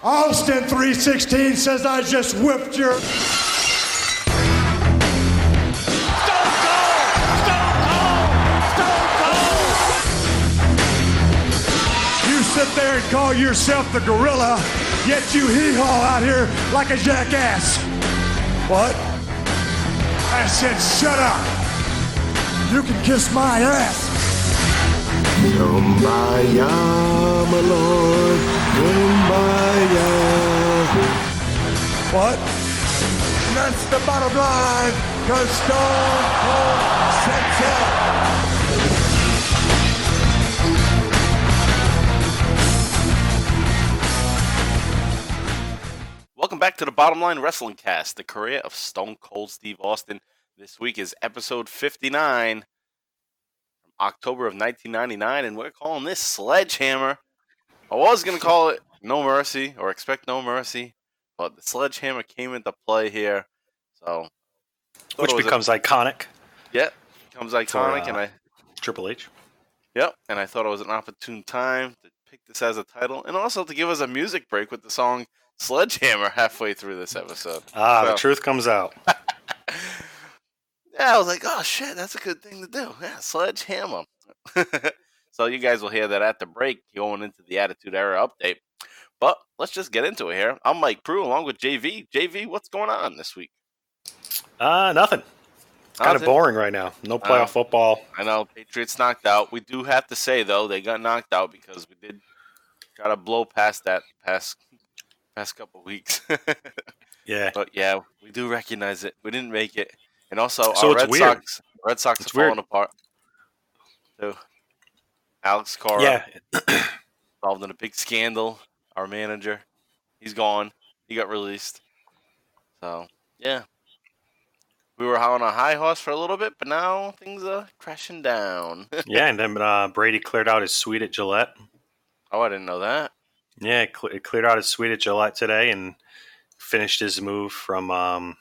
Austin 316 says I just whipped your... Stone Cold! You sit there and call yourself the gorilla, yet you hee-haw out here like a jackass. What? I said shut up. You can kiss my ass. Kumbaya, my lord, kumbaya. What? And that's the bottom line, because Stone Cold said so. Welcome back to the Bottom Line Wrestling Cast, the career of Stone Cold Steve Austin. This week is episode 59 from October of 1999, and we're calling this Sledgehammer. I was going to call it No Mercy or Expect No Mercy, but the Sledgehammer came into play here. So, which becomes iconic. Yeah, becomes iconic, and Triple H. Yep, and I thought it was an opportune time to pick this as a title, and also to give us a music break with the song Sledgehammer halfway through this episode. The truth comes out. Yeah, I was like, oh shit, that's a good thing to do. Yeah, Sledgehammer. So you guys will hear that at the break going into the Attitude Era update. But let's just get into it here. I'm Mike Prue along with JV. JV, what's going on this week? Nothing. It's kind of boring right now. No playoff football. I know, Patriots knocked out. We do have to say, though, they got knocked out because we did try to blow past that past couple weeks. Yeah. But yeah, we do recognize it. We didn't make it. And also, so our Red Sox are falling apart. So, Alex Cora involved in a big scandal. Our manager, he's gone. He got released. So, yeah. We were on a high horse for a little bit, but now things are crashing down. Yeah, and then Brady cleared out his suite at Gillette. Oh, I didn't know that. Yeah, it cleared out his suite at Gillette today and finished his move from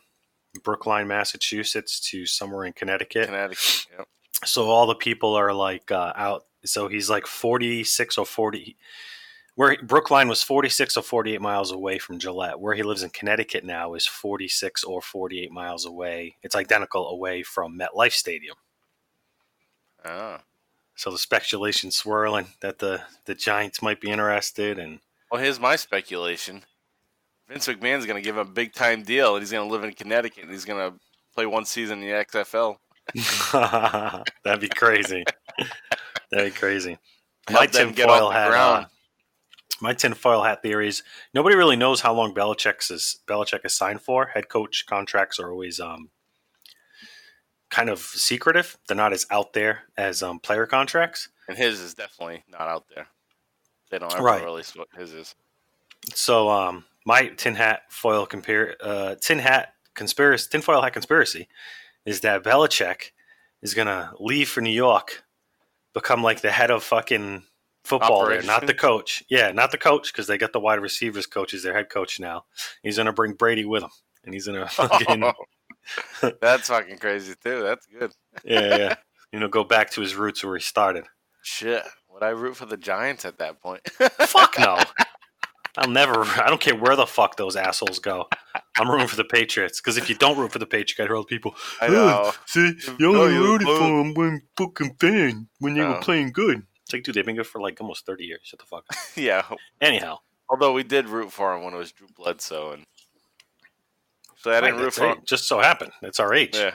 Brookline, Massachusetts to somewhere in Connecticut. Yep. So all the people are like out. So he's like 46 or 40. Where Brookline was 46 or 48 miles away from Gillette. Where he lives in Connecticut now is 46 or 48 miles away. It's identical away from MetLife Stadium. Ah. So the speculation swirling that the Giants might be interested. And well, here's my speculation. Vince McMahon's going to give him a big-time deal, and he's going to live in Connecticut, and he's going to play one season in the XFL. That'd be crazy. That'd be crazy. My tinfoil hat theory is nobody really knows how long Belichick is signed for. Head coach contracts are always kind of secretive. They're not as out there as player contracts. And his is definitely not out there. They don't ever release what his is. So my tinfoil hat conspiracy is that Belichick is gonna leave for New York, become like the head of fucking football there, not the coach. Yeah, not the coach, because they got the wide receivers coach as their head coach now. He's gonna bring Brady with him, and he's gonna fucking. That's fucking crazy too. That's good. Yeah. Go back to his roots where he started. Shit, would I root for the Giants at that point? Fuck no. I don't care where the fuck those assholes go. I'm rooting for the Patriots, because if you don't root for the Patriots, you got to hear other people. I know. See, you only rooted for them when fucking fan, when they were playing good. It's like, dude, they've been good for like almost 30 years. Shut the fuck up. Yeah. Anyhow. Although we did root for him when it was Drew Bledsoe. And so I didn't root for him. Just so happened. It's our age. Yeah.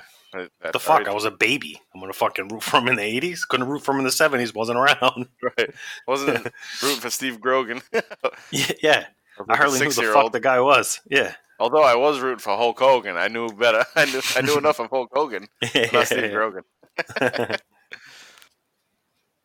The fuck? I was a baby. I'm going to fucking root for him in the 80s? Couldn't root for him in the 70s. Wasn't around. Right. Wasn't rooting for Steve Grogan. Yeah. I hardly knew who the fuck the guy was. Yeah. Although I was rooting for Hulk Hogan. I knew better. I knew enough of Hulk Hogan. Not Steve Grogan.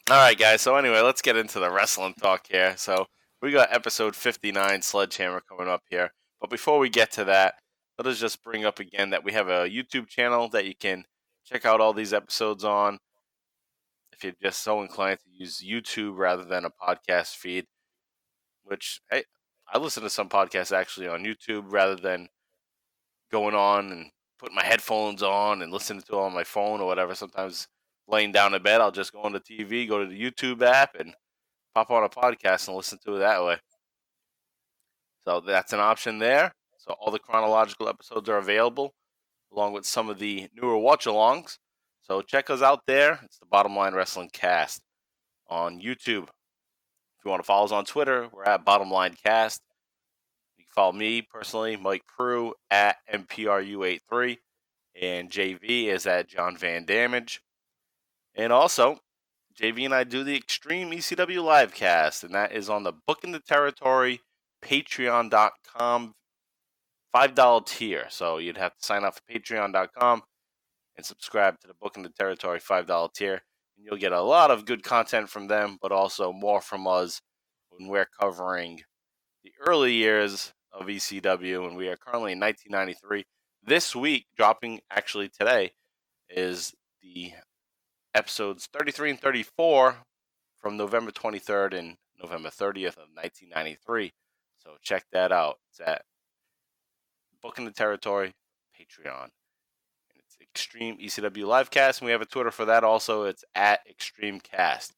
All right, guys. So anyway, let's get into the wrestling talk here. So we got episode 59, Sledgehammer, coming up here. But before we get to that, let us just bring up again that we have a YouTube channel that you can check out all these episodes on if you're just so inclined to use YouTube rather than a podcast feed, which I listen to some podcasts actually on YouTube rather than going on and putting my headphones on and listening to it on my phone or whatever. Sometimes laying down in bed, I'll just go on the TV, go to the YouTube app, and pop on a podcast and listen to it that way. So that's an option there. So all the chronological episodes are available, along with some of the newer watch-alongs. So check us out there. It's the Bottom Line Wrestling Cast on YouTube. If you want to follow us on Twitter, we're at Bottom Line Cast. You can follow me personally, Mike Prue, at MPRU83. And JV is at John Van Damage. And also, JV and I do the Extreme ECW Livecast, and that is on the Book in the Territory Patreon.com $5 tier. So you'd have to sign up for Patreon.com and subscribe to the Book in the Territory $5 tier. And you'll get a lot of good content from them, but also more from us when we're covering the early years of ECW, and we are currently in 1993. This week, dropping actually today, is the episodes 33 and 34 from November 23rd and November 30th of 1993. So check that out. It's at Book in the Territory, Patreon. And it's Extreme ECW Livecast, and we have a Twitter for that also. It's at ExtremeCast.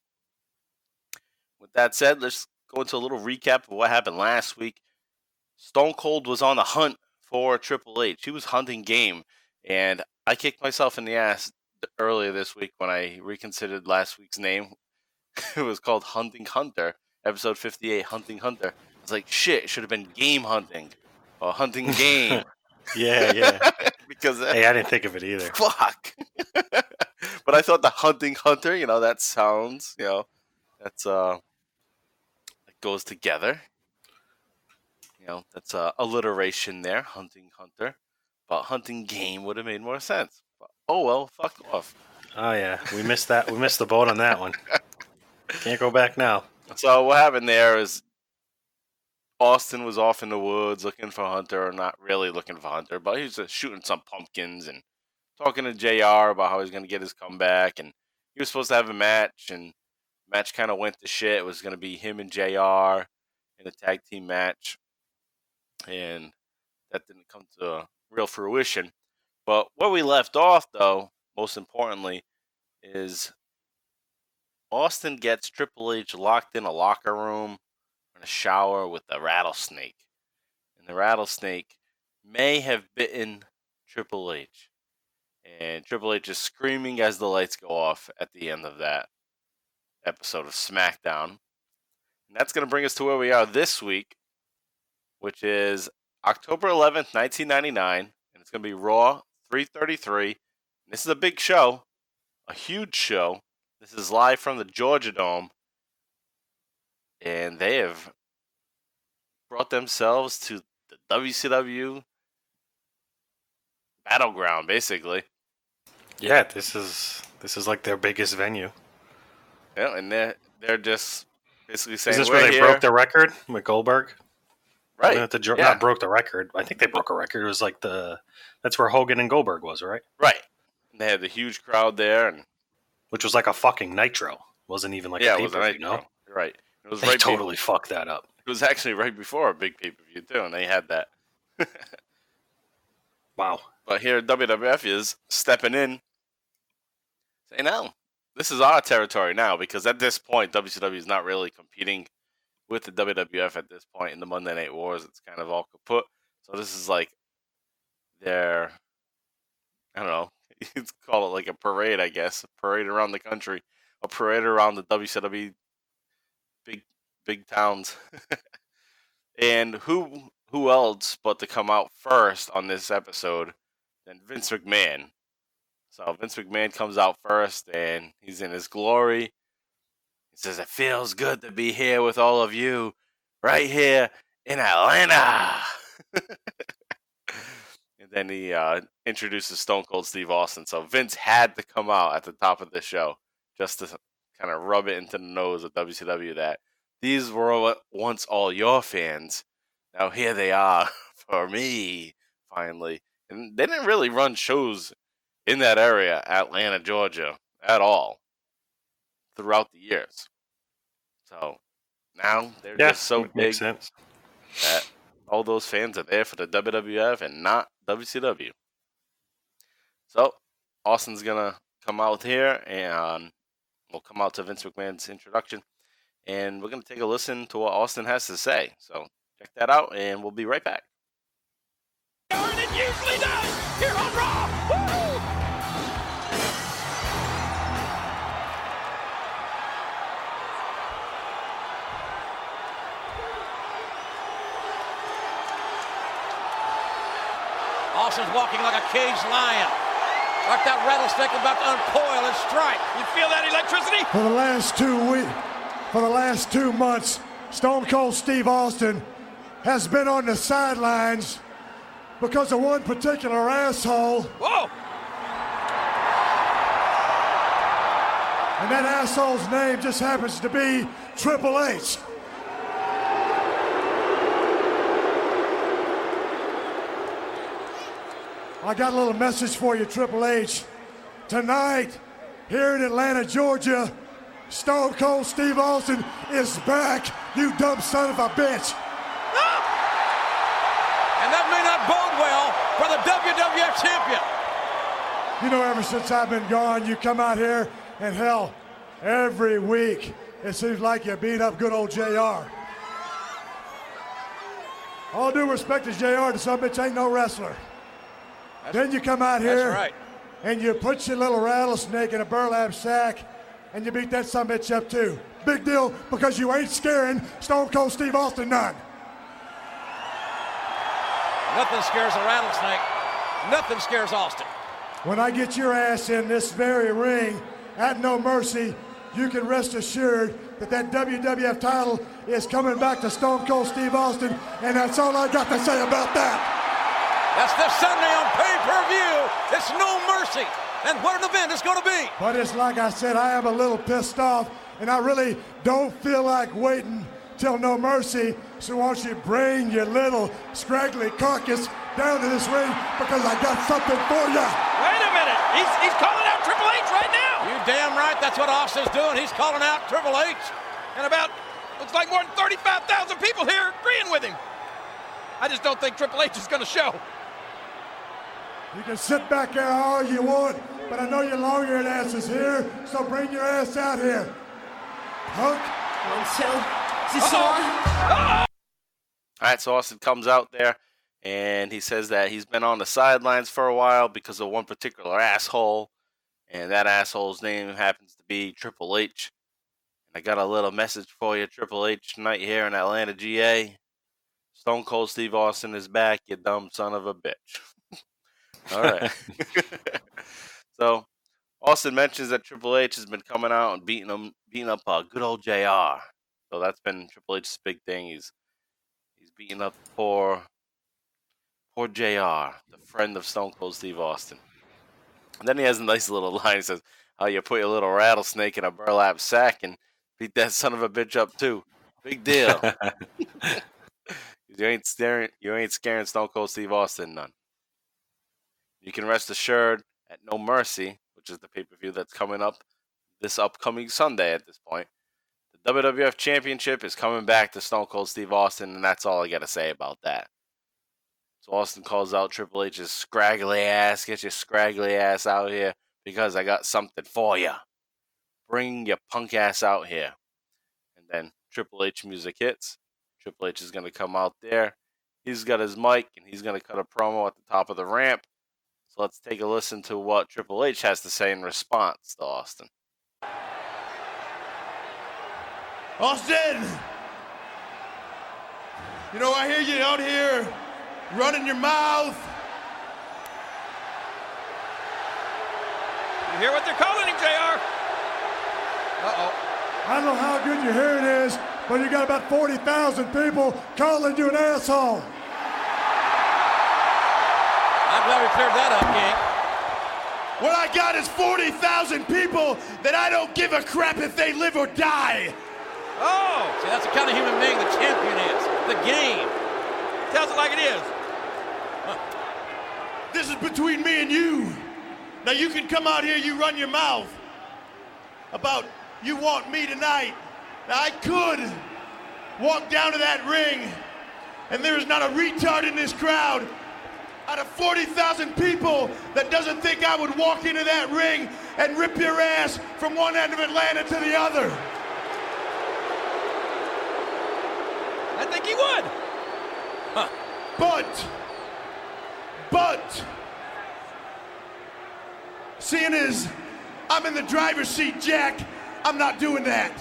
With that said, let's go into a little recap of what happened last week. Stone Cold was on the hunt for Triple H. He was hunting game, and I kicked myself in the ass earlier this week when I reconsidered last week's name. It was called Hunting Hunter, episode 58, Hunting Hunter. I was like, shit, it should have been Game Hunting or Hunting Game. Yeah. Because Hey, I didn't think of it either. Fuck. But I thought the Hunting Hunter, that sounds, that's that goes together. That's alliteration there, Hunting Hunter. But Hunting Game would have made more sense. But, oh well, fuck off. Oh yeah, we missed that. We missed the boat on that one. Can't go back now. So what happened there is Austin was off in the woods looking for Hunter, or not really looking for Hunter, but he was just shooting some pumpkins and talking to JR about how he's going to get his comeback. And he was supposed to have a match, and the match kind of went to shit. It was going to be him and JR in a tag team match. And that didn't come to real fruition. But where we left off, though, most importantly, is Austin gets Triple H locked in a locker room in a shower with a rattlesnake. And the rattlesnake may have bitten Triple H. And Triple H is screaming as the lights go off at the end of that episode of SmackDown. And that's going to bring us to where we are this week, which is October 11th, 1999, and it's going to be Raw 333. This is a big show, a huge show. This is live from the Georgia Dome, and they have brought themselves to the WCW battleground, basically. Yeah, this is like their biggest venue. Yeah, and they're just basically saying, is this where they broke the record with Goldberg? Right. Not broke the record. I think they broke a record. It was like that's where Hogan and Goldberg was, right? Right. And they had the huge crowd there, and which was like a fucking Nitro. Wasn't even like a pay-per-view, no? Right. It was they totally fucked that up. It was actually right before a big pay-per-view too, and they had that. Wow. But here WWF is stepping in, saying, no, this is our territory now, because at this point WCW is not really competing with the WWF at this point in the Monday Night Wars. It's kind of all kaput. So this is like their, I don't know, you call it like a parade, I guess. A parade around the country. A parade around the WCW big towns. And who else but to come out first on this episode than Vince McMahon. So Vince McMahon comes out first, and he's in his glory. He says, it feels good to be here with all of you right here in Atlanta. And then he introduces Stone Cold Steve Austin. So Vince had to come out at the top of the show just to kind of rub it into the nose of WCW that these were once all your fans. Now here they are for me, finally. And they didn't really run shows in that area, Atlanta, Georgia, at all throughout the years. So now they're just so big that all those fans are there for the WWF and not WCW. So Austin's going to come out here, and we'll come out to Vince McMahon's introduction, and we're going to take a listen to what Austin has to say. So check that out, and we'll be right back. And it usually does here on Raw. Woo! Austin's walking like a caged lion. Like that rattlesnake about to uncoil and strike. You feel that electricity? For the last 2 months, Stone Cold Steve Austin has been on the sidelines because of one particular asshole. Whoa! And that asshole's name just happens to be Triple H. I got a little message for you, Triple H. Tonight, here in Atlanta, Georgia, Stone Cold Steve Austin is back, you dumb son of a bitch. And that may not bode well for the WWF champion. You know, ever since I've been gone, you come out here, and hell, every week, it seems like you beat up good old JR. All due respect to JR, the son of a bitch ain't no wrestler. Then you come out here, right, and you put your little rattlesnake in a burlap sack, and you beat that son of a bitch up too. Big deal, because you ain't scaring Stone Cold Steve Austin none. Nothing scares a rattlesnake. Nothing scares Austin. When I get your ass in this very ring at No Mercy, you can rest assured that that WWF title is coming back to Stone Cold Steve Austin, and that's all I got to say about that. That's this Sunday on pay-per-view. It's No Mercy. And what an event it's going to be. But it's like I said, I am a little pissed off, and I really don't feel like waiting till No Mercy. So why don't you bring your little scraggly carcass down to this ring, because I got something for you. Wait a minute. He's calling out Triple H right now. You damn right. That's what Austin's doing. He's calling out Triple H. And about, looks like more than 35,000 people here agreeing with him. I just don't think Triple H is going to show. You can sit back there all you want, but I know your long-haired ass is here, so bring your ass out here. Punk. 1, 2. Is this on? All right, so Austin comes out there, and he says that he's been on the sidelines for a while because of one particular asshole, and that asshole's name happens to be Triple H. And I got a little message for you, Triple H, tonight here in Atlanta, GA. Stone Cold Steve Austin is back, you dumb son of a bitch. All right. So Austin mentions that Triple H has been coming out and beating up good old JR. So that's been Triple H's big thing. He's beating up poor JR, the friend of Stone Cold Steve Austin. And then he has a nice little line. He says, "Oh, you put your little rattlesnake in a burlap sack and beat that son of a bitch up too. Big deal." You ain't scaring Stone Cold Steve Austin none. You can rest assured at No Mercy, which is the pay-per-view that's coming up this upcoming Sunday at this point, the WWF Championship is coming back to Stone Cold Steve Austin, and that's all I got to say about that. So Austin calls out Triple H's scraggly ass, get your scraggly ass out here, because I got something for you. Bring your punk ass out here. And then Triple H music hits. Triple H is going to come out there. He's got his mic, and he's going to cut a promo at the top of the ramp. So let's take a listen to what Triple H has to say in response to Austin. Austin! You know, I hear you out here running your mouth. You hear what they're calling him, JR? Uh-oh. I don't know how good your hearing is, but you got about 40,000 people calling you an asshole. I'm glad we cleared that up, King. What I got is 40,000 people that I don't give a crap if they live or die. Oh, see, that's the kind of human being the champion is. The game. Tells it like it is. Huh. This is between me and you. Now you can come out here, you run your mouth about you want me tonight. Now I could walk down to that ring and there is not a retard in this crowd out of 40,000 people that doesn't think I would walk into that ring and rip your ass from one end of Atlanta to the other. I think he would. But, seeing as I'm in the driver's seat, Jack, I'm not doing that.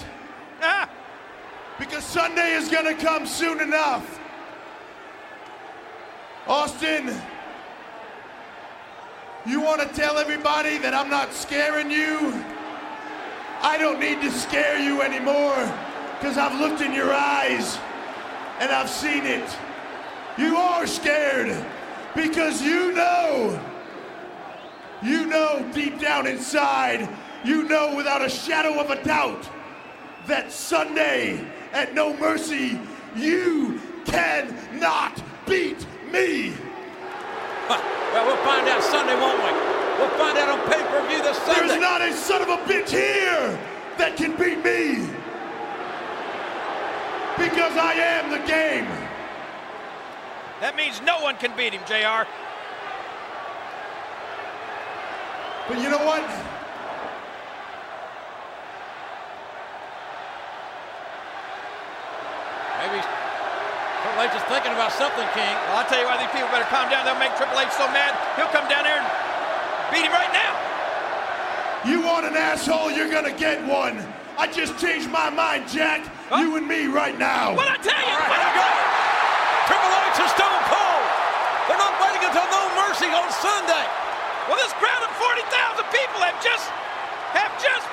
Because Sunday is gonna come soon enough. Austin, you wanna tell everybody that I'm not scaring you? I don't need to scare you anymore, because I've looked in your eyes and I've seen it. You are scared because you know deep down inside, you know without a shadow of a doubt that Sunday at No Mercy, you cannot beat me. Well, we'll find out Sunday, won't we? We'll find out on pay-per-view this Sunday. There's not a son of a bitch here that can beat me. Because I am the game. That means no one can beat him, JR. But you know what? Maybe Triple H is thinking about something, King. Well, I'll tell you why these people better calm down. They'll make Triple H so mad, he'll come down there and beat him right now. You want an asshole, you're gonna get one. I just changed my mind, Jack. Huh? You and me right now. Well, I tell you, let him go. Triple H is stone cold. They're not waiting until No Mercy on Sunday. Well, this crowd of 40,000 people have just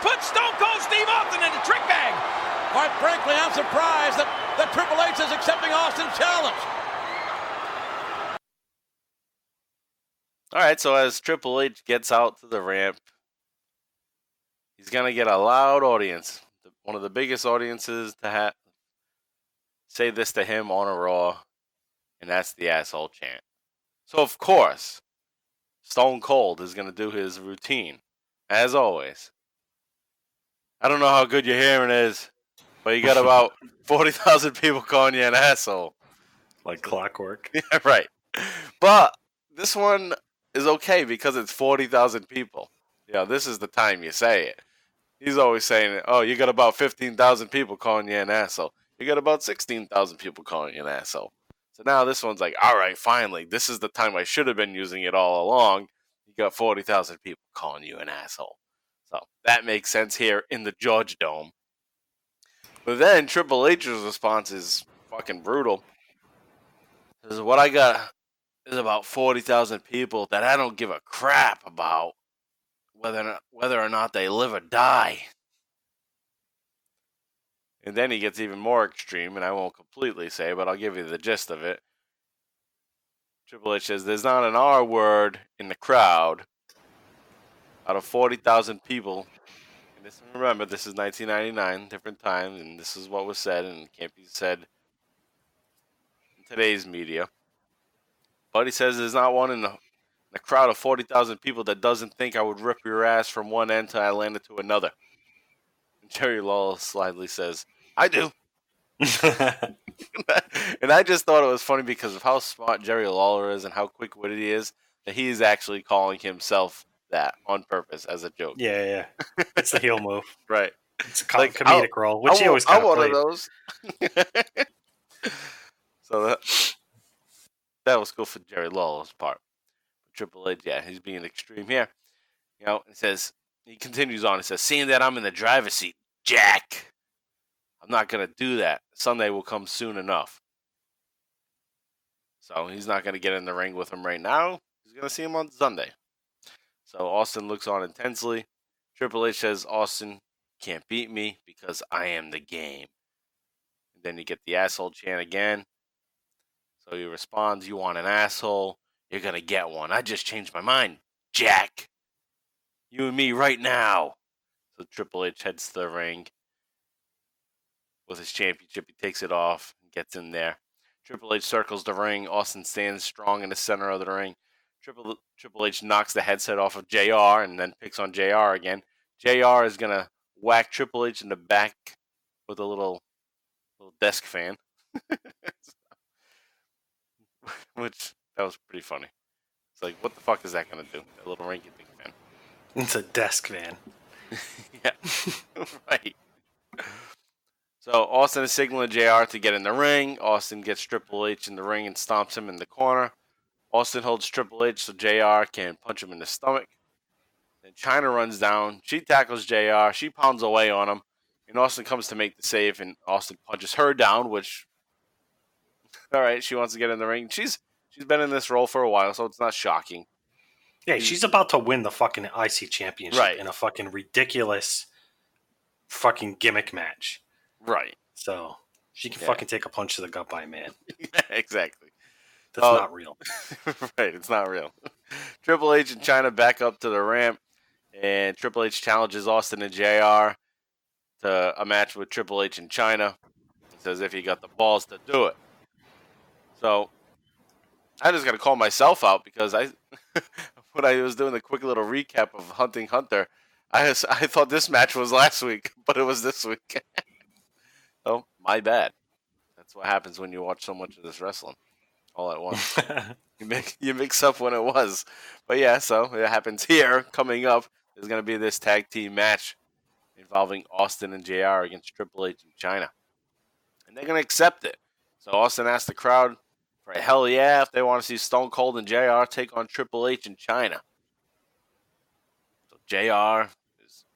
put Stone Cold Steve Austin in the trick bag. Quite frankly, I'm surprised that Triple H is accepting Austin's challenge. All right, so as Triple H gets out to the ramp, he's going to get a loud audience. One of the biggest audiences to say this to him on a Raw, and that's the asshole chant. So, of course, Stone Cold is going to do his routine, as always. I don't know how good your hearing is, but you got about 40,000 people calling you an asshole. Like clockwork. Yeah, right. But this one is okay because it's 40,000 people. This is the time you say it. He's always saying, oh, you got about 15,000 people calling you an asshole. You got about 16,000 people calling you an asshole. So now this one's like, all right, finally, this is the time I should have been using it all along. You got 40,000 people calling you an asshole. So that makes sense here in the George Dome. But then Triple H's response is fucking brutal. Because what I got is about 40,000 people that I don't give a crap about whether or not they live or die. And then he gets even more extreme, and I won't completely say, but I'll give you the gist of it. Triple H says, there's not an R word in the crowd out of 40,000 people. And remember, this is 1999, different time, and this is what was said, and it can't be said in today's media. But he says there's not one in the crowd of 40,000 people that doesn't think I would rip your ass from one end till I landed to another. And Jerry Lawler slyly says, I do. And I just thought it was funny because of how smart Jerry Lawler is and how quick-witted he is, that he is actually calling himself that on purpose as a joke. Yeah. It's the heel move. Right. It's a comedic role, which he always kind of played. one of those. So that was cool for Jerry Lawler's part. Triple H, yeah, he's being extreme here. He continues on. He says, seeing that I'm in the driver's seat, Jack, I'm not going to do that. Sunday will come soon enough. So he's not going to get in the ring with him right now. He's going to see him on Sunday. So Austin looks on intensely. Triple H says, Austin can't beat me because I am the game. And then you get the asshole chant again. So he responds, you want an asshole? You're going to get one. I just changed my mind, Jack. You and me right now. So Triple H heads to the ring. With his championship, he takes it off and gets in there. Triple H circles the ring. Austin stands strong in the center of the ring. Triple H knocks the headset off of JR and then picks on JR again. JR is going to whack Triple H in the back with a little desk fan. Which, that was pretty funny. It's like, what the fuck is that going to do? That little rinky-dink fan. It's a desk fan. Yeah, right. So Austin is signaling JR to get in the ring. Austin gets Triple H in the ring and stomps him in the corner. Austin holds Triple H so JR can punch him in the stomach. Then Chyna runs down. She tackles JR. She pounds away on him. And Austin comes to make the save, and Austin punches her down, which, all right, she wants to get in the ring. She's been in this role for a while, so it's not shocking. Yeah, she's about to win the fucking IC championship Right. in a fucking ridiculous fucking gimmick match. Right. So she can fucking take a punch to the gut by a man. Exactly. That's not real. Right, it's not real. Triple H and Chyna back up to the ramp, and Triple H challenges Austin and JR to a match with Triple H and Chyna. He says if he got the balls to do it. So I just got to call myself out because when I was doing the quick little recap of Hunting Hunter, I thought this match was last week, but it was this week. Oh, my bad. That's what happens when you watch so much of this wrestling all at once. You mix up when it was. But yeah, so it happens here. Coming up, there's going to be this tag team match involving Austin and JR against Triple H and Chyna. And they're going to accept it. So Austin asked the crowd for a hell yeah if they want to see Stone Cold and JR take on Triple H and Chyna. So JR,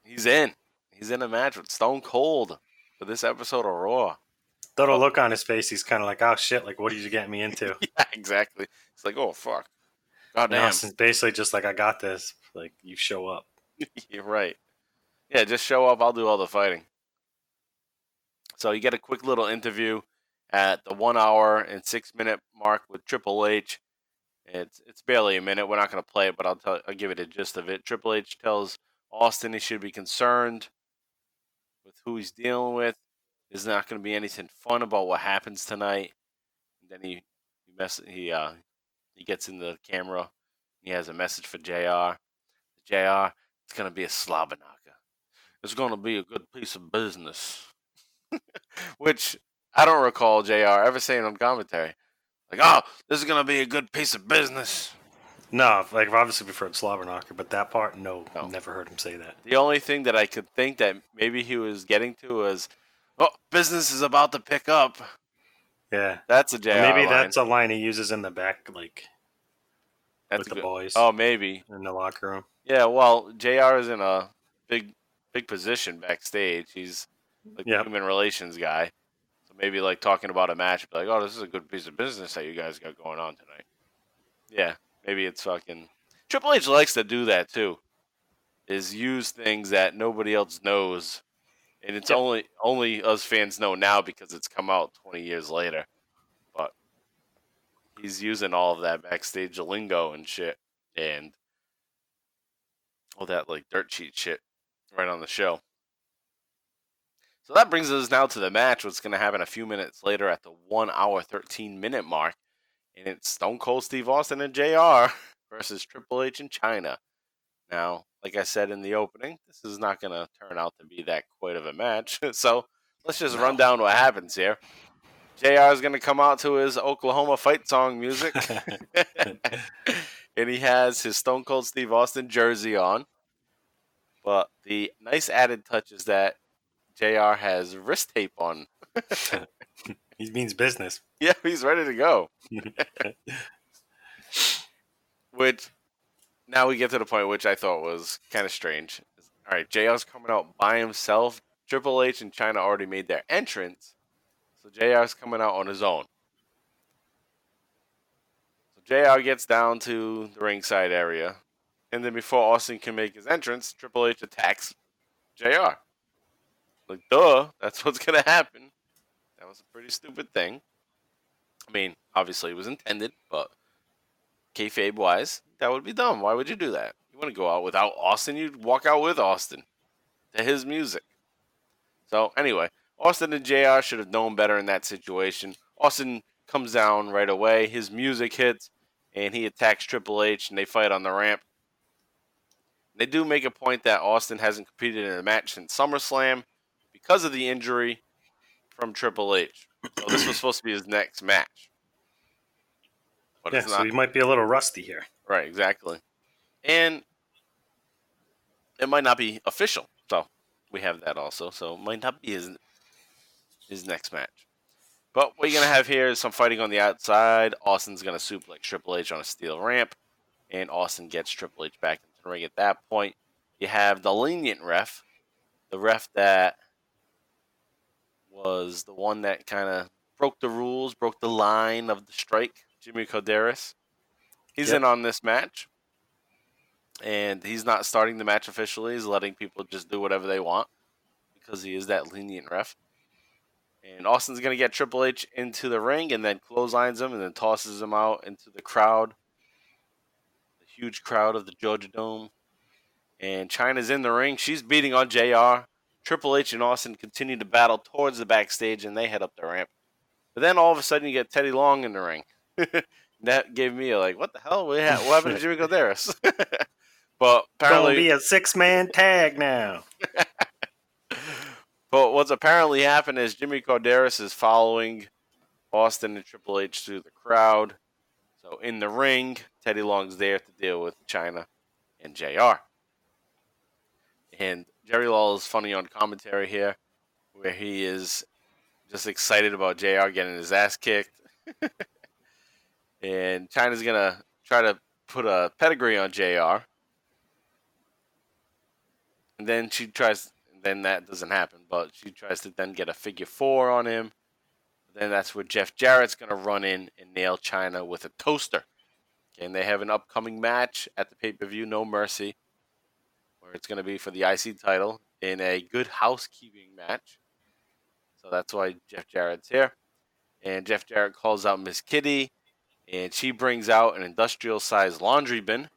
he's in. He's in a match with Stone Cold for this episode of Raw. Little look on his face, he's kind of like, oh shit, like what did you get me into? Yeah, exactly. It's like, oh fuck. Goddamn. Austin's basically just like, I got this. Like, you show up. You're right. Yeah, just show up. I'll do all the fighting. So you get a quick little interview at the 1 hour and 6 minute mark with Triple H. It's barely a minute. We're not going to play it, but I'll give it a gist of it. Triple H tells Austin he should be concerned with who he's dealing with. There's not going to be anything fun about what happens tonight. And then he gets in the camera. He has a message for JR. JR, it's going to be a slobber knocker. It's going to be a good piece of business. Which I don't recall JR ever saying on commentary. Like, oh, this is going to be a good piece of business. No, like obviously we've heard slobber knocker, but that part, no, never heard him say that. The only thing that I could think that maybe he was getting to was, oh, business is about to pick up. Yeah. That's a JR Maybe line. that's a line he uses in the back, like, that's with the boys. Oh, maybe. In the locker room. Yeah, well, JR is in a big position backstage. He's like the human relations guy. So maybe like talking about a match, be like, oh, this is a good piece of business that you guys got going on tonight. Yeah, maybe it's fucking... Triple H likes to do that, too. Is use things that nobody else knows. And it's only us fans know now because it's come out 20 years later. But he's using all of that backstage lingo and shit. And all that like dirt sheet shit right on the show. So that brings us now to the match, what's going to happen a few minutes later at the 1 hour, 13 minute mark. And it's Stone Cold Steve Austin and JR versus Triple H and Chyna. Now, like I said in the opening, this is not going to turn out to be that quite of a match. So let's just run down what happens here. JR is going to come out to his Oklahoma fight song music. And he has his Stone Cold Steve Austin jersey on. But the nice added touch is that JR has wrist tape on. He means business. Yeah, he's ready to go. Which, now we get to the point which I thought was kind of strange. All right, JR's coming out by himself. Triple H and Chyna already made their entrance. So JR's coming out on his own. So JR gets down to the ringside area. And then before Austin can make his entrance, Triple H attacks JR. Like, duh, that's what's going to happen. That was a pretty stupid thing. I mean, obviously it was intended, but kayfabe-wise, that would be dumb. Why would you do that? You want to go out without Austin, you'd walk out with Austin to his music. So, anyway, Austin and JR should have known better in that situation. Austin comes down right away, his music hits, and he attacks Triple H, and they fight on the ramp. They do make a point that Austin hasn't competed in a match since SummerSlam because of the injury from Triple H. So this was supposed to be his next match. But it's not. So he might be a little rusty here. Right, exactly. And it might not be official. So we have that also. So it might not be his his next match. But what you're going to have here is some fighting on the outside. Austin's going to suplex Triple H on a steel ramp, and Austin gets Triple H back into the ring at that point. You have the lenient ref, the ref that was the one that kind of broke the rules, broke the line of the strike, Jimmy Corderas. He's in on this match, and he's not starting the match officially. He's letting people just do whatever they want because he is that lenient ref. And Austin's going to get Triple H into the ring and then clotheslines him and then tosses him out into the crowd, the huge crowd of the Georgia Dome. And Chyna's in the ring. She's beating on JR. Triple H and Austin continue to battle towards the backstage, and they head up the ramp. But then all of a sudden you get Teddy Long in the ring. That gave me what the hell? What happened to Jimmy Corderas? But apparently... It's going to be a 6-man tag now. But what's apparently happened is Jimmy Corderas is following Austin and Triple H through the crowd. So in the ring, Teddy Long's there to deal with Chyna and JR. And Jerry Lawler is funny on commentary here, where he is just excited about JR getting his ass kicked. And Chyna's going to try to put a pedigree on JR. And then then that doesn't happen, but she tries to then get a figure 4 on him. Then that's where Jeff Jarrett's going to run in and nail Chyna with a toaster. Okay, and they have an upcoming match at the pay-per-view, No Mercy, where it's going to be for the IC title in a Good Housekeeping match. So that's why Jeff Jarrett's here. And Jeff Jarrett calls out Miss Kitty, and she brings out an industrial-sized laundry bin.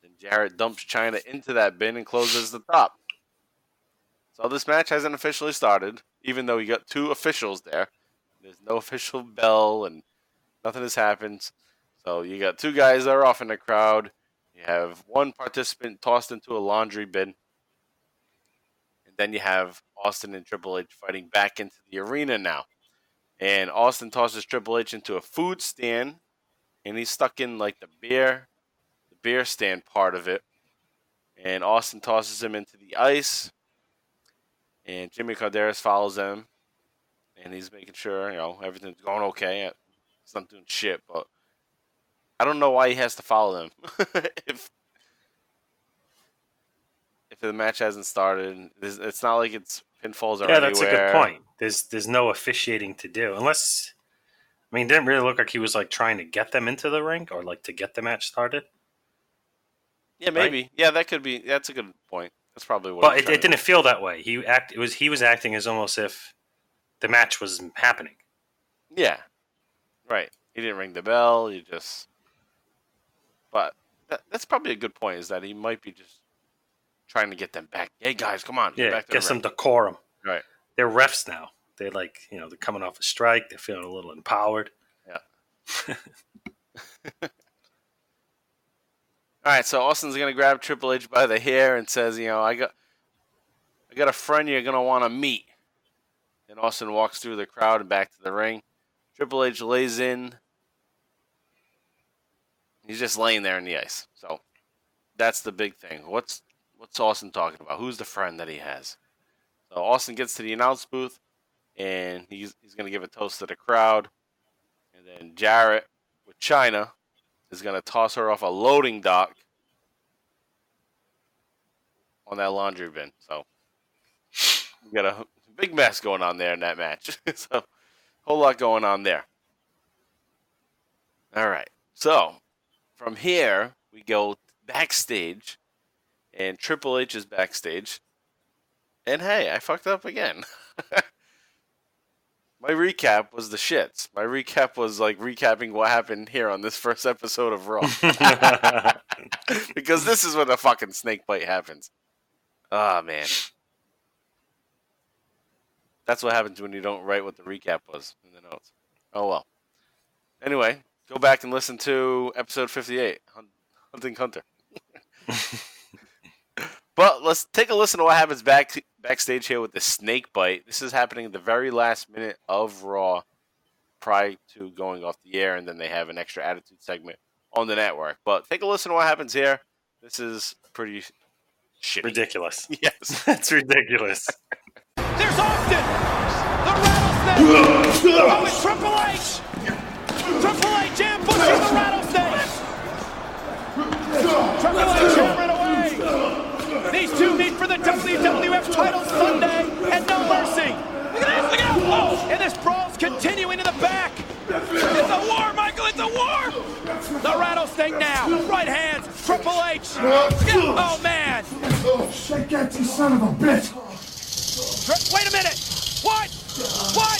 Then Jarrett dumps Chyna into that bin and closes the top. So this match hasn't officially started, even though you got 2 officials there. There's no official bell, and nothing has happened. So you got 2 guys that are off in the crowd. You have 1 participant tossed into a laundry bin. And then you have Austin and Triple H fighting back into the arena now. And Austin tosses Triple H into a food stand, and he's stuck in like the beer stand part of it. And Austin tosses him into the ice. And Jimmy Corderas follows them, and he's making sure, everything's going okay. It's not doing shit, but I don't know why he has to follow them. if the match hasn't started, it's not like it's pinfalls are anywhere. Yeah, that's a good point. There's no officiating to do. Unless, it didn't really look like he was, trying to get them into the ring or, to get the match started. Yeah, maybe. Right? Yeah, that's a good point. That's probably what. But it didn't feel that way. He was acting as almost if the match was happening. Yeah, right. He didn't ring the bell. But that's probably a good point. Is that he might be just trying to get them back. Hey guys, come on. Get some decorum. Right. They're refs now. They're they're coming off a strike. They're feeling a little empowered. Yeah. All right, so Austin's going to grab Triple H by the hair and says, I got a friend you're going to want to meet. And Austin walks through the crowd and back to the ring. Triple H lays in. He's just laying there in the ice. So that's the big thing. What's Austin talking about? Who's the friend that he has? So Austin gets to the announce booth, and he's going to give a toast to the crowd. And then Jarrett with Chyna is going to toss her off a loading dock on that laundry bin. So we got a big mess going on there in that match. So a whole lot going on there. All right. So from here, we go backstage, and Triple H is backstage. And hey, I fucked up again. My recap was the shits. My recap was recapping what happened here on this first episode of Raw. Because this is when the fucking snake bite happens. Ah, man. That's what happens when you don't write what the recap was in the notes. Oh, well. Anyway, go back and listen to episode 58, Hunting Hunter. But let's take a listen to what happens backstage here with the snake bite. This is happening at the very last minute of Raw prior to going off the air, and then they have an extra attitude segment on the network. But take a listen to what happens here. This is pretty shitty. Ridiculous. Yes. That's ridiculous. There's Austin! it. Oh, it's Triple H. Triple H ambushing the rattlesnake. Triple H hammering away. These two meet for the WWF title Sunday at No Mercy. Look at this, look out! Oh, and this brawl's continuing to the back. It's a war, Michael, it's a war! The rattlesnake now, right hands, Triple H. Oh, man. Shake that, you son of a bitch! Wait a minute! What? Why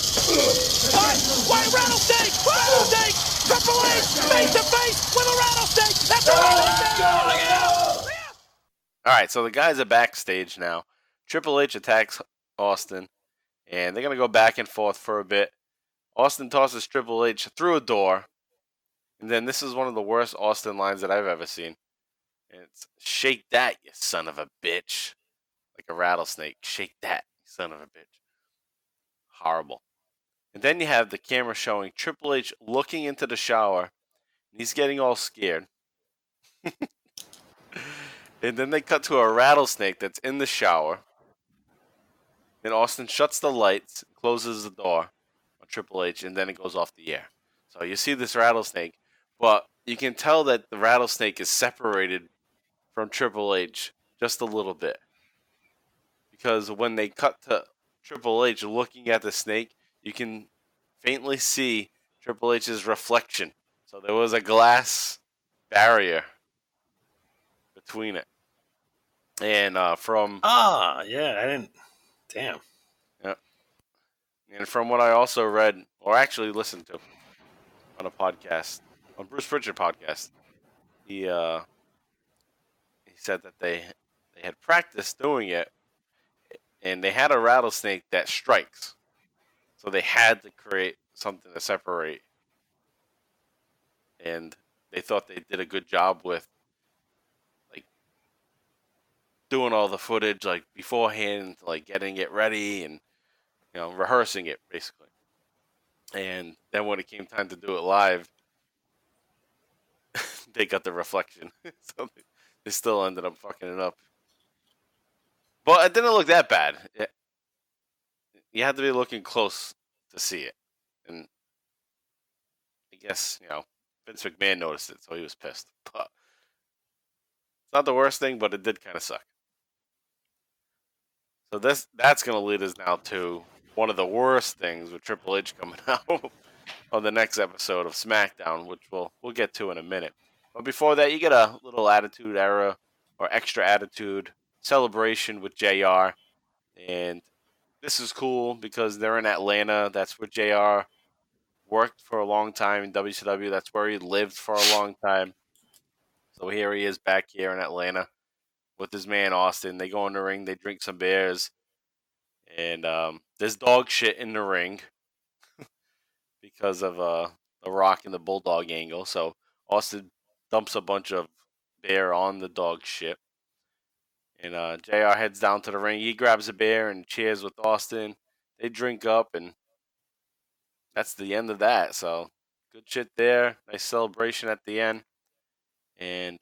rattlesnake? Rattlesnake! Triple H face to face with a rattlesnake! That's a rattlesnake! Look out! All right, so the guys are backstage now. Triple H attacks Austin, and they're going to go back and forth for a bit. Austin tosses Triple H through a door, and then this is one of the worst Austin lines that I've ever seen. And it's, shake that, you son of a bitch. Like a rattlesnake. Shake that, you son of a bitch. Horrible. And then you have the camera showing Triple H looking into the shower, and he's getting all scared. And then they cut to a rattlesnake that's in the shower. Then Austin shuts the lights, closes the door on Triple H, and then it goes off the air. So you see this rattlesnake, but you can tell that the rattlesnake is separated from Triple H just a little bit. Because when they cut to Triple H looking at the snake, you can faintly see Triple H's reflection. So there was a glass barrier between it. And from... I didn't... Damn. Yeah. And from what I also read, or actually listened to on a podcast, on Bruce Pritchard podcast, he said that they had practiced doing it, and they had a rattlesnake that strikes. So they had to create something to separate. And they thought they did a good job with doing all the footage like beforehand, like getting it ready and rehearsing it basically. And then when it came time to do it live, they got the reflection. So they still ended up fucking it up. But it didn't look that bad. You had to be looking close to see it. And I guess, Vince McMahon noticed it, so he was pissed. But it's not the worst thing, but it did kind of suck. So that's going to lead us now to one of the worst things with Triple H coming out on the next episode of SmackDown, which we'll get to in a minute. But before that, you get a little Attitude Era or Extra Attitude celebration with JR. And this is cool because they're in Atlanta. That's where JR worked for a long time in WCW. That's where he lived for a long time. So here he is back here in Atlanta with his man Austin. They go in the ring, they drink some beers, and there's dog shit in the ring because of the Rock and the Bulldog angle. So Austin dumps a bunch of beer on the dog shit. And JR heads down to the ring. He grabs a beer and cheers with Austin. They drink up, and that's the end of that. So good shit there. Nice celebration at the end. And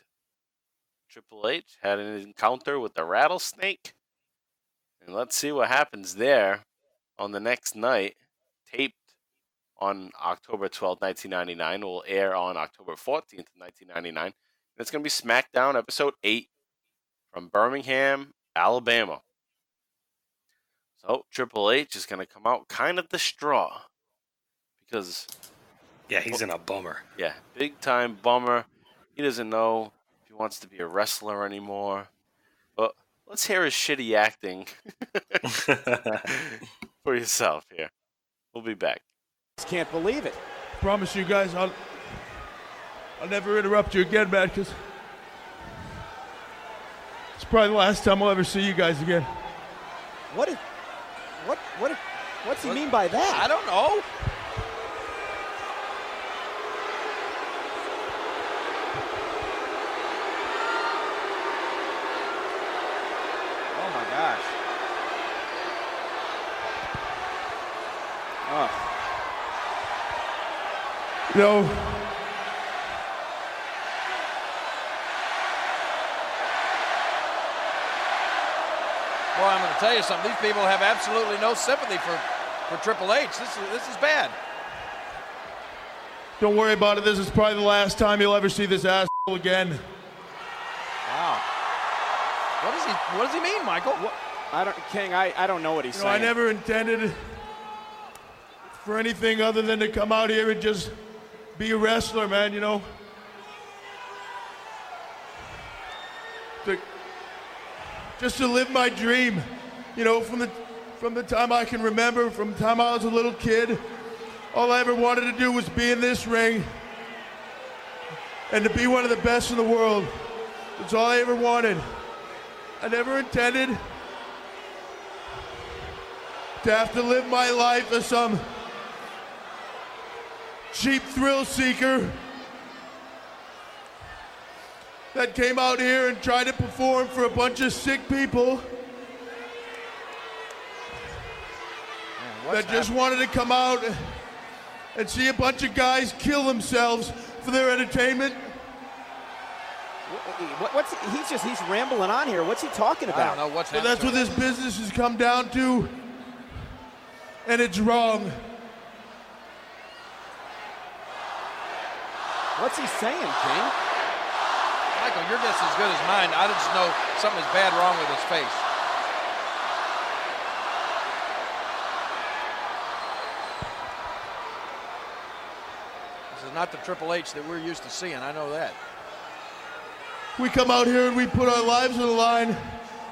Triple H had an encounter with the rattlesnake. And let's see what happens there on the next night. Taped on October 12th, 1999. Will air on October 14th, 1999. And it's going to be SmackDown Episode 8 from Birmingham, Alabama. So Triple H is going to come out kind of distraught. Because... yeah, he's in a bummer. Yeah, big time bummer. He doesn't know if he wants to be a wrestler anymore. But let's hear his shitty acting for yourself here. We'll be back. Can't believe it. Promise you guys I'll never interrupt you again, man, because it's probably the last time I'll ever see you guys again. What's he mean by that? I don't know. Oh my gosh. Oh. No. Boy, I'm going to tell you something. These people have absolutely no sympathy for for Triple H. This is bad. Don't worry about it. This is probably the last time you'll ever see this asshole again. Wow. What does he mean, Michael? King, I don't know what he's saying. I never intended for anything other than to come out here and just be a wrestler, man, Just to live my dream, from the time I can remember, from the time I was a little kid. All I ever wanted to do was be in this ring and to be one of the best in the world. That's all I ever wanted. I never intended to have to live my life as some cheap thrill seeker that came out here and tried to perform for a bunch of sick people that just wanted to come out and see a bunch of guys kill themselves for their entertainment. He's rambling on here. What's he talking about? I don't know what's happening. That's what this business has come down to, and it's wrong. What's he saying, King? Michael, your guess is as good as mine. I just know something is bad wrong with his face. This is not the Triple H that we're used to seeing. I know that. We come out here and we put our lives on the line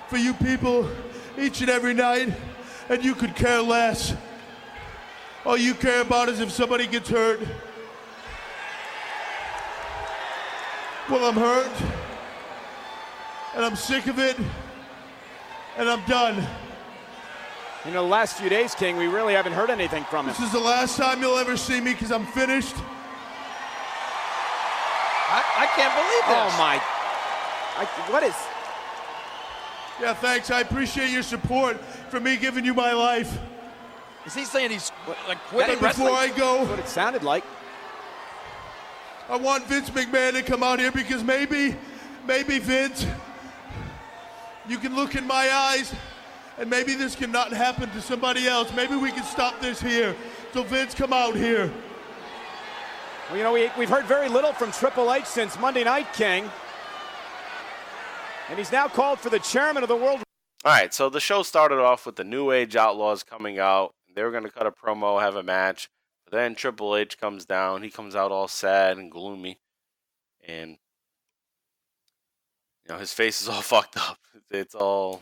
for you people each and every night, and you could care less. All you care about is if somebody gets hurt. Well, I'm hurt, and I'm sick of it, and I'm done. The last few days, King, we really haven't heard anything from him. This is the last time you'll ever see me because I'm finished. I can't believe this. Oh, my. What is... Yeah, thanks. I appreciate your support for me giving you my life. Is he saying he's quitting But before I go... That's what it sounded like. I want Vince McMahon to come out here because maybe Vince, you can look in my eyes and maybe this cannot happen to somebody else. Maybe we can stop this here. So Vince, come out here. Well, we've heard very little from Triple H since Monday Night, King. And he's now called for the chairman of the world. All right, so the show started off with the New Age Outlaws coming out. They were going to cut a promo, have a match. But then Triple H comes down. He comes out all sad and gloomy. And, his face is all fucked up. It's all...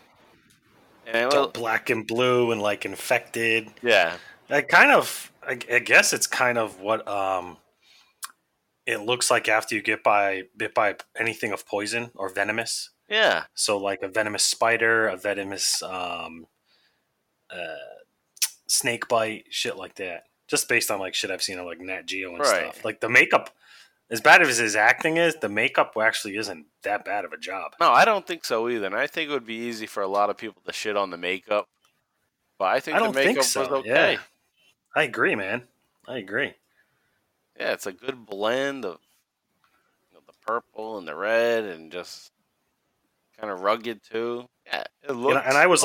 It's all black and blue and, infected. Yeah. I guess it's kind of what it looks like after you get bit by anything of poison or venomous. Yeah. So, a venomous spider, a venomous snake bite, shit like that. Just based on, shit I've seen on, Nat Geo and stuff. The makeup, as bad as his acting is, the makeup actually isn't that bad of a job. No, I don't think so either. And I think it would be easy for a lot of people to shit on the makeup. But I think the makeup was okay. Yeah. I agree, man. I agree. Yeah, it's a good blend of the purple and the red and just kind of rugged too. Yeah, it looks. And I was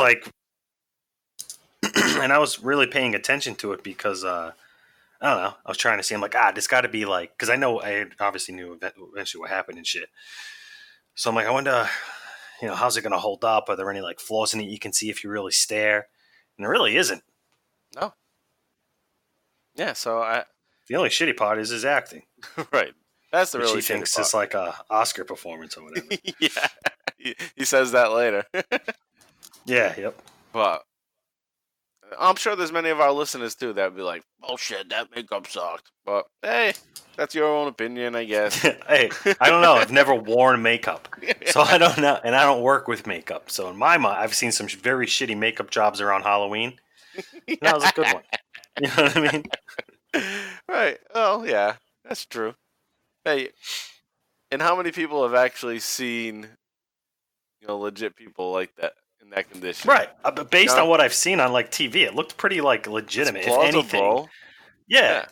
and I was really paying attention to it because I don't know. I was trying to see. I'm this got to be because I know I obviously knew eventually what happened and shit. So I'm I wonder, how's it going to hold up? Are there any flaws in it you can see if you really stare? And there really isn't. No. Yeah, so the only shitty part is his acting. Right. That's the really shitty part. She thinks it's a Oscar performance or whatever. Yeah. He says that later. Yeah, yep. But I'm sure there's many of our listeners, too, that would be like, oh, shit, that makeup sucked. But, hey, that's your own opinion, I guess. Hey, I don't know. I've never worn makeup. So I don't know. And I don't work with makeup. So in my mind, I've seen some very shitty makeup jobs around Halloween. And that was a good one. You know what I mean? Right. Oh, yeah. That's true. Hey, and how many people have actually seen, legit people like that in that condition? Right. But based on what I've seen on TV, it looked pretty legitimate. If anything, yeah.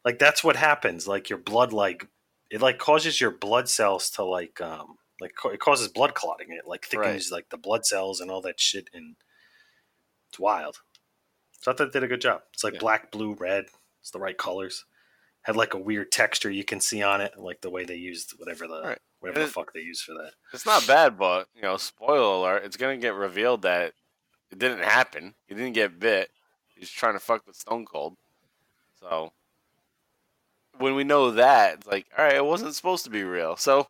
That's what happens. Your blood, it causes your blood cells to it causes blood clotting. It thickens the blood cells and all that shit, and it's wild. So I thought they did a good job. It's like Yeah. black, blue, red. It's the right colors. Had like a weird texture you can see on it, like the way they used whatever the fuck they used for that. It's not bad, but, spoiler alert, it's going to get revealed that it didn't happen. He didn't get bit. He's trying to fuck with Stone Cold. So, when we know that, it's like, all right, it wasn't supposed to be real. So,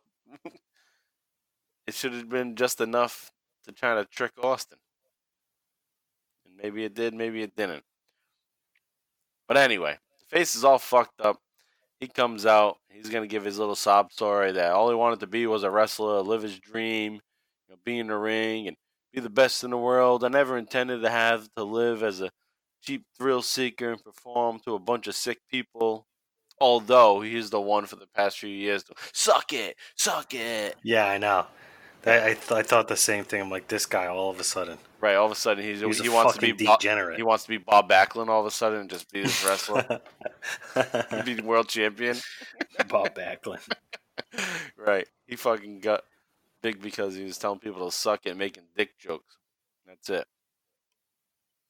it should have been just enough to try to trick Austin. And maybe it did, maybe it didn't. But anyway, the face is all fucked up. He comes out. He's going to give his little sob story that all he wanted to be was a wrestler, live his dream, be in the ring, and be the best in the world. I never intended to have to live as a cheap thrill seeker and perform to a bunch of sick people. Although he's the one for the past few years to suck it. Yeah, I know. I thought the same thing. I'm like, this guy all of a sudden. Right, all of a sudden he wants to be degenerate. He wants to be Bob Backlund all of a sudden and just be this wrestler. Be the world champion. Bob Backlund. Right. He fucking got big because he was telling people to suck it and making dick jokes. That's it.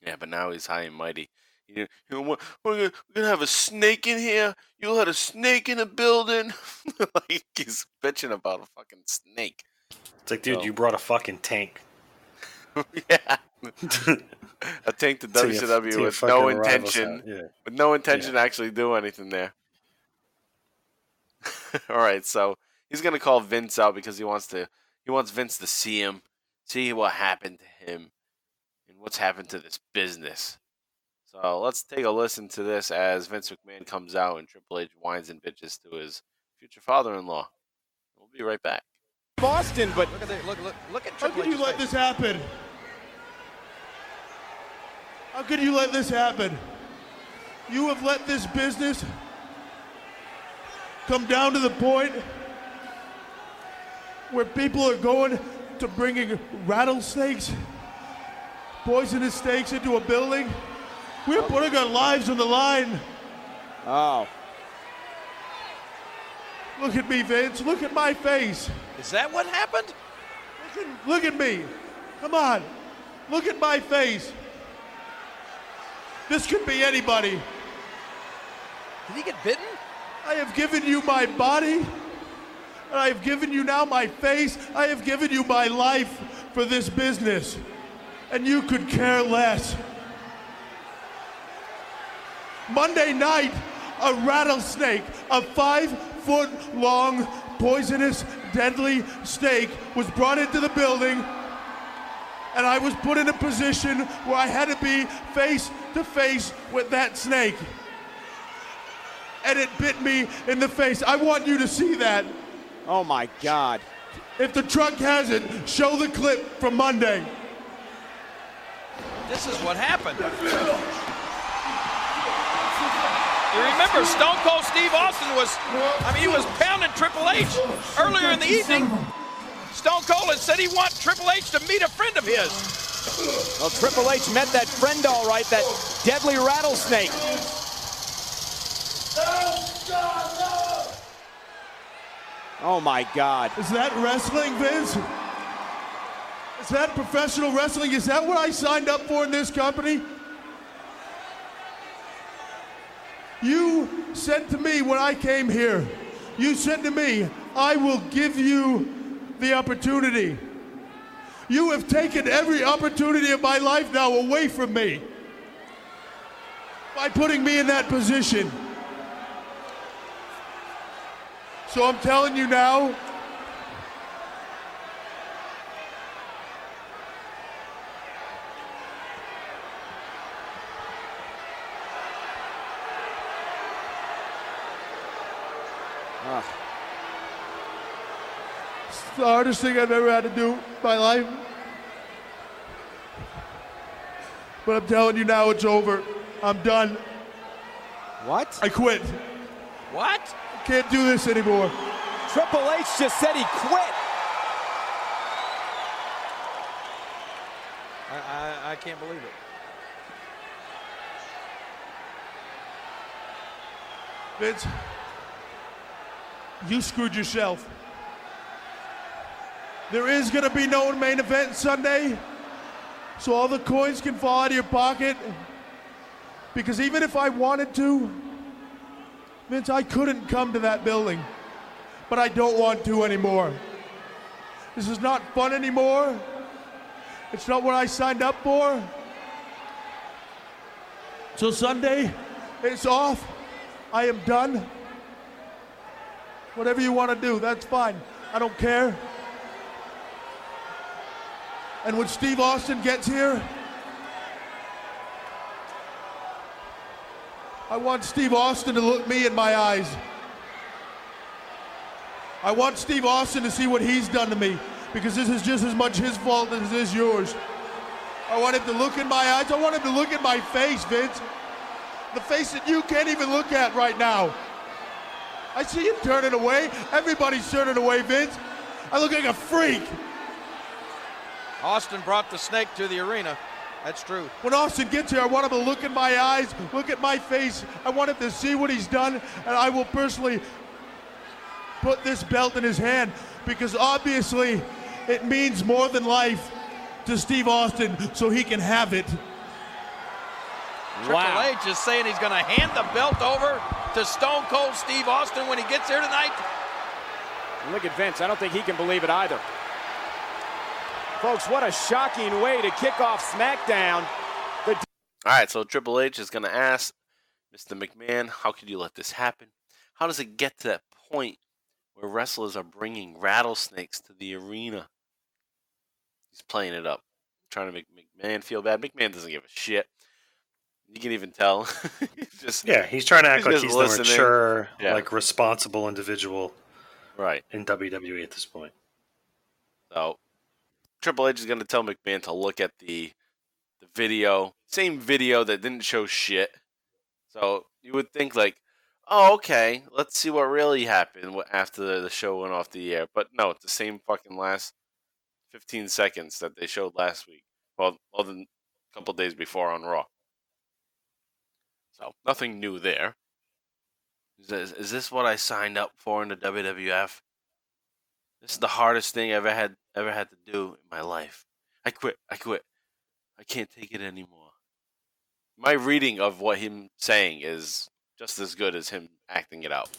Yeah, but now he's high and mighty. We're going to have a snake in here? You'll have a snake in the building? Like he's bitching about a fucking snake. It's like, dude, you brought a fucking tank. Yeah. A tank to WCW with no intention to actually do anything there. All right, so he's going to call Vince out because he wants Vince to see him, see what happened to him, and what's happened to this business. So let's take a listen to this as Vince McMahon comes out and Triple H whines and bitches to his future father-in-law. We'll be right back. Boston, but look at How Triple could you H's let face. this happen? How could you let this happen? You have let this business come down to the point where people are going to bringing rattlesnakes, poisonous snakes into a building. We're putting our lives on the line. oh, Look at me, Vince. Look at my face. Is that what happened? Look at me. Come on. Look at my face. This could be anybody. Did he get bitten? I have given you my body, and I have given you now my face. I have given you my life for this business, and you could care less. Monday night, a rattlesnake, a 5-foot-long, poisonous, deadly snake was brought into the building, and I was put in a position where I had to be face to face with that snake. And it bit me in the face. I want you to see that. oh my God. If the truck has it, show the clip from Monday. This is what happened. You remember Stone Cold Steve Austin he was pounding Triple H earlier in the evening. Stone Cold had said he wanted Triple H to meet a friend of his. Well, Triple H met that friend all right, that deadly rattlesnake. Oh my God. Is that wrestling, Vince? Is that professional wrestling? Is that what I signed up for in this company? You said to me when I came here, you said to me, I will give you the opportunity. You have taken every opportunity of my life now away from me by putting me in that position. So I'm telling you now, it's the hardest thing I've ever had to do in my life. But I'm telling you now, it's over. I'm done. What? I quit. What? I can't do this anymore. Triple H just said he quit. I can't believe it. Vince, you screwed yourself. There is going to be no main event Sunday, so all the coins can fall out of your pocket. Because even if I wanted to, Vince, I couldn't come to that building. But I don't want to anymore. This is not fun anymore. It's not what I signed up for. So Sunday, it's off. I am done. Whatever you want to do, that's fine. I don't care. And when Steve Austin gets here, I want Steve Austin to look me in my eyes. I want Steve Austin to see what he's done to me, because this is just as much his fault as it is yours. I want him to look in my eyes. I want him to look in my face, Vince. The face that you can't even look at right now. I see you turning away. Everybody's turning away, Vince. I look like a freak. Austin brought the snake to the arena. That's true. When Austin gets here, I want him to look in my eyes, look at my face. I want him to see what he's done, and I will personally put this belt in his hand, because obviously it means more than life to Steve Austin, so he can have it. Triple H is saying he's going to hand the belt over to Stone Cold Steve Austin when he gets here tonight. Look at Vince. I don't think he can believe it either. Folks, what a shocking way to kick off SmackDown. All right, so Triple H is going to ask Mr. McMahon, how could you let this happen? How does it get to that point where wrestlers are bringing rattlesnakes to the arena? He's playing it up, trying to make McMahon feel bad. McMahon doesn't give a shit. You can even tell. He's trying to act like he's the mature, responsible individual in WWE at this point. So Triple H is going to tell McMahon to look at the video. Same video that didn't show shit. So you would think like, oh, okay, let's see what really happened after the show went off the air. But no, it's the same fucking last 15 seconds that they showed last week. Well, other than a couple days before on Raw. So nothing new there. Is this what I signed up for in the WWF? This is the hardest thing I've ever had to do in my life. I quit. I can't take it anymore. My reading of what him saying is just as good as him acting it out.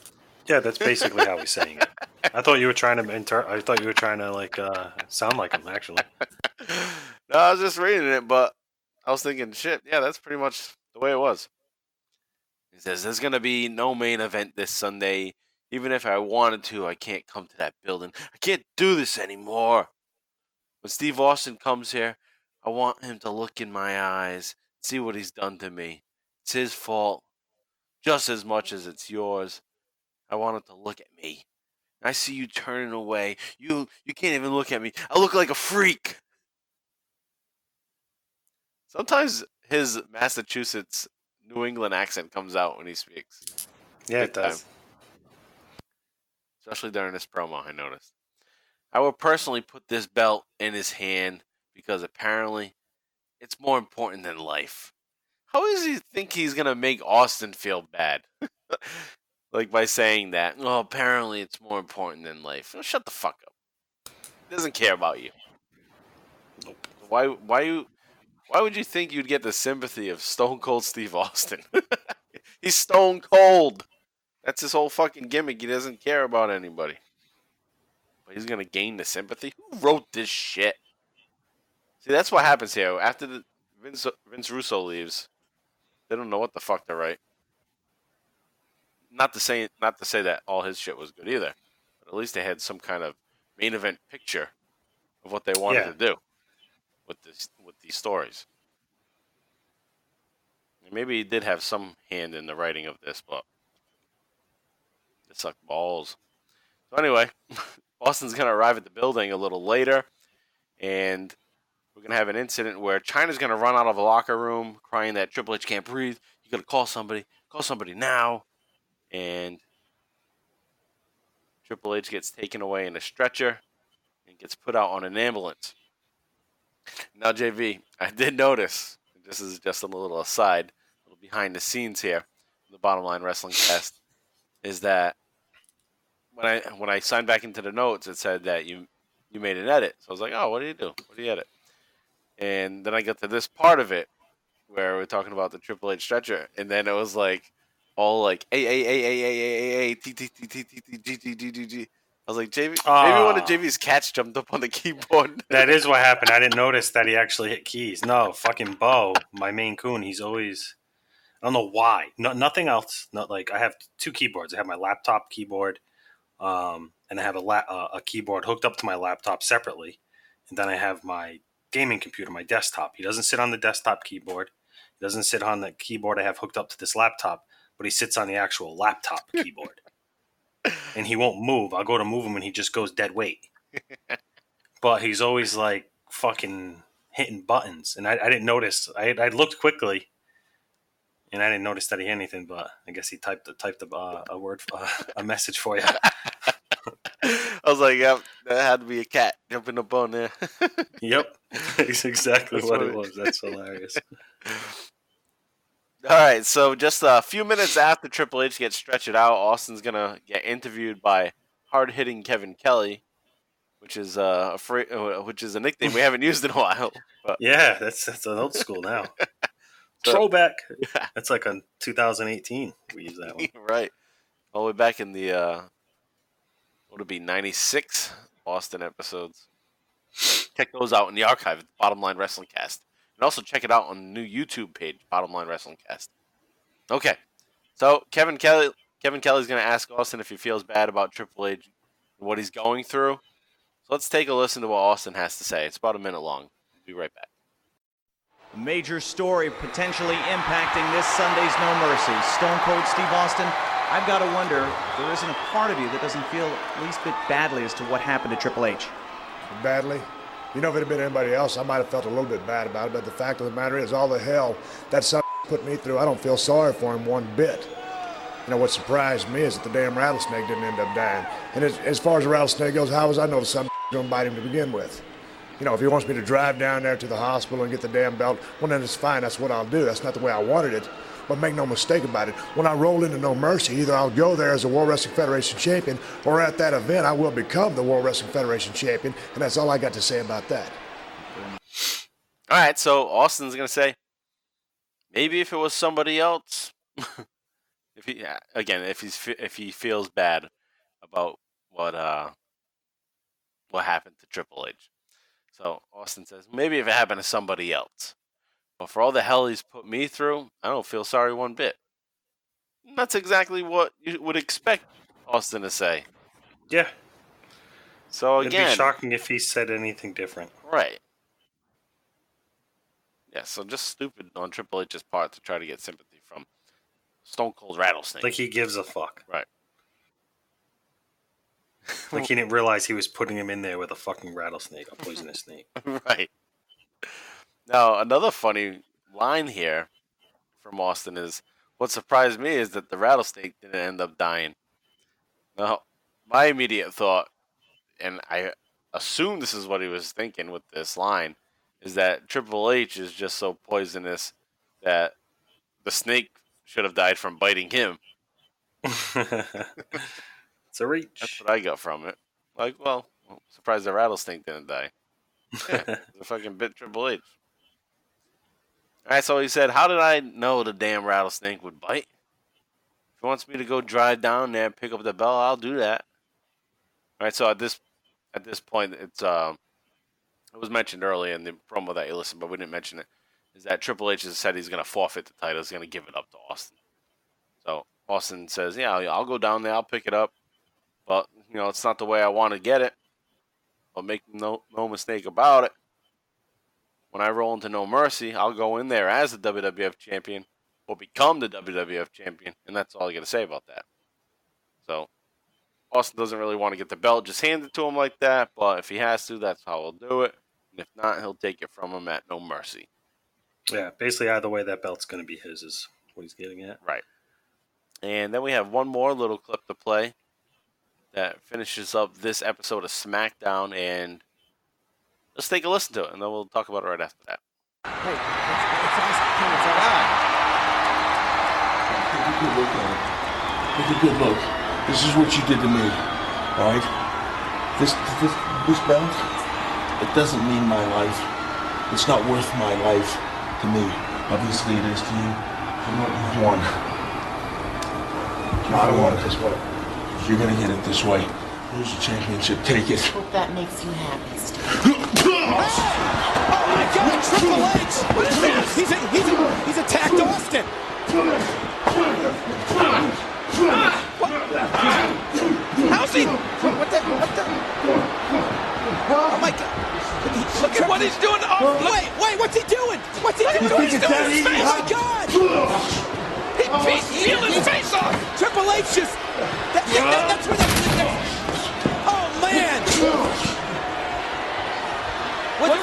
Yeah, that's basically how he's saying it. I thought you were trying to sound like him, actually. No, I was just reading it, but I was thinking, shit, yeah, that's pretty much the way it was. He says, there's going to be no main event this Sunday. Even if I wanted to, I can't come to that building. I can't do this anymore. When Steve Austin comes here, I want him to look in my eyes, see what he's done to me. It's his fault, just as much as it's yours. I want him to look at me. I see you turning away. You can't even look at me. I look like a freak. Sometimes his Massachusetts New England accent comes out when he speaks. Yeah, it does. Especially during this promo, I noticed. I will personally put this belt in his hand because apparently it's more important than life. How does he think he's going to make Austin feel bad? Like by saying that, well, apparently it's more important than life. Oh, shut the fuck up. He doesn't care about you. Nope. Why would you think you'd get the sympathy of Stone Cold Steve Austin? He's Stone Cold. That's his whole fucking gimmick. He doesn't care about anybody. But he's going to gain the sympathy? Who wrote this shit? See, that's what happens here. After Vince Russo leaves, they don't know what the fuck to write. Not to say that all his shit was good either. But at least they had some kind of main event picture of what they wanted to do with these stories. And maybe he did have some hand in the writing of this, but it sucked balls. So anyway, Austin's going to arrive at the building a little later, and we're going to have an incident where Chyna's going to run out of a locker room crying that Triple H can't breathe. You got to call somebody now. And Triple H gets taken away in a stretcher and gets put out on an ambulance. Now, JV, I did notice, this is just a little aside, a little behind the scenes here, the Bottom Line Wrestling Cast, is that when I signed back into the notes, it said that you made an edit. So I was like, oh, what do you do? What do you edit? And then I got to this part of it where we're talking about the Triple H stretcher, and then it was like all like A T T T T T T G G G G. I was like, JV, maybe one of JV's cats jumped up on the keyboard. That is what happened. I didn't notice that he actually hit keys. No, fucking Bo, my Maine Coon, he's always, I don't know why. Nothing else. Not like, I have 2 keyboards. I have my laptop keyboard, and I have a keyboard hooked up to my laptop separately. And then I have my gaming computer, my desktop. He doesn't sit on the desktop keyboard. He doesn't sit on the keyboard I have hooked up to this laptop, but he sits on the actual laptop keyboard. And he won't move. I'll go to move him and he just goes dead weight. But he's always like fucking hitting buttons. And I didn't notice. I looked quickly and I didn't notice that he hit anything, but I guess he typed a word, a message for you. I was like, yep, that had to be a cat jumping up on there. Yep. That's exactly what it was. That's hilarious. All right, so just a few minutes after Triple H gets stretched out, Austin's going to get interviewed by hard-hitting Kevin Kelly, which is a nickname we haven't used in a while. But. Yeah, that's an old school now. Throwback. That's like on 2018 we use that one. Right. All the way back in the, what would it be, 96 Austin episodes. Check those out in the archive at the Bottom Line Wrestling Cast. And also check it out on the new YouTube page, Bottom Line Wrestling Cast. Okay, so Kevin Kelly's going to ask Austin if he feels bad about Triple H and what he's going through. So let's take a listen to what Austin has to say. It's about a minute long. We'll be right back. A major story potentially impacting this Sunday's No Mercy. Stone Cold Steve Austin, I've got to wonder, there isn't a part of you that doesn't feel at least a bit badly as to what happened to Triple H. Badly? You know, if it had been anybody else, I might have felt a little bit bad about it, but the fact of the matter is, all the hell that son put me through, I don't feel sorry for him one bit. You know, what surprised me is that the damn rattlesnake didn't end up dying. And as far as the rattlesnake goes, how was I know the son going to bite him to begin with? You know, if he wants me to drive down there to the hospital and get the damn belt, well, then it's fine. That's what I'll do. That's not the way I wanted it. But make no mistake about it, when I roll into No Mercy, either I'll go there as a World Wrestling Federation champion, or at that event, I will become the World Wrestling Federation champion, and that's all I got to say about that. All right, so Austin's going to say, maybe if it was somebody else, if he feels bad about what happened to Triple H. So Austin says, maybe if it happened to somebody else. But for all the hell he's put me through, I don't feel sorry one bit. And that's exactly what you would expect Austin to say. Yeah. So again, it'd be shocking if he said anything different. Right. Yeah, so just stupid on Triple H's part to try to get sympathy from Stone Cold Rattlesnake. Like he gives a fuck. Right. Like he didn't realize he was putting him in there with a fucking rattlesnake, a poisonous snake. Right. Now, another funny line here from Austin is, what surprised me is that the rattlesnake didn't end up dying. Now, my immediate thought, and I assume this is what he was thinking with this line, is that Triple H is just so poisonous that the snake should have died from biting him. It's a reach. That's what I got from it. Like, well, I'm surprised the rattlesnake didn't die. Yeah, the fucking bit Triple H. All right, so he said, how did I know the damn rattlesnake would bite? If he wants me to go drive down there and pick up the bell, I'll do that. All right, so at this point, it was mentioned earlier in the promo that you listened, but we didn't mention it, is that Triple H has said he's going to forfeit the title. He's going to give it up to Austin. So Austin says, yeah, I'll go down there. I'll pick it up. But, you know, it's not the way I want to get it. But make no mistake about it. When I roll into No Mercy, I'll go in there as the WWF champion or become the WWF champion. And that's all I got to say about that. So Austin doesn't really want to get the belt just handed to him like that. But if he has to, that's how he'll do it. And if not, he'll take it from him at No Mercy. Yeah, basically either way, that belt's going to be his is what he's getting at. Right. And then we have one more little clip to play that finishes up this episode of SmackDown, and let's take a listen to it, and then we'll talk about it right after that. Hey, it's all right. Take a good look at it. Take a good look. This is what you did to me, all right? This belt, it doesn't mean my life. It's not worth my life to me. Obviously it is to you. You've won. No, I don't want it this way. You're gonna get it this way. Here's your championship. Take it. Hope that makes you happy, Steve. Oh my God, Triple H! What is this? He's attacked Austin. What? How's he? What the? Oh my God! Look at what he's doing. Oh, Wait, what's he doing? What's he doing? He's doing his face. Oh my God! He's peeling his face off. Triple H just. That's where oh man!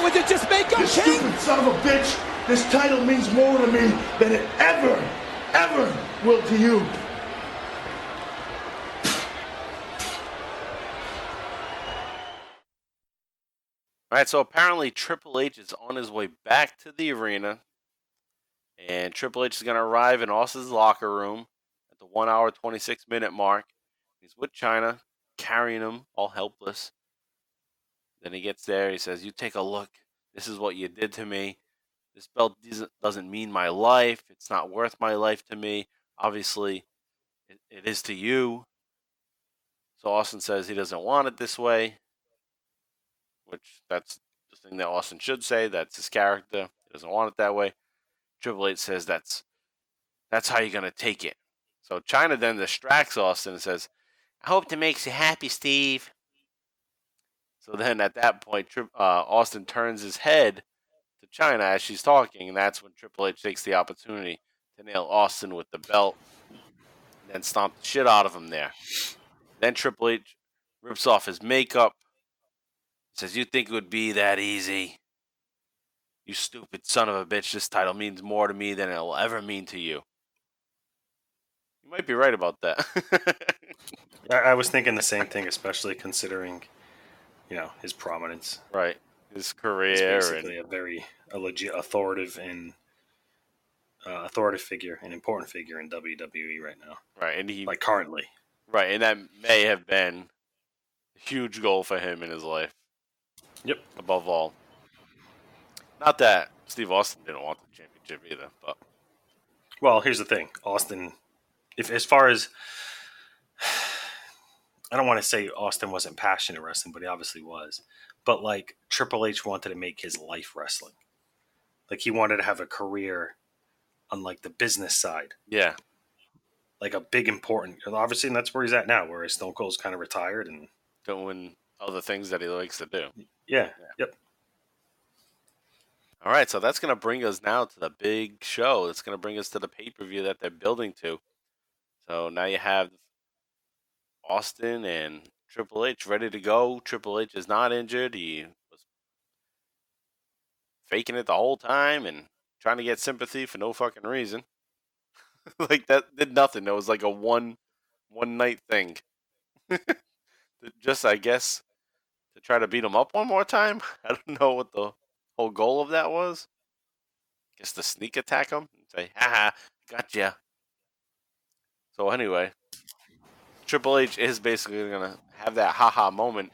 Would it just make him You king? stupid son of a bitch! This title means more to me than it ever will to you. All right, so apparently Triple H is on his way back to the arena, and Triple H is going to arrive in Austin's locker room at the 1 hour, 26-minute mark. He's with China, carrying him, all helpless. Then he gets there, he says, "You take a look. This is what you did to me. This belt doesn't mean my life. It's not worth my life to me. Obviously, it is to you." So Austin says he doesn't want it this way, which that's the thing that Austin should say. That's his character. He doesn't want it that way. Triple H says that's how you're going to take it. So China then distracts Austin and says, "I hope that makes you happy, Steve." So then at that point, Austin turns his head to China as she's talking, and that's when Triple H takes the opportunity to nail Austin with the belt and then stomp the shit out of him there. Then Triple H rips off his makeup, says, "You think it would be that easy? You stupid son of a bitch, this title means more to me than it'll ever mean to you." You might be right about that. I was thinking the same thing, especially considering, his prominence. Right. His career. He's basically a very legit authoritative figure, an important figure in WWE right now. Right, and he currently. Right, and that may have been a huge goal for him in his life. Yep. Above all. Not that Steve Austin didn't want the championship either, but. Well, here's the thing. Austin, as far as, I don't want to say Austin wasn't passionate wrestling, but he obviously was. But Triple H wanted to make his life wrestling. He wanted to have a career on the business side. Yeah. A big important, obviously, and that's where he's at now, where Stone Cold's kind of retired and doing other things that he likes to do. Yeah. Yep. All right, so that's going to bring us now to the big show. It's going to bring us to the pay-per-view that they're building to. So now you have Austin and Triple H ready to go. Triple H is not injured. He was faking it the whole time and trying to get sympathy for no fucking reason. That did nothing. It was a one night thing. Just, I guess, to try to beat him up one more time. I don't know what the whole goal of that was. I guess to sneak attack him and say, "Haha, gotcha." So anyway, Triple H is basically going to have that haha moment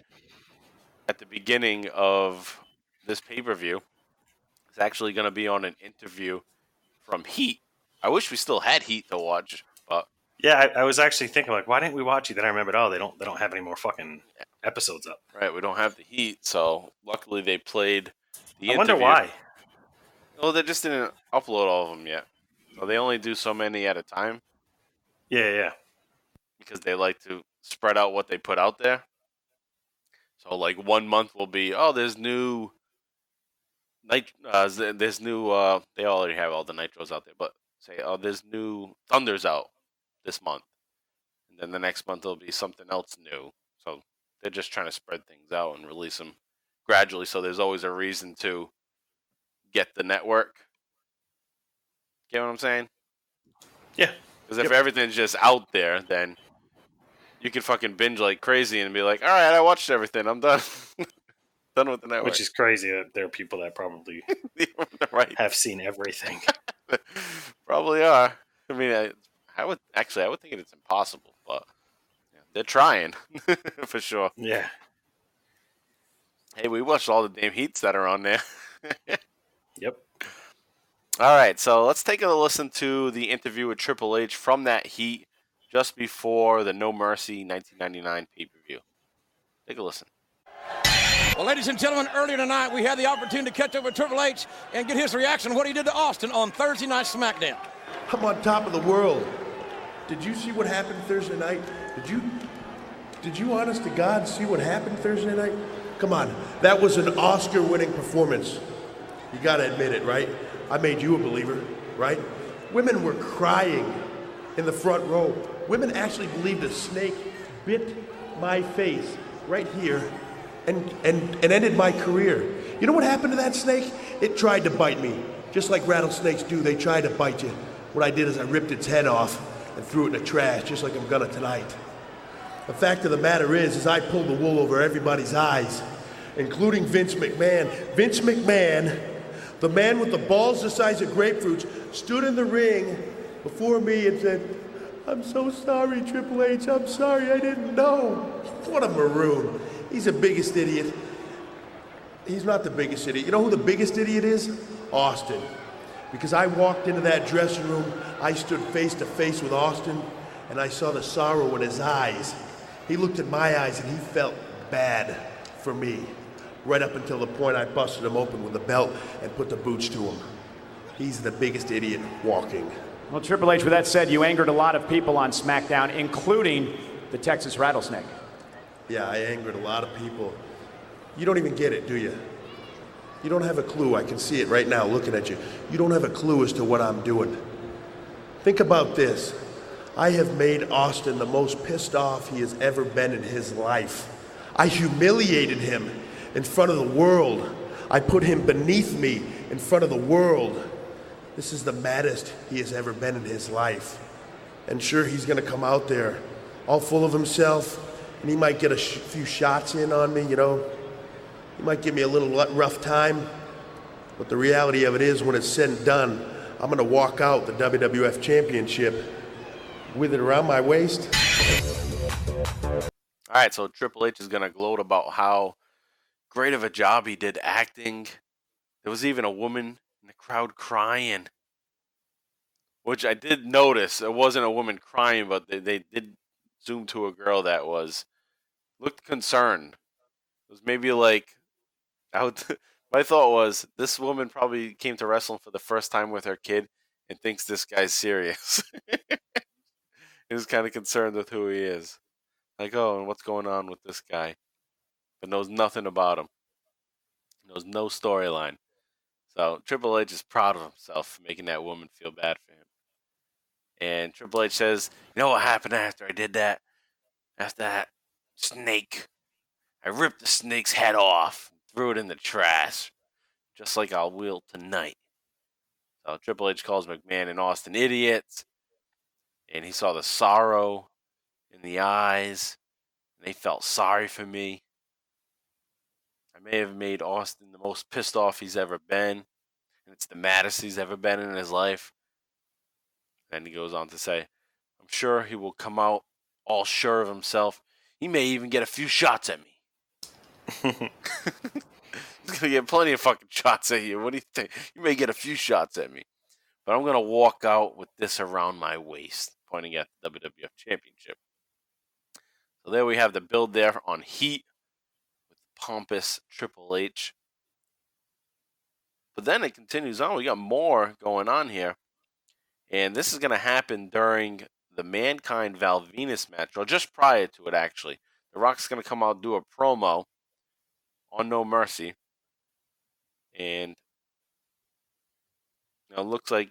at the beginning of this pay-per-view. It's actually going to be on an interview from Heat. I wish we still had Heat to watch, but yeah, I was actually thinking why didn't we watch it? Then I remembered, they don't have any more fucking episodes up. Right, we don't have the Heat, so luckily they played the interview. I wonder why. Well, they just didn't upload all of them yet, so they only do so many at a time. Yeah. Because they like to spread out what they put out there. So 1 month will be, there's new there's new they already have all the Nitros out there, but say, there's new Thunders out this month. And then the next month there'll be something else new. So they're just trying to spread things out and release them gradually, so there's always a reason to get the network. Get what I'm saying? Yeah. Because if everything's just out there, then you can fucking binge like crazy and be like, all right, I watched everything. I'm done. Done with the network. Which is crazy that there are people that probably have seen everything. Probably are. I mean, I would think it's impossible, but they're trying for sure. Yeah. Hey, we watched all the damn Heats that are on there. Yep. All right, so let's take a listen to the interview with Triple H from that heat just before the No Mercy 1999 pay-per-view. Take a listen. Well, ladies and gentlemen, earlier tonight we had the opportunity to catch up with Triple H and get his reaction on what he did to Austin on Thursday Night SmackDown. I'm on top of the world. Did you see what happened Thursday night? Did you honest to God see what happened Thursday night? Come on, that was an Oscar-winning performance. You gotta admit it, right? I made you a believer, right? Women were crying in the front row. Women actually believed a snake bit my face right here and ended my career. You know what happened to that snake? It tried to bite me. Just like rattlesnakes do, they try to bite you. What I did is I ripped its head off and threw it in the trash, just like I'm gonna tonight. The fact of the matter is I pulled the wool over everybody's eyes, including Vince McMahon. Vince McMahon, the man with the balls the size of grapefruits, stood in the ring before me and said, "I'm so sorry, Triple H, I'm sorry, I didn't know." What a maroon. He's the biggest idiot. He's not the biggest idiot. You know who the biggest idiot is? Austin. Because I walked into that dressing room, I stood face to face with Austin, and I saw the sorrow in his eyes. He looked at my eyes and he felt bad for me. Right up until the point I busted him open with a belt and put the boots to him. He's the biggest idiot walking. Well, Triple H, with that said, you angered a lot of people on SmackDown, including the Texas Rattlesnake. Yeah, I angered a lot of people. You don't even get it, do you? You don't have a clue. I can see it right now looking at you. You don't have a clue as to what I'm doing. Think about this. I have made Austin the most pissed off he has ever been in his life. I humiliated him in front of the world. I put him beneath me in front of the world. This is the maddest he has ever been in his life. And sure, he's gonna come out there all full of himself, and he might get a few shots in on me, you know. He might give me a little rough time, but the reality of it is, when it's said and done, I'm gonna walk out the WWF Championship with it around my waist. All right, so Triple H is gonna gloat about how great of a job he did acting. There was even a woman in the crowd crying, which I did notice. It wasn't a woman crying, but they did zoom to a girl that looked concerned. It was maybe like, my thought was, this woman probably came to wrestling for the first time with her kid and thinks this guy's serious. He was kind of concerned with who he is. Like, oh, and what's going on with this guy? But knows nothing about him. Knows no storyline. So Triple H is proud of himself for making that woman feel bad for him. And Triple H says, you know what happened after I did that? After that snake. I ripped the snake's head off and threw it in the trash. Just like I will tonight. So Triple H calls McMahon and Austin idiots. And he saw the sorrow in the eyes. And they felt sorry for me. I may have made Austin the most pissed off he's ever been. And it's the maddest he's ever been in his life. And he goes on to say, I'm sure he will come out all sure of himself. He may even get a few shots at me. He's going to get plenty of fucking shots at you. What do you think? You may get a few shots at me. But I'm going to walk out with this around my waist, pointing at the WWF Championship. So there we have the build there on Heat with pompous Triple H. But then it continues on. We got more going on here. And this is going to happen during the Mankind Val Venus match, or just prior to it, actually. The Rock's going to come out and do a promo on No Mercy. And it looks like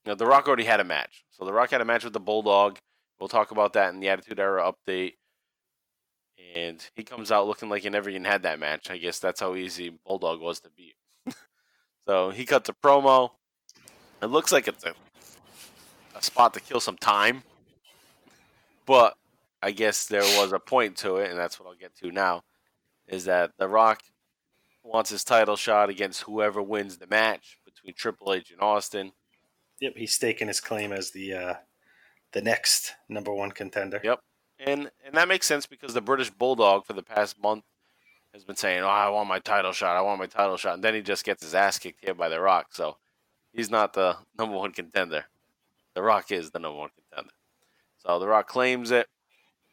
The Rock already had a match. So The Rock had a match with the Bulldog. We'll talk about that in the Attitude Era update. And he comes out looking like he never even had that match. I guess that's how easy Bulldog was to beat. So he cuts a promo. It looks like it's a spot to kill some time. But I guess there was a point to it, and that's what I'll get to now, is that The Rock wants his title shot against whoever wins the match between Triple H and Austin. Yep, he's staking his claim as the next number one contender. Yep, and that makes sense because the British Bulldog for the past month has been saying, "Oh, I want my title shot. I want my title shot," and then he just gets his ass kicked here by The Rock. So he's not the number one contender. The Rock is the number one contender. So The Rock claims it,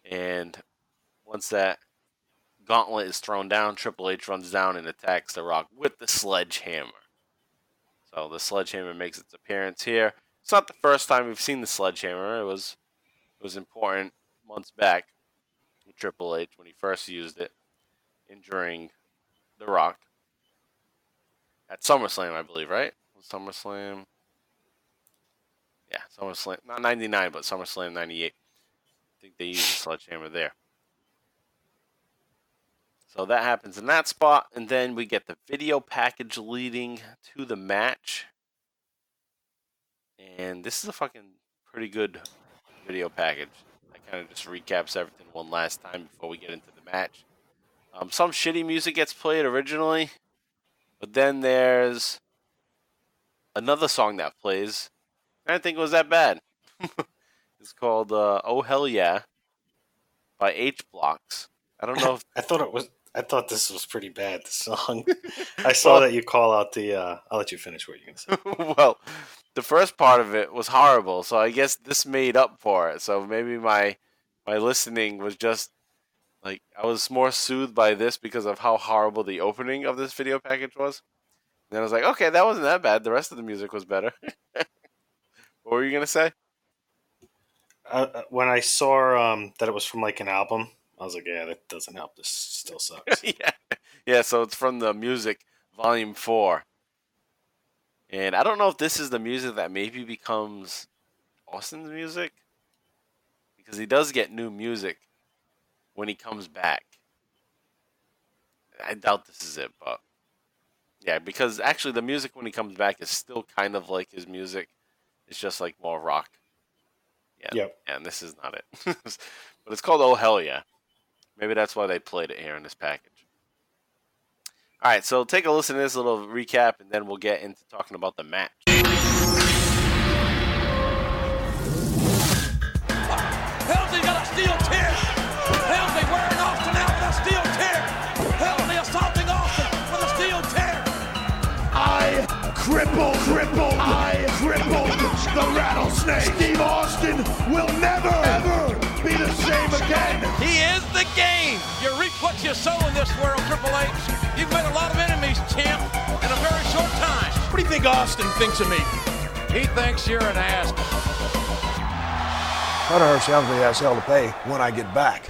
and once that gauntlet is thrown down, Triple H runs down and attacks The Rock with the sledgehammer. So the sledgehammer makes its appearance here. It's not the first time we've seen the sledgehammer. It was important months back with Triple H when he first used it, injuring The Rock at SummerSlam, I believe, right? SummerSlam. Yeah, SummerSlam. Not 99, but SummerSlam 98. I think they used the sledgehammer there. So that happens in that spot, and then we get the video package leading to the match. And this is a fucking pretty good video package. That kind of just recaps everything one last time before we get into the match. Some shitty music gets played originally, but then there's another song that plays. I didn't think it was that bad. It's called "Oh Hell Yeah" by H Blocks. I don't know if I thought this was pretty bad, the song. I saw that you call out the... I'll let you finish what you're going to say. Well, the first part of it was horrible, so I guess this made up for it. So maybe my listening was just... like, I was more soothed by this because of how horrible the opening of this video package was. And then I was like, okay, that wasn't that bad. The rest of the music was better. What were you going to say? When I saw that it was from, like, an album... I was like, yeah, that doesn't help. This still sucks. Yeah, so it's from the music, Volume 4. And I don't know if this is the music that maybe becomes Austin's music. Because he does get new music when he comes back. I doubt this is it, but... yeah, because actually the music when he comes back is still kind of like his music. It's just like more rock. Yeah, yep. And this is not it. But it's called Oh Hell Yeah. Maybe that's why they played it here in this package. All right, so take a listen to this little recap, and then we'll get into talking about the match. Helmsley's got a steel chair. Helmsley wearing Austin out with a steel chair. Helmsley assaulting Austin with a steel chair. I crippled the rattlesnake. Steve Austin will never, ever be the same again. He is the game. You reap what you sow in this world, Triple H. You've made a lot of enemies, champ, in a very short time. What do you think Austin thinks of me? He thinks you're an ass. Hunter Helmsley has hell to pay when I get back.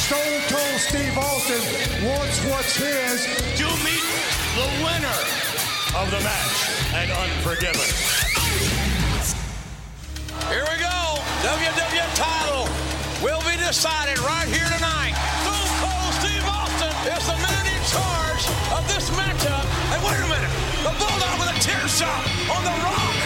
Stone Cold Steve Austin wants what's his. To meet the winner of the match at Unforgiven. Here we go. WWF title will be decided right here tonight. Stone Cold Steve Austin is the man in charge of this matchup. And wait a minute. The Bulldog with a chair shot on The Rock.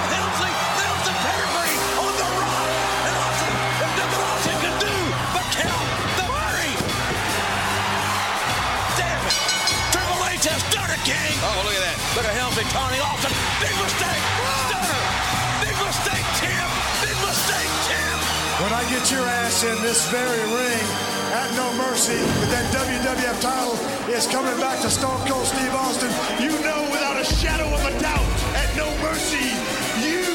Helmsley nails the pedigree on The Rock. And Austin has done what Austin can do but count the money. Damn it. Triple H has done it, gang. Oh, look at that. Look at Helmsley taunting Austin. Big mistake. Stunner. Big mistake, champ. Big mistake, champ. When I get your ass in this very ring at No Mercy, but that WWF title is coming back to Stone Cold Steve Austin, You know without a shadow of a doubt, at No Mercy, you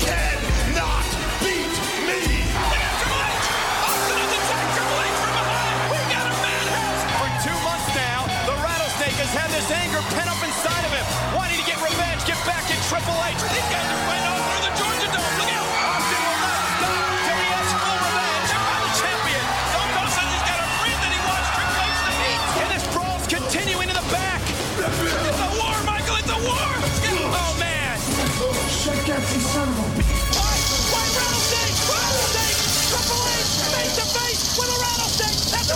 cannot beat me. Austin has attacked Triple H from behind. We got a madhouse. For 2 months now, the Rattlesnake has had this anger pent up inside of him, wanting to get revenge, get back at Triple H. These guys are fighting all through the Georgia Dome. Look out. Austin will not stop till he has full revenge. They're by the champion. Stone Cold says he's got a friend that he wants Triple H to meet. war? Oh, man. Shake that, you son of a bitch. Why rattlesnake? Rattlesnake! Triple H face to face with a rattlesnake. That's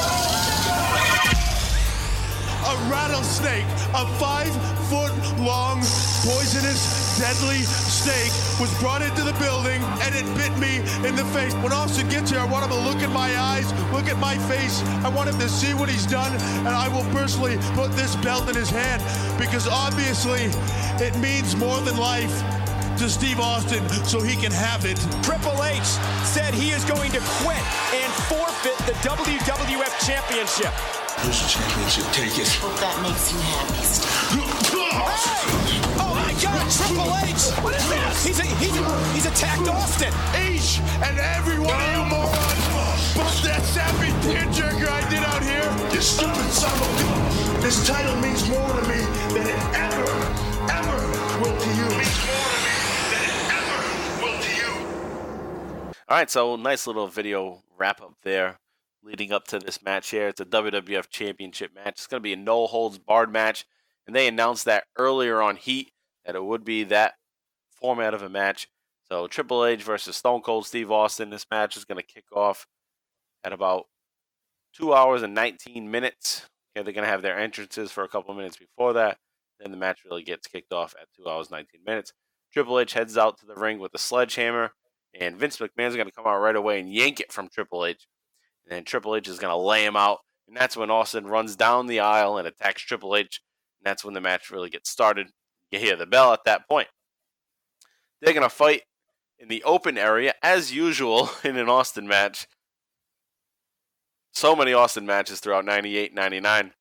A rattlesnake, a 5-foot-long, poisonous, deadly snake was brought into the building, and it bit me in the face. When Austin gets here, I want him to look at my eyes, look at my face. I want him to see what he's done, and I will personally put this belt in his hand, because obviously it means more than life to Steve Austin, so he can have it. Triple H said he is going to quit and forfeit the WWF Championship. Here's the championship. Take it. Hope that makes you happy, Steve. Hey! Oh my God, Triple H! What is this? He's attacked Austin. Each and every one of you morons, bust that sappy tearjerker I did out here. You stupid son of a bitch. This title means more to me than it ever will to you. All right, so nice little video wrap up there leading up to this match here. It's a WWF Championship match. It's going to be a no-holds-barred match, and they announced that earlier on Heat that it would be that format of a match. So Triple H versus Stone Cold Steve Austin. This match is going to kick off at about 2 hours and 19 minutes. Okay, they're going to have their entrances for a couple of minutes before that. Then the match really gets kicked off at 2 hours, 19 minutes. Triple H heads out to the ring with a sledgehammer, and Vince McMahon's going to come out right away and yank it from Triple H. And then Triple H is going to lay him out. And that's when Austin runs down the aisle and attacks Triple H. And that's when the match really gets started. You hear the bell at that point. They're going to fight in the open area, as usual, in an Austin match. So many Austin matches throughout 98, 99.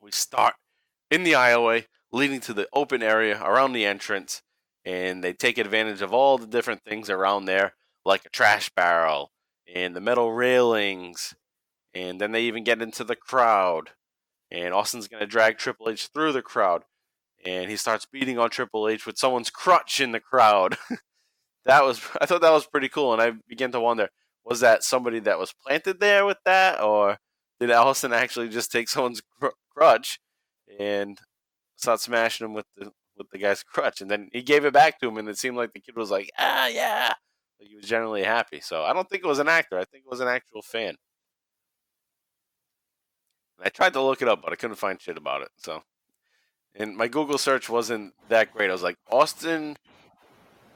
We start in the aisleway, leading to the open area around the entrance. And they take advantage of all the different things around there, like a trash barrel and the metal railings. And then they even get into the crowd. And Austin's going to drag Triple H through the crowd. And he starts beating on Triple H with someone's crutch in the crowd. I thought that was pretty cool. And I began to wonder, was that somebody that was planted there with that? Or did Austin actually just take someone's crutch and start smashing him with the guy's crutch? And then he gave it back to him, and it seemed like the kid was like, yeah. Like, he was generally happy. So I don't think it was an actor. I think it was an actual fan. And I tried to look it up, but I couldn't find shit about it. So, and my Google search wasn't that great. I was like, Austin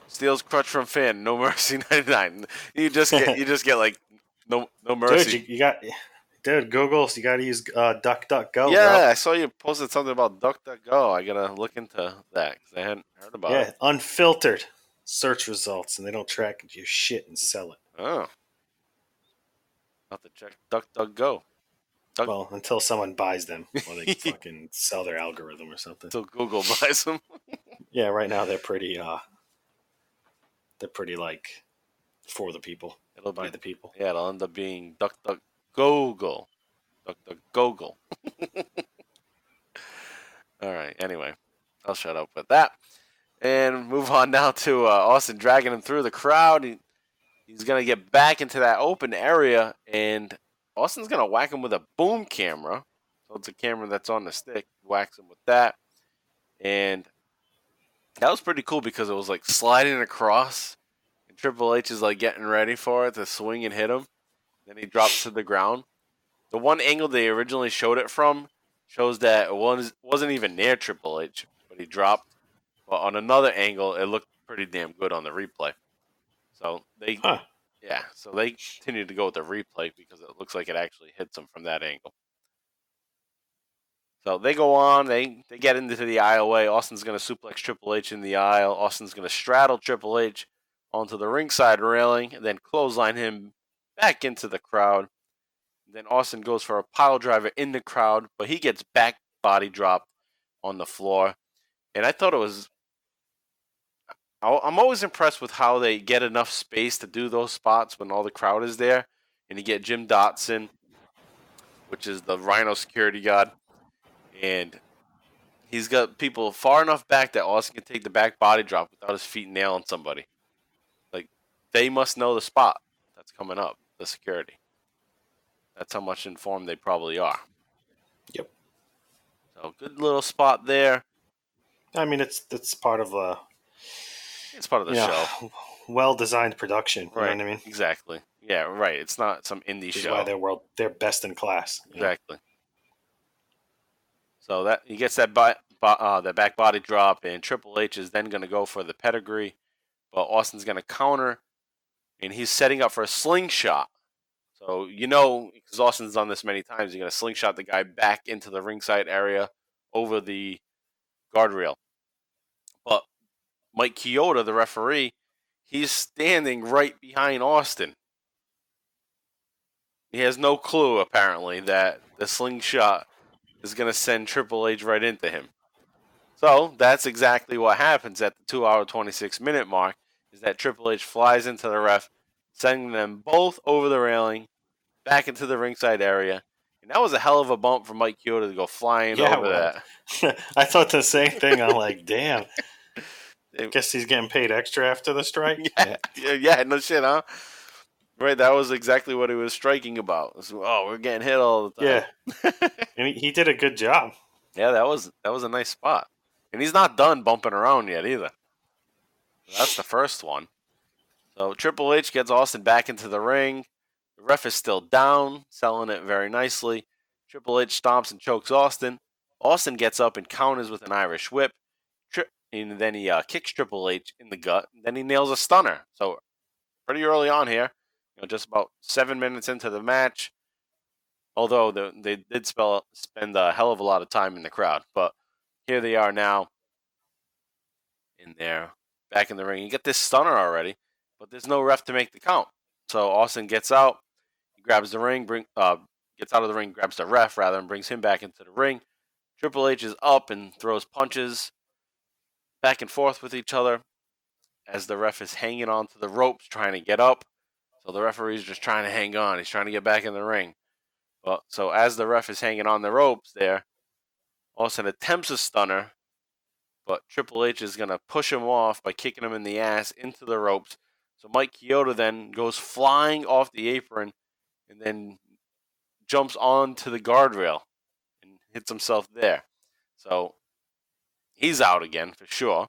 steals crutch from fan, No Mercy 99. You just get like no mercy. Dude, Google, you got to use DuckDuckGo. Yeah, bro. I saw you posted something about DuckDuckGo. I gotta look into that because I hadn't heard about it. Yeah, unfiltered search results, and they don't track your shit and sell it. Oh, I'll have to check DuckDuckGo. Well, until someone buys them, or they fucking sell their algorithm or something. Until Google buys them. Yeah, right now they're pretty like for the people. It'll by be the people. Yeah, it'll end up being DuckDuckGo. DuckDuckGo. All right. Anyway, I'll shut up with that and move on now to Austin dragging him through the crowd. He's gonna get back into that open area, and Austin's gonna whack him with a boom camera. So it's a camera that's on the stick. Whacks him with that, and that was pretty cool because it was like sliding across, and Triple H is like getting ready for it to swing and hit him. Then he drops to the ground. The one angle they originally showed it from shows that it wasn't even near Triple H, but he dropped. But on another angle, it looked pretty damn good on the replay. So they continue to go with the replay because it looks like it actually hits him from that angle. So they go on, they get into the aisleway. Austin's going to suplex Triple H in the aisle. Austin's going to straddle Triple H onto the ringside railing and then clothesline him back into the crowd. And then Austin goes for a pile driver in the crowd, but he gets back body dropped on the floor. And I thought it was... I'm always impressed with how they get enough space to do those spots when all the crowd is there. And you get Jim Dotson, which is the Rhino security guard. And he's got people far enough back that Austin can take the back body drop without his feet nailing somebody. Like, they must know the spot that's coming up, the security. That's how much informed they probably are. Yep. So, good little spot there. I mean, it's part of It's part of the show. Well-designed production. You Right. know what I mean? Exactly. Yeah, right. It's not some indie Which is show. why they're best in class. Exactly. So that he gets that that back body drop, and Triple H is then going to go for the pedigree, but Austin's going to counter, and he's setting up for a slingshot. So because Austin's done this many times, he's going to slingshot the guy back into the ringside area over the guardrail. But Mike Chioda, the referee, he's standing right behind Austin. He has no clue, apparently, that the slingshot is going to send Triple H right into him. So that's exactly what happens at the 2-hour, 26-minute mark, is that Triple H flies into the ref, sending them both over the railing, back into the ringside area. And that was a hell of a bump for Mike Chioda to go flying over that. I thought the same thing. I'm like, damn. Guess he's getting paid extra after the strike? Yeah, no shit, huh? Right, that was exactly what he was striking about. So, we're getting hit all the time. Yeah. And he did a good job. Yeah, that was a nice spot. And he's not done bumping around yet either. That's the first one. So Triple H gets Austin back into the ring. The ref is still down, selling it very nicely. Triple H stomps and chokes Austin. Austin gets up and counters with an Irish whip. And then he kicks Triple H in the gut. And then he nails a stunner. So pretty early on here, just about 7 minutes into the match. Although they did spend a hell of a lot of time in the crowd. But here they are now in there, back in the ring. You get this stunner already, but there's no ref to make the count. So Austin gets out. He grabs the ring, gets out of the ring, grabs the ref, rather, and brings him back into the ring. Triple H is up and throws punches back and forth with each other as the ref is hanging onto the ropes trying to get up. So the referee's just trying to hang on. He's trying to get back in the ring. Well, so as the ref is hanging on the ropes there, Austin attempts a stunner, but Triple H is going to push him off by kicking him in the ass into the ropes. So Mike Chioda then goes flying off the apron and then jumps onto the guardrail and hits himself there. So he's out again for sure.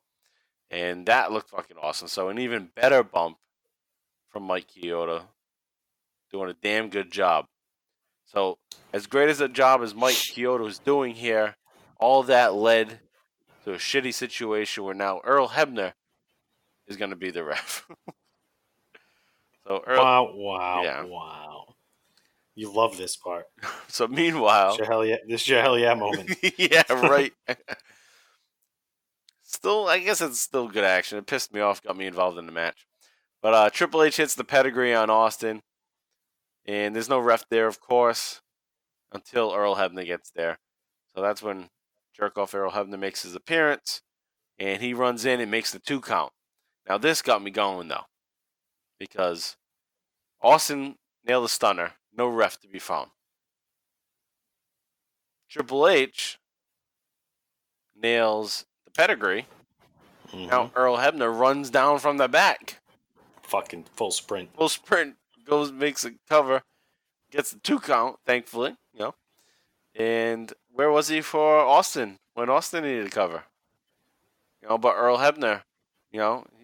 And that looked fucking awesome. So an even better bump from Mike Chioda, doing a damn good job. So as great as a job as Mike Chioda was doing here, all that led to a shitty situation where now Earl Hebner is going to be the ref. So Earl, Wow. You love this part. So meanwhile, this is your hell yeah moment. Yeah, right. Still, I guess it's still good action. It pissed me off, got me involved in the match. But Triple H hits the pedigree on Austin, and there's no ref there, of course, until Earl Hebner gets there. So that's when jerk-off Earl Hebner makes his appearance, and he runs in and makes the 2 count. Now this got me going, though, because Austin nailed the stunner, no ref to be found. Triple H nails the pedigree. Mm-hmm. Now Earl Hebner runs down from the back. Fucking full sprint. Goes, makes a cover, gets the 2 count, thankfully, And where was he for Austin when Austin needed a cover? But Earl Hebner,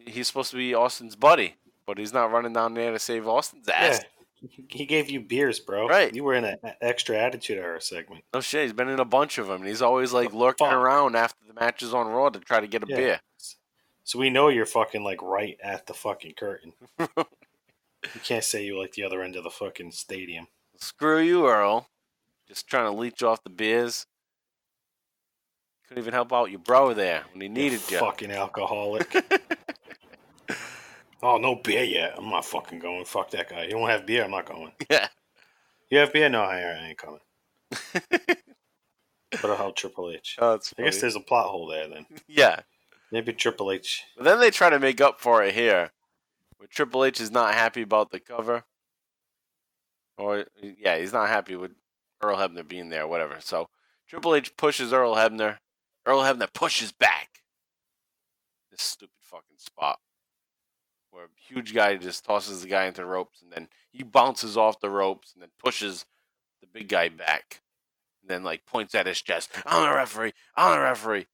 he's supposed to be Austin's buddy, but he's not running down there to save Austin's ass. Yeah, he gave you beers, bro. Right. You were in an extra attitude era segment. No shit, he's been in a bunch of them, and he's always lurking around after the matches on Raw to try to get a beer. So we know you're fucking right at the fucking curtain. You can't say you the other end of the fucking stadium. Screw you, Earl. Just trying to leech off the beers. Couldn't even help out your bro there when he needed you. Fucking alcoholic. Oh, no beer yet. I'm not fucking going. Fuck that guy. You don't have beer, I'm not going. Yeah. You have beer? No, I ain't coming. But I'll help Triple H. Oh, that's funny. I guess there's a plot hole there then. Yeah. Maybe Triple H. But then they try to make up for it here, where Triple H is not happy about the cover. He's not happy with Earl Hebner being there, whatever. So Triple H pushes Earl Hebner. Earl Hebner pushes back. This stupid fucking spot where a huge guy just tosses the guy into the ropes, and then he bounces off the ropes and then pushes the big guy back. And then points at his chest. I'm the referee.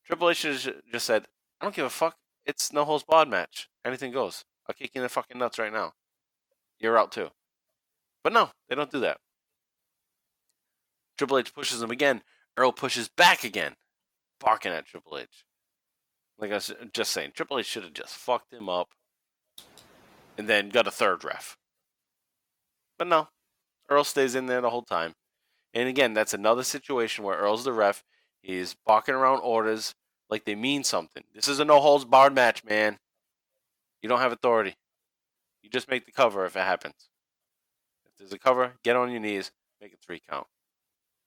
Triple H just said, I don't give a fuck. It's no holds barred match. Anything goes. I'll kick you in the fucking nuts right now. You're out too. But no, they don't do that. Triple H pushes him again. Earl pushes back again, barking at Triple H. Like I was just saying, Triple H should have just fucked him up and then got a third ref. But no, Earl stays in there the whole time. And again, that's another situation where Earl's the ref. He's barking around orders like they mean something. This is a no-holds-barred match, man. You don't have authority. You just make the cover if it happens. If there's a cover, get on your knees, make a 3 count.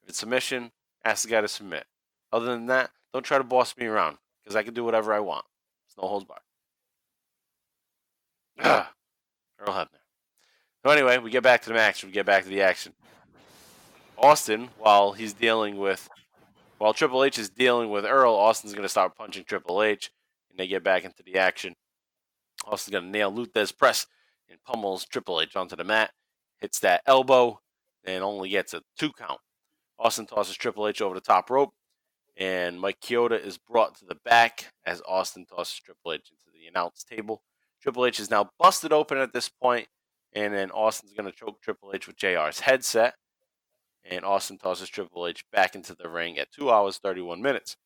If it's submission, ask the guy to submit. Other than that, don't try to boss me around, because I can do whatever I want. It's no holds barred. Earl Hebner. So anyway, we get back to the match. We get back to the action. Austin, while Triple H is dealing with Earl, Austin's going to start punching Triple H, and they get back into the action. Austin's going to nail Luthez press and pummels Triple H onto the mat, hits that elbow, and only gets a 2 count. Austin tosses Triple H over the top rope, and Mike Chioda is brought to the back as Austin tosses Triple H into the announce table. Triple H is now busted open at this point, and then Austin's going to choke Triple H with JR's headset, and Austin tosses Triple H back into the ring at 2 hours, 31 minutes.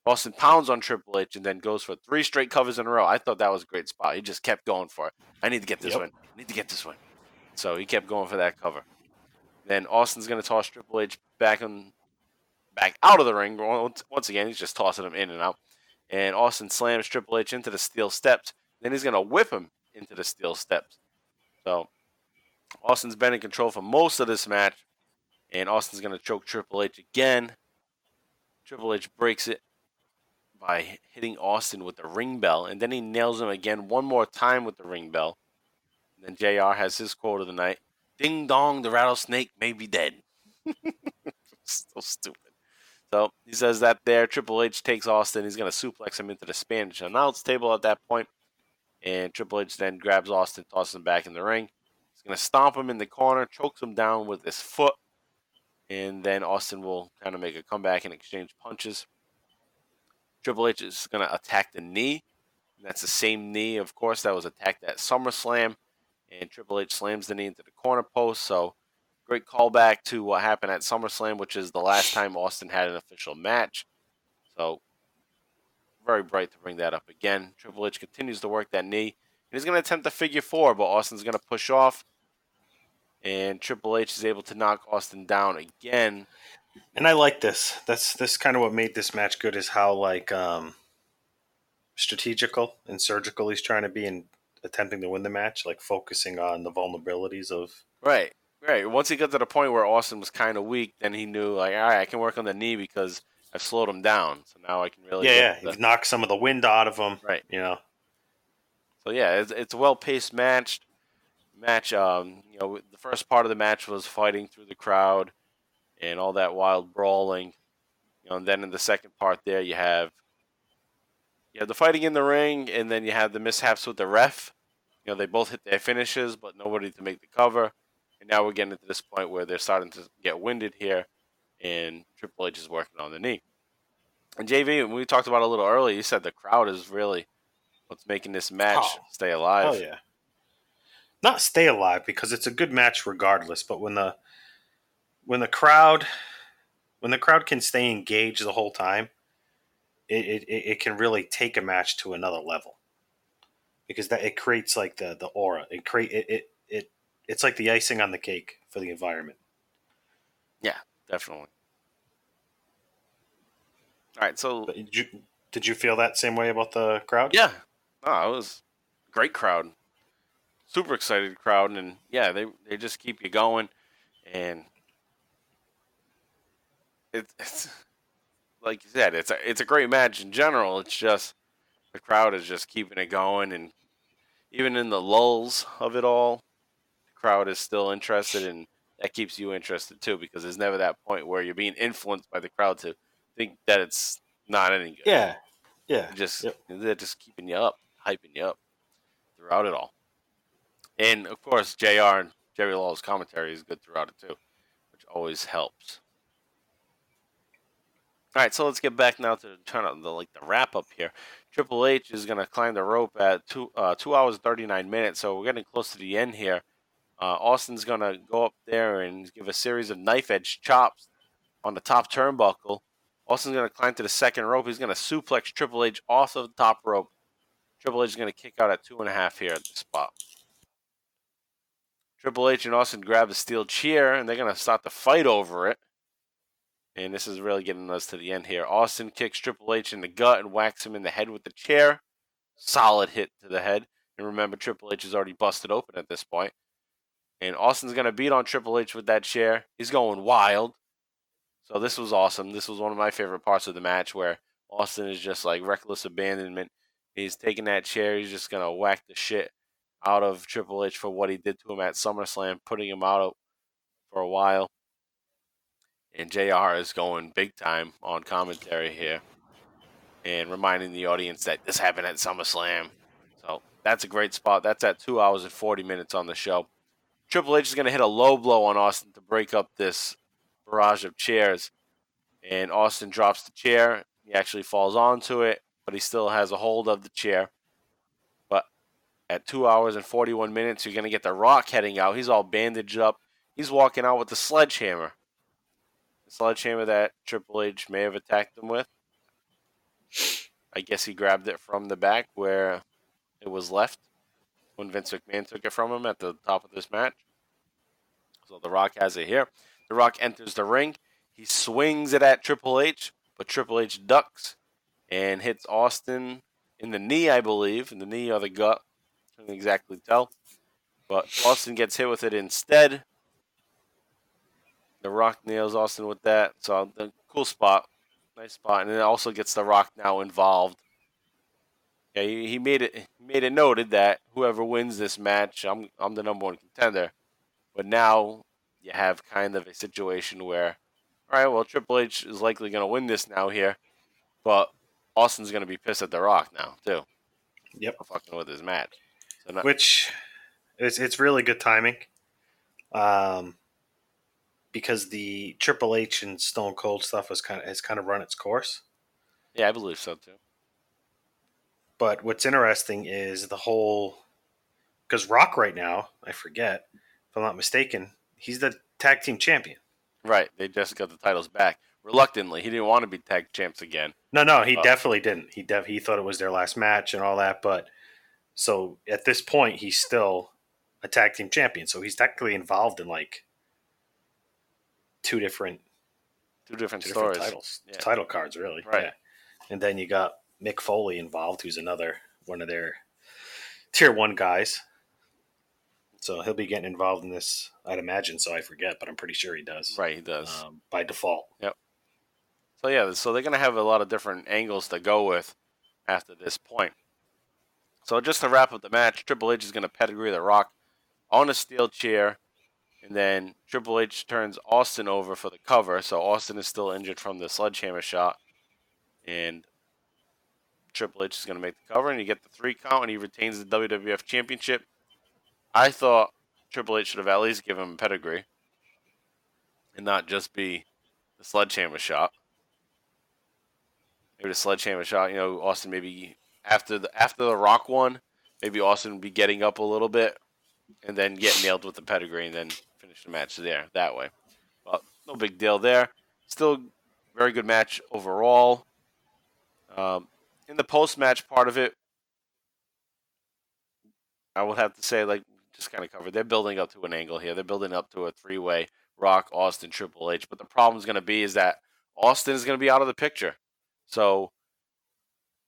Austin pounds on Triple H and then goes for 3 straight covers in a row. I thought that was a great spot. He just kept going for it. I need to get this win. I need to get this win. So he kept going for that cover. Then Austin's going to toss Triple H back out of the ring. Once again, he's just tossing him in and out. And Austin slams Triple H into the steel steps. Then he's going to whip him into the steel steps. So Austin's been in control for most of this match. And Austin's going to choke Triple H again. Triple H breaks it by hitting Austin with the ring bell. And then he nails him again one more time with the ring bell. And then JR has his quote of the night. Ding dong, the rattlesnake may be dead. So stupid. So he says that there. Triple H takes Austin. He's going to suplex him into the Spanish announce table at that point. And Triple H then grabs Austin, tosses him back in the ring. He's going to stomp him in the corner, chokes him down with his foot. And then Austin will kind of make a comeback and exchange punches. Triple H is going to attack the knee. And that's the same knee, of course, that was attacked at SummerSlam. And Triple H slams the knee into the corner post. So great callback to what happened at SummerSlam, which is the last time Austin had an official match. So very bright to bring that up again. Triple H continues to work that knee. And he's going to attempt a figure 4, but Austin's going to push off. And Triple H is able to knock Austin down again. And I like this. That's kind of what made this match good, is how strategical and surgical he's trying to be in attempting to win the match, like focusing on the vulnerabilities of. Right. Once he got to the point where Austin was kind of weak, then he knew, like, all right, I can work on the knee because I've slowed him down. So now I can really. You've knocked some of the wind out of him. Right. So yeah, it's a well-paced match. The first part of the match was fighting through the crowd and all that wild brawling. And then in the second part there, you have the fighting in the ring, and then you have the mishaps with the ref. They both hit their finishes, but nobody to make the cover. And now we're getting to this point where they're starting to get winded here, and Triple H is working on the knee. And JV, when we talked about it a little earlier, you said the crowd is really what's making this match stay alive. Oh, yeah. Not stay alive, because it's a good match regardless, but when the crowd can stay engaged the whole time, it can really take a match to another level, because it creates like the aura. It's like the icing on the cake for the environment. Yeah, definitely. All right, so did you feel that same way about the crowd? Yeah, it was a great crowd, super excited crowd, and yeah, they just keep you going, and it's like you said, it's a great match in general. It's just the crowd is just keeping it going, and even in the lulls of it all, the crowd is still interested, and that keeps you interested too, because there's never that point where you're being influenced by the crowd to think that it's not any good. Yeah. They're just keeping you up, hyping you up throughout it all. And of course, JR and Jerry Lawler's commentary is good throughout it too, which always helps. All right, so let's get back now to the wrap up here. Triple H is gonna climb the rope at 2 hours 39 minutes, so we're getting close to the end here. Austin's gonna go up there and give a series of knife edge chops on the top turnbuckle. Austin's gonna climb to the second rope. He's gonna suplex Triple H off of the top rope. Triple H is gonna kick out at 2.5 here at this spot. Triple H and Austin grab a steel chair and they're gonna start to fight over it. And this is really getting us to the end here. Austin kicks Triple H in the gut and whacks him in the head with the chair. Solid hit to the head. And remember, Triple H is already busted open at this point. And Austin's going to beat on Triple H with that chair. He's going wild. So this was awesome. This was one of my favorite parts of the match where Austin is just like reckless abandonment. He's taking that chair. He's just going to whack the shit out of Triple H for what he did to him at SummerSlam, putting him out for a while. And JR is going big time on commentary here and reminding the audience that this happened at SummerSlam. So that's a great spot. That's at 2 hours and 40 minutes on the show. Triple H is going to hit a low blow on Austin to break up this barrage of chairs. And Austin drops the chair. He actually falls onto it, but he still has a hold of the chair. But at 2 hours and 41 minutes, you're going to get The Rock heading out. He's all bandaged up. He's walking out with the sledgehammer. Sledgehammer that Triple H may have attacked him with. I guess he grabbed it from the back where it was left when Vince McMahon took it from him at the top of this match. So The Rock has it here. The Rock enters the ring. He swings it at Triple H, but Triple H ducks and hits Austin in the knee, I believe. In the knee or the gut. I can't exactly tell. But Austin gets hit with it instead. The Rock nails Austin with that. So, the cool spot. Nice spot. And it also gets The Rock now involved. Yeah, he made it noted that whoever wins this match, I'm the number one contender. But now you have kind of a situation where, all right, well, Triple H is likely going to win this now here. But Austin's going to be pissed at The Rock now, too. Yep. For fucking with his match. So which, it's really good timing. Because the Triple H and Stone Cold stuff has kind of run its course. Yeah, I believe so too. But what's interesting is the whole, because Rock right now, I forget if I'm not mistaken, he's the tag team champion. Right, they just got the titles back reluctantly. He didn't want to be tag champs again. No, he definitely didn't. He thought it was their last match and all that. But so at this point, he's still a tag team champion. So he's technically involved in like two different stories. Titles, title cards, really. Right. Yeah. And then you got Mick Foley involved, who's another one of their tier 1 guys. So he'll be getting involved in this, I'd imagine. So I forget, but I'm pretty sure he does. Right, he does. By default. Yep. So yeah, so they're going to have a lot of different angles to go with after this point. So just to wrap up the match, Triple H is going to pedigree The Rock on a steel chair. And then Triple H turns Austin over for the cover. So Austin is still injured from the sledgehammer shot. And Triple H is going to make the cover. And you get the 3 count. And he retains the WWF Championship. I thought Triple H should have at least given him a pedigree. And not just be the sledgehammer shot. Maybe the sledgehammer shot. Austin maybe after the Rock one. Maybe Austin would be getting up a little bit. And then get nailed with the pedigree. And then finish the match there that way. But no big deal there. Still very good match overall. In the post-match part of it, I would have to say, just kind of covered, they're building up to an angle here. They're building up to a 3-way Rock, Austin, Triple H. But the problem is going to be is that Austin is going to be out of the picture. So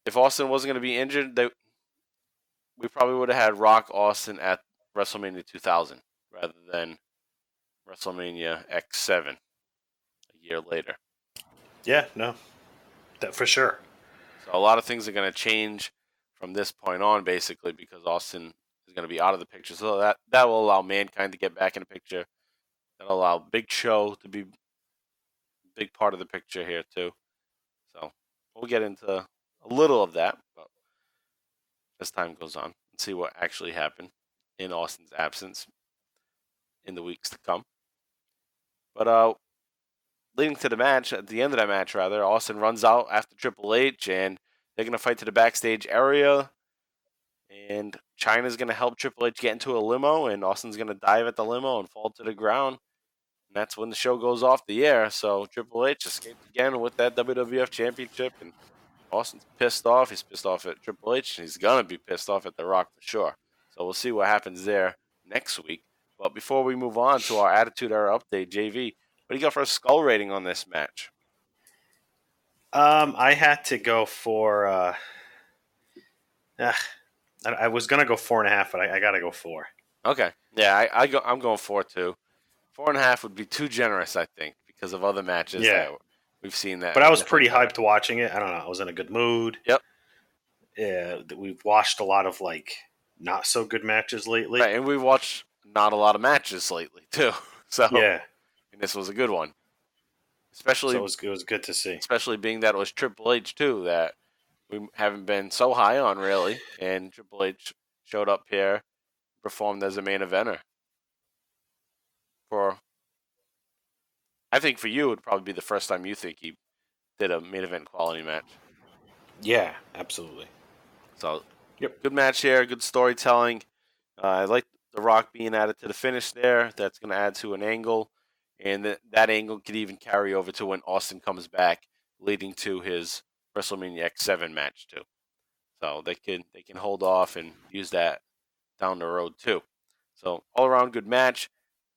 if Austin wasn't going to be injured, we probably would have had Rock, Austin at WrestleMania 2000 rather than WrestleMania X7 a year later. Yeah, no, that for sure. So a lot of things are going to change from this point on, basically, because Austin is going to be out of the picture. So that will allow Mankind to get back in the picture. That'll allow Big Show to be a big part of the picture here, too. So we'll get into a little of that, but as time goes on, and see what actually happened in Austin's absence in the weeks to come. But leading to the match, at the end of that match, rather, Austin runs out after Triple H, and they're going to fight to the backstage area. And Chyna's going to help Triple H get into a limo, and Austin's going to dive at the limo and fall to the ground. And that's when the show goes off the air. So Triple H escaped again with that WWF Championship, and Austin's pissed off. He's pissed off at Triple H, and he's going to be pissed off at The Rock for sure. So we'll see what happens there next week. But before we move on to our Attitude Era update, JV, what do you got for a skull rating on this match? I had to go for I was gonna go 4.5, but I gotta go 4. Okay, yeah, I'm going 4 too. 4.5 would be too generous, I think, because of other matches that we've seen that. But I was pretty hyped watching it. I don't know. I was in a good mood. Yep. Yeah, we've watched a lot of not so good matches lately. Right, and we've watched not a lot of matches lately too. So yeah, and this was a good one. Especially, so it was good to see. Especially being that it was Triple H too, that we haven't been so high on really, and Triple H showed up here, performed as a main eventer. I think for you, it would probably be the first time you think he did a main event quality match. Yeah, absolutely. So, good match here, good storytelling. I like The Rock being added to the finish there. That's going to add to an angle, and that angle could even carry over to when Austin comes back, leading to his WrestleMania X7 match too. So they can hold off and use that down the road too. So all around good match.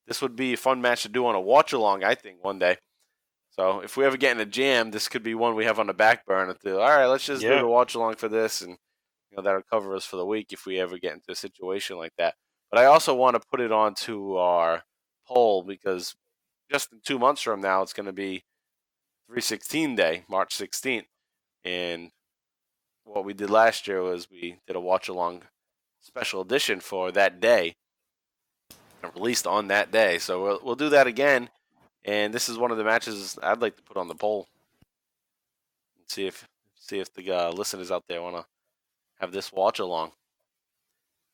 This would be a fun match to do on a watch along, I think, one day. So if we ever get in a jam, this could be one we have on the back burner. All right, let's just do the watch along for this, and that'll cover us for the week if we ever get into a situation like that. But I also want to put it onto our poll because just in 2 months from now, it's going to be 3/16 day, March 16th. And what we did last year was we did a watch along special edition for that day, and released on that day. So we'll do that again. And this is one of the matches I'd like to put on the poll. And see if the listeners out there want to have this watch along.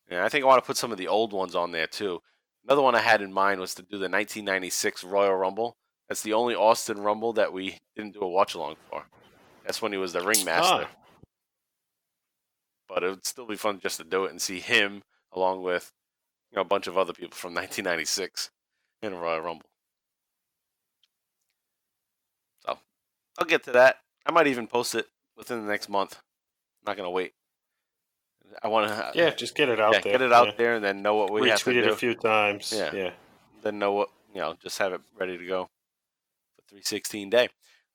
And I think I want to put some of the old ones on there too. Another one I had in mind was to do the 1996 Royal Rumble. That's the only Austin Rumble that we didn't do a watch along for. That's when he was the ringmaster. But it would still be fun just to do it and see him along with a bunch of other people from 1996 in a Royal Rumble. So I'll get to that. I might even post it within the next month. I'm not going to wait. I want to just get it out there. Get it out there and then know what we have to do. Retweet it a few times. Yeah. Then know what, just have it ready to go for 3/16 day.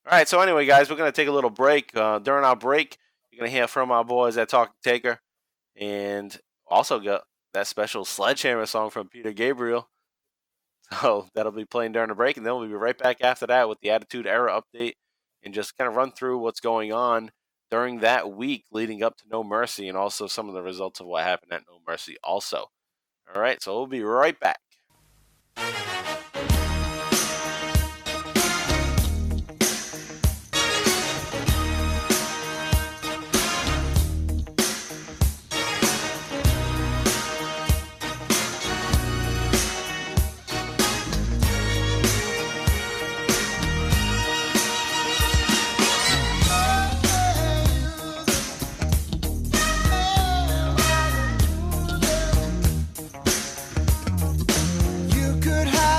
All right, so anyway, guys, we're going to take a little break. During our break, you're going to hear from our boys at Undertaker, and also got that special Sledgehammer song from Peter Gabriel. So that'll be playing during the break, and then we'll be right back after that with the Attitude Era update and just kind of run through what's going on during that week leading up to No Mercy and also some of the results of what happened at No Mercy also. All right, so we'll be right back. You could have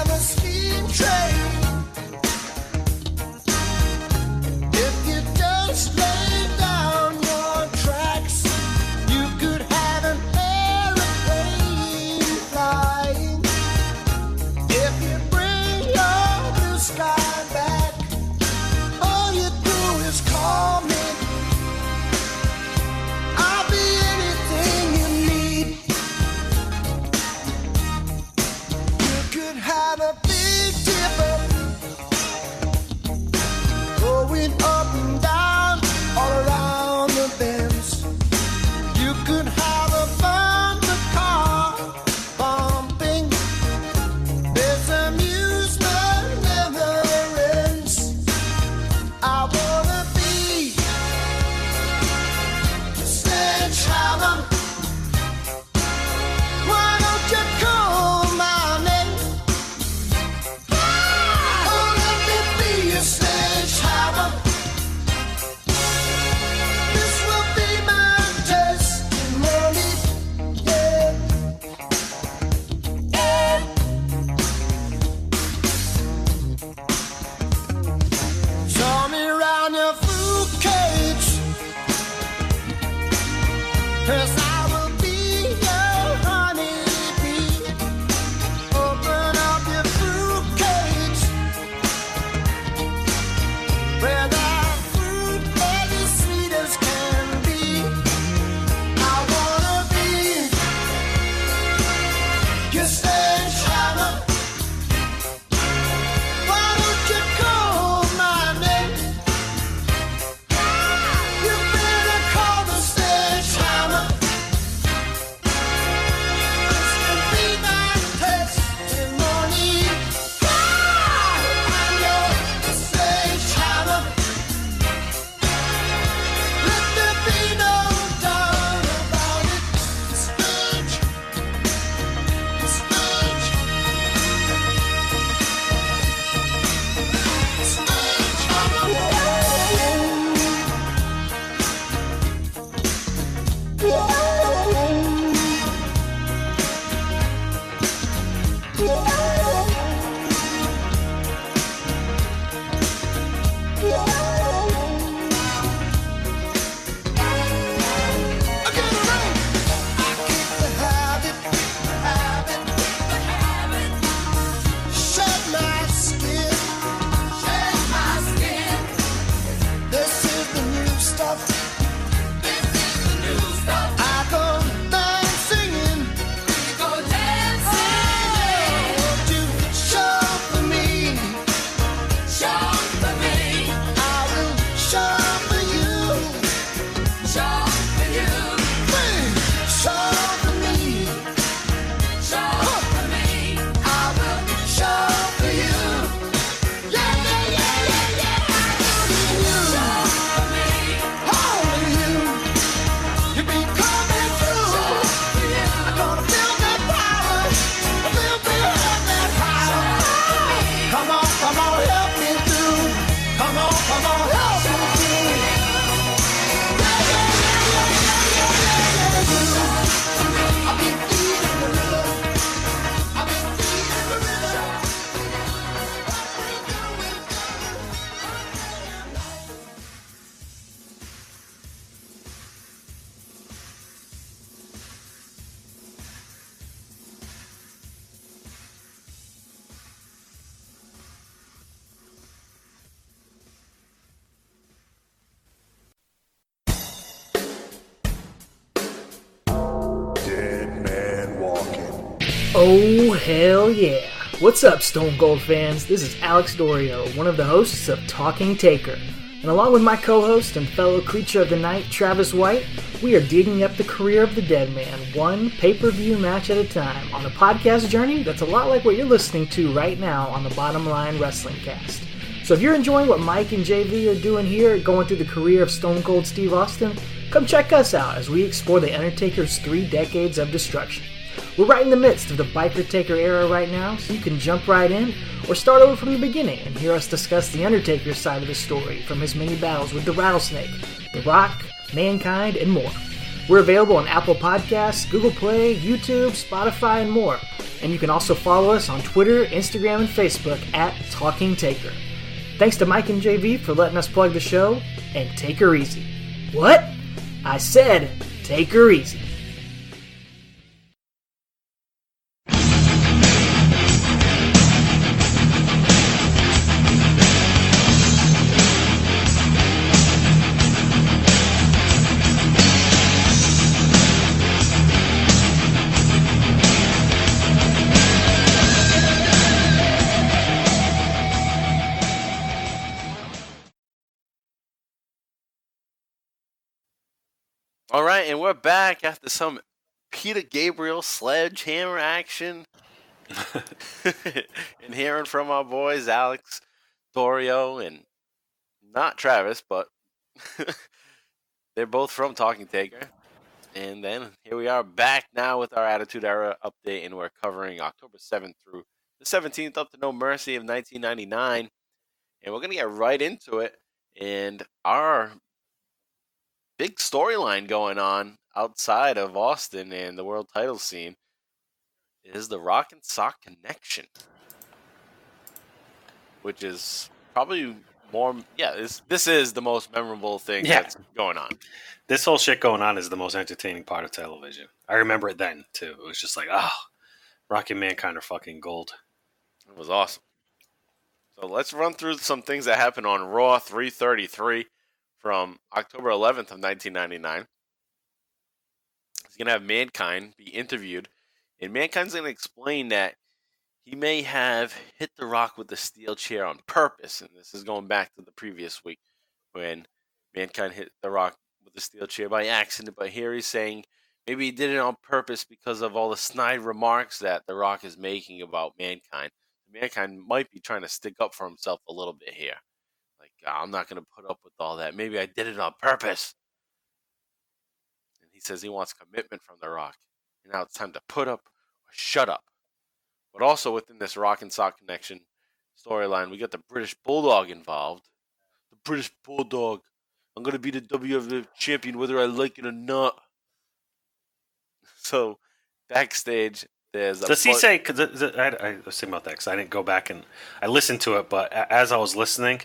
Come on, help me through. Come on, help me through. I've been feeding the river. I've been feeding the river. Deadman walking. Oh, hell yeah. What's up, Stone Cold fans? This is Alex Dorio, one of the hosts of Talking Taker. And along with my co-host and fellow creature of the night, Travis White, we are digging up the career of the Deadman, one pay-per-view match at a time, on a podcast journey that's a lot like what you're listening to right now on the Bottom Line Wrestling Cast. So if you're enjoying what Mike and JV are doing here, going through the career of Stone Cold Steve Austin, come check us out as we explore the Undertaker's 3 decades of destruction. We're right in the midst of the Biker Taker era right now, so you can jump right in or start over from the beginning and hear us discuss the Undertaker side of the story from his many battles with the Rattlesnake, The Rock, Mankind, and more. We're available on Apple Podcasts, Google Play, YouTube, Spotify, and more. And you can also follow us on Twitter, Instagram, and Facebook at Talking Taker. Thanks to Mike and JV for letting us plug the show, and take her easy. What? I said, take her easy. All right, and we're back after some Peter Gabriel Sledgehammer action. And hearing from our boys, Alex, Dorio, and not Travis, but they're both from Talking Taker. And then here we are back now with our Attitude Era update, and we're covering October 7th through the 17th up to No Mercy of 1999. And we're going to get right into it. And our big storyline going on outside of Austin and the world title scene is the Rock and Sock connection, which is probably more. Yeah, this is the most memorable thing that's going on. This whole shit going on is the most entertaining part of television. I remember it then too. It was just like, Rock and Mankind are fucking gold. It was awesome. So let's run through some things that happened on Raw 333. From October 11th of 1999. He's going to have Mankind be interviewed. And Mankind's going to explain that he may have hit The Rock with the steel chair on purpose. And this is going back to the previous week when Mankind hit The Rock with the steel chair by accident. But here he's saying maybe he did it on purpose because of all the snide remarks that The Rock is making about Mankind. Mankind might be trying to stick up for himself a little bit here. Like, I'm not going to put up with all that. Maybe I did it on purpose. And he says he wants commitment from The Rock. And now it's time to put up or shut up. But also within this Rock and Sock connection storyline, we got the British Bulldog involved. The British Bulldog. I'm going to be the WWF champion whether I like it or not. So, backstage, there's a... Does he say... Cause I was thinking about that because I didn't go back and... I listened to it, but as I was listening,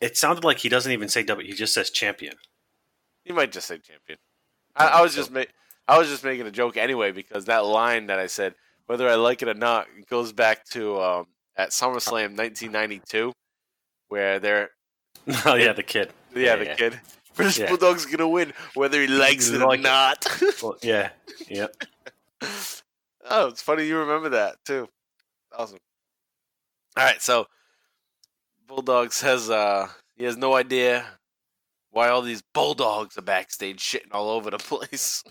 it sounded like he doesn't even say W. He just says champion. He might just say champion. I was just making a joke anyway because that line that I said, whether I like it or not, goes back to at SummerSlam 1992, where they're... Oh, yeah, the kid. Yeah, the kid. British Bulldog's going to win, whether he likes it or not. Well, yeah, yep. Oh, it's funny you remember that, too. Awesome. All right, so Bulldog says he has no idea why all these Bulldogs are backstage shitting all over the place.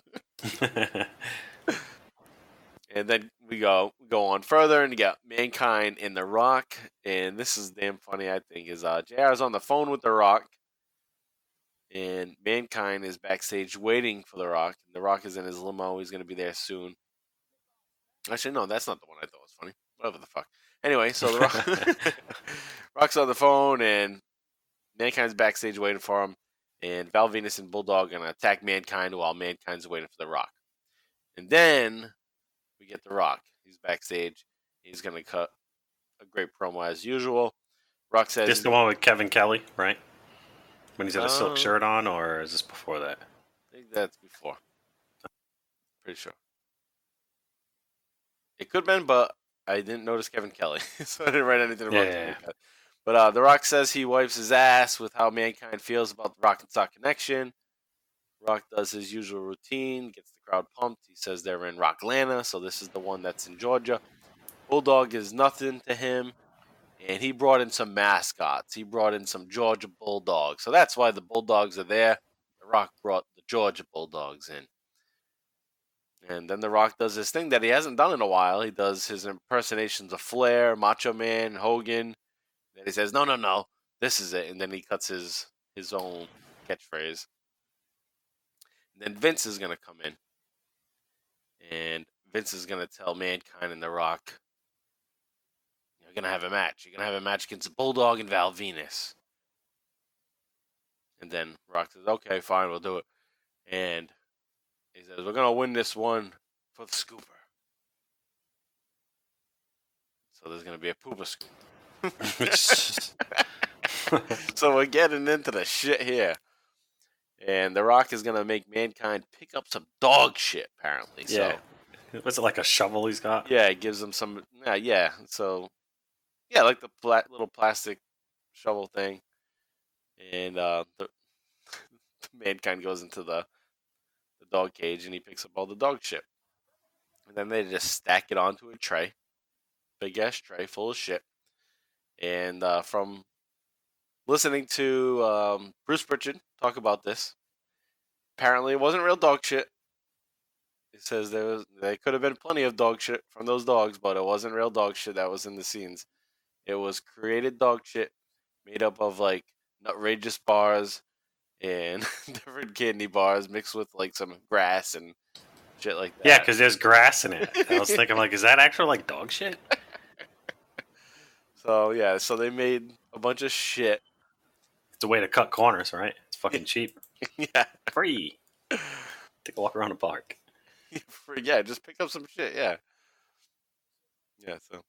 And then we go on further, and you got Mankind and The Rock. And this is damn funny, I think, is JR's on the phone with The Rock. And Mankind is backstage waiting for The Rock. And The Rock is in his limo. He's going to be there soon. Actually, no, that's not the one I thought was funny. Whatever the fuck. Anyway, so the Rock, Rock's on the phone, and Mankind's backstage waiting for him. And Val Venus and Bulldog are going to attack Mankind while Mankind's waiting for the Rock. And then we get the Rock. He's backstage. He's going to cut a great promo as usual. Rock says... This the one with Kevin Kelly, right? When he's got a silk shirt on, or is this before that? I think that's before. Pretty sure. It could have been, but I didn't notice Kevin Kelly, so I didn't write anything about it. But The Rock says he wipes his ass with how Mankind feels about the Rock and Sock connection. Rock does his usual routine, gets the crowd pumped. He says they're in Rocklanta, so this is the one that's in Georgia. Bulldog is nothing to him, and he brought in some mascots. He brought in some Georgia Bulldogs, so that's why the Bulldogs are there. The Rock brought the Georgia Bulldogs in. And then The Rock does this thing that he hasn't done in a while. He does his impersonations of Flair, Macho Man, Hogan. Then he says, no, this is it. And then he cuts his own catchphrase. And then Vince is going to come in. And Vince is going to tell Mankind and The Rock, you're going to have a match. You're going to have a match against the Bulldog and Val Venus. And then Rock says, okay, fine, we'll do it. And he says, we're going to win this one for the scooper. So there's going to be a pooper scoop. So we're getting into the shit here. And The Rock is going to make Mankind pick up some dog shit, apparently. Yeah. So, was it like a shovel he's got? Yeah, it gives him some... Yeah. So, yeah, like the little plastic shovel thing. And the Mankind goes into the dog cage, and he picks up all the dog shit. And then they just stack it onto a tray. Big-ass tray full of shit. And from listening to Bruce Pritchard talk about this, apparently it wasn't real dog shit. He says there could have been plenty of dog shit from those dogs, but it wasn't real dog shit that was in the scenes. It was created dog shit made up of like nutrageous bars and different candy bars mixed with like some grass and shit like that. Yeah, because there's grass in it. I was thinking, like, is that actual like dog shit? So yeah, so they made a bunch of shit. It's a way to cut corners, right? It's fucking cheap. Yeah, free. Take a walk around the park. Free, yeah. Just pick up some shit. Yeah, So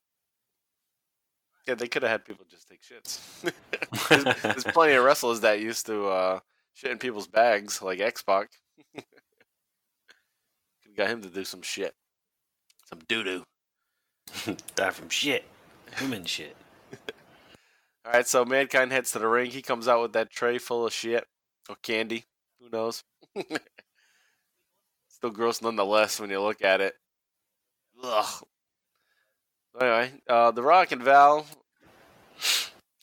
yeah, they could have had people just take shits. there's plenty of wrestlers that used to shit in people's bags, like X-Pac. Could got him to do some shit, some doo doo. Die from shit, human shit. All right, so Mankind heads to the ring. He comes out with that tray full of shit or candy. Who knows? Still gross nonetheless when you look at it. Ugh. Anyway, The Rock and Val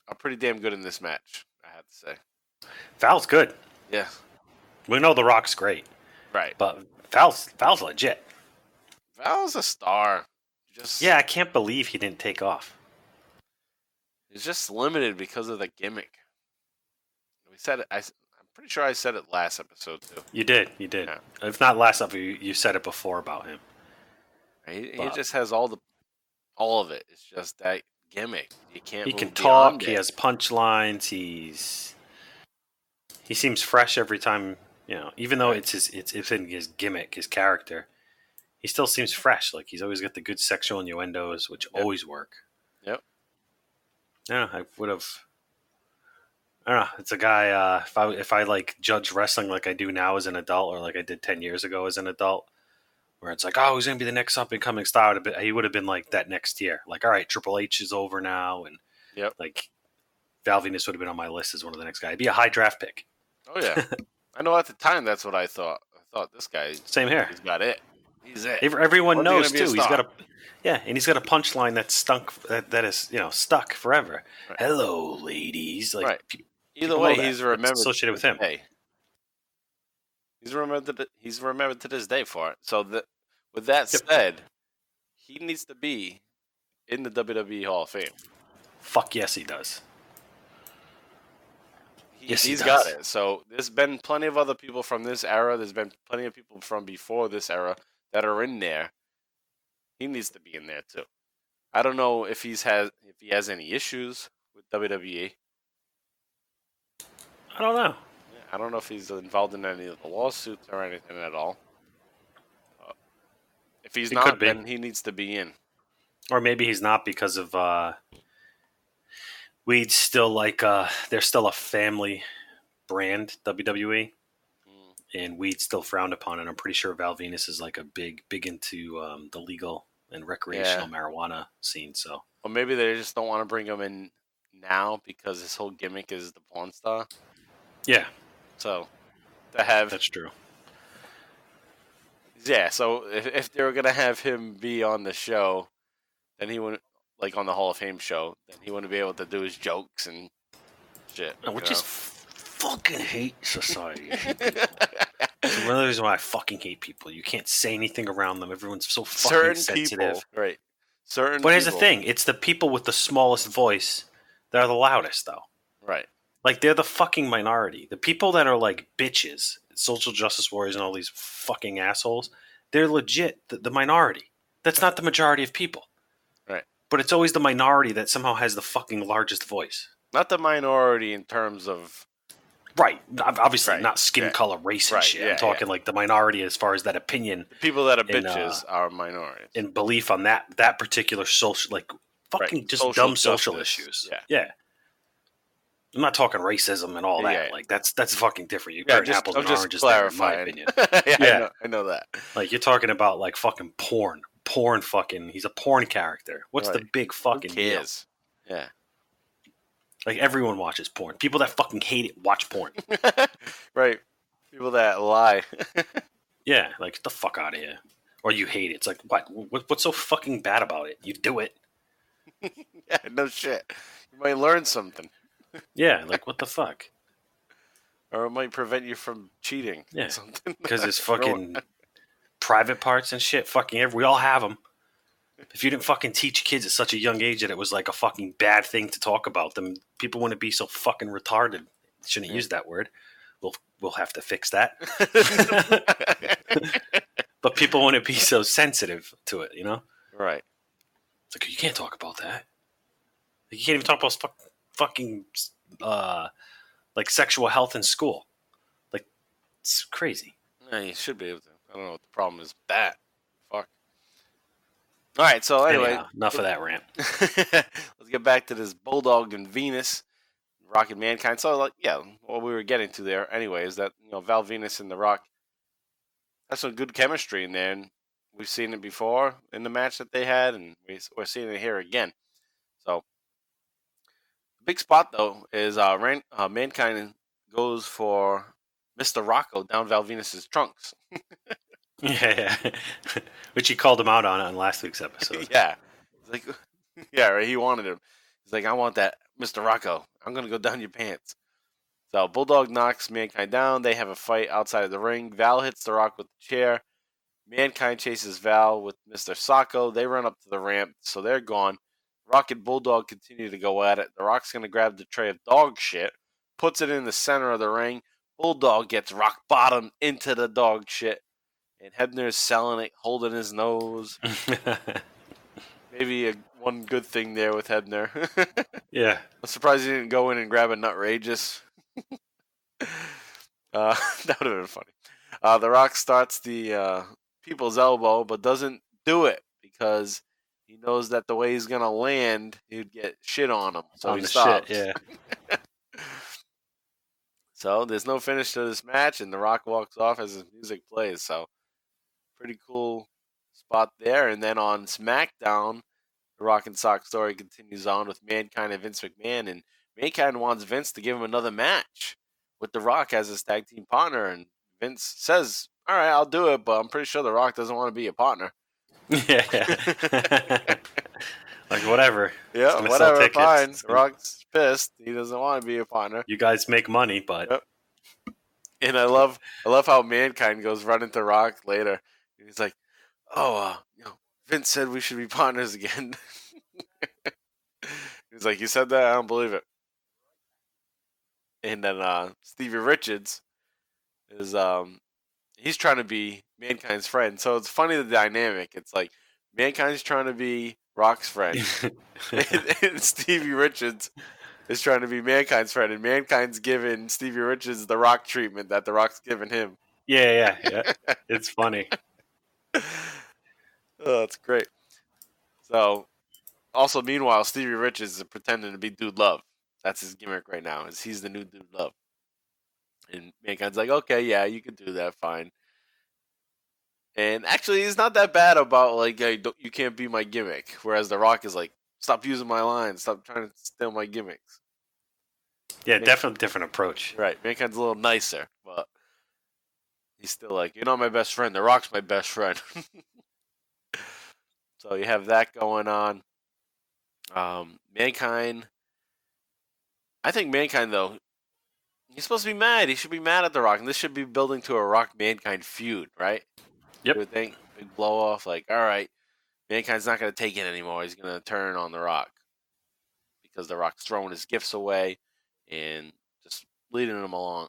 are pretty damn good in this match, I have to say. Val's good. Yeah. We know The Rock's great. Right. But Val's legit. Val's a star. Yeah, I can't believe he didn't take off. It's just limited because of the gimmick. We said it. I'm pretty sure I said it last episode too. You did. Yeah. If not last episode, you said it before about him. He just has all of it. It's just that gimmick. You can't. He can move talk. beyond He it. has punchlines. He seems fresh every time. You know, even though it's in his gimmick, his character, he still seems fresh. Like he's always got the good sexual innuendos, which always work. Yep. Yeah, I would have. I don't know. It's a guy. If I like judge wrestling like I do now as an adult, or like I did 10 years ago as an adult, where it's like, oh, he's gonna be the next up and coming star. He would have been like that next year. Like, all right, Triple H is over now, and like Val Venus would have been on my list as one of the next guys. He'd be a high draft pick. Oh yeah, I know. At the time, that's what I thought. I thought this guy. Same here. He's got it. He's it. Everyone knows too. He's got a and he's got a punchline that's that is stuck forever. Right. Hello, ladies. Like, right. Either way, he's remembered. Associated with him. Hey, he's remembered to this day for it. So with that said, he needs to be in the WWE Hall of Fame. Fuck yes, he does. He's got it. So there's been plenty of other people from this era. There's been plenty of people from before this era that are in there. He needs to be in there too. I don't know if he has any issues with WWE. I don't know. I don't know if he's involved in any of the lawsuits or anything at all. If he's not, then he needs to be in. Or maybe he's not because of Weed's still like they're still a family brand, WWE, and Weed's still frowned upon it. I'm pretty sure Val Venus is like a big into the legal and recreational marijuana scene. So, well, maybe they just don't want to bring him in now because his whole gimmick is the porn star. Yeah. So that's true. Yeah, so if they were gonna have him be on the show, then he wouldn't, like on the Hall of Fame show, then he wouldn't be able to do his jokes and shit. I would just fucking hate society. It's one of the reasons why I fucking hate people. You can't say anything around them. Everyone's so fucking sensitive. People, right? But here's the thing: it's the people with the smallest voice that are the loudest, though. Right. Like they're the fucking minority. The people that are like bitches, social justice warriors, and all these fucking assholes, they're legit the minority. That's not the majority of people. Right. But it's always the minority that somehow has the fucking largest voice. Not the minority in terms of... Right. Obviously, not skin color, race and shit. Yeah, I'm talking like the minority as far as that opinion. The people that are bitches are minorities. In belief on that particular social, like fucking just social dumb social justice. issues. Yeah. I'm not talking racism and all that. Yeah. Like that's fucking different. You're comparing apples and oranges there, in my opinion. I know that. Like you're talking about like fucking porn. Porn fucking, he's a porn character. What's the big fucking deal? Yeah. Like everyone watches porn. People that fucking hate it watch porn. Right. People that lie. Yeah, like get the fuck out of here. Or you hate it. It's like what's so fucking bad about it? You do it. Yeah, no shit. You might learn something. Yeah, like what the fuck? Or it might prevent you from cheating. Yeah, because it's fucking private parts and shit. Fucking we all have them. If you didn't fucking teach kids at such a young age that it was like a fucking bad thing to talk about them, people wouldn't be so fucking retarded. Shouldn't use that word. We'll have to fix that. But people wouldn't be so sensitive to it, you know? Right. It's like you can't talk about that. You can't even talk about fucking like sexual health in school. Like it's crazy. Yeah, you should be able to. I don't know what the problem is. That fuck. All right, so anyway, anyhow, enough of that rant. Let's get back to this Bulldog and Venus, Rock and Mankind. So, like, yeah, what we were getting to there, anyway, is that Val Venus and The Rock have some good chemistry in there, and we've seen it before in the match that they had, and we're seeing it here again. So, the big spot though is Mankind goes for Mr. Rocco down Val Venus's trunks. Yeah. Which he called him out on last week's episode. Yeah. He's like, yeah, right. He wanted him. He's like, I want that, Mr. Rocco. I'm going to go down your pants. So Bulldog knocks Mankind down. They have a fight outside of the ring. Val hits The Rock with the chair. Mankind chases Val with Mr. Sacco. They run up to the ramp, so they're gone. Rock and Bulldog continue to go at it. The Rock's going to grab the tray of dog shit, puts it in the center of the ring. Bulldog gets rock bottom into the dog shit. And Hebner's selling it, holding his nose. Maybe one good thing there with Hebner. Yeah. I'm surprised he didn't go in and grab a Nutrageous. That would have been funny. The Rock starts the people's elbow, but doesn't do it because he knows that the way he's going to land, he'd get shit on him. So on he the stops. shit, yeah. So there's no finish to this match, and The Rock walks off as his music plays. So pretty cool spot there. And then on SmackDown, the Rock and Sock story continues on with Mankind and Vince McMahon. And Mankind wants Vince to give him another match with The Rock as his tag team partner. And Vince says, all right, I'll do it, but I'm pretty sure The Rock doesn't want to be a partner. Yeah. Like, whatever. Yeah, whatever, fine. The Rock's pissed. He doesn't want to be a partner. You guys make money, but... Yep. And I love how Mankind goes running to Rock later. He's like, Vince said we should be partners again. He's like, you said that? I don't believe it. And then Stevie Richards is he's trying to be Mankind's friend. So it's funny, the dynamic. It's like Mankind's trying to be Rock's friend. and Stevie Richards is trying to be Mankind's friend, and Mankind's giving Stevie Richards the Rock treatment that the Rock's giving him. Yeah. It's funny. Oh, that's great. So, also, meanwhile, Stevie Richards is pretending to be Dude Love. That's his gimmick right now, is he's the new Dude Love. And Mankind's like, okay, yeah, you can do that, fine. And actually, he's not that bad about, like, hey, you can't be my gimmick. Whereas The Rock is like, stop using my lines. Stop trying to steal my gimmicks. Yeah, definitely different approach. Right. Mankind's a little nicer, but he's still like, you're not my best friend. The Rock's my best friend. So you have that going on. Mankind. I think Mankind, though, he's supposed to be mad. He should be mad at The Rock. And this should be building to a Rock-Mankind feud, right? Yep. You would think, big blow off, like, all right, Mankind's not going to take it anymore. He's going to turn on The Rock because The Rock's throwing his gifts away and just leading him along.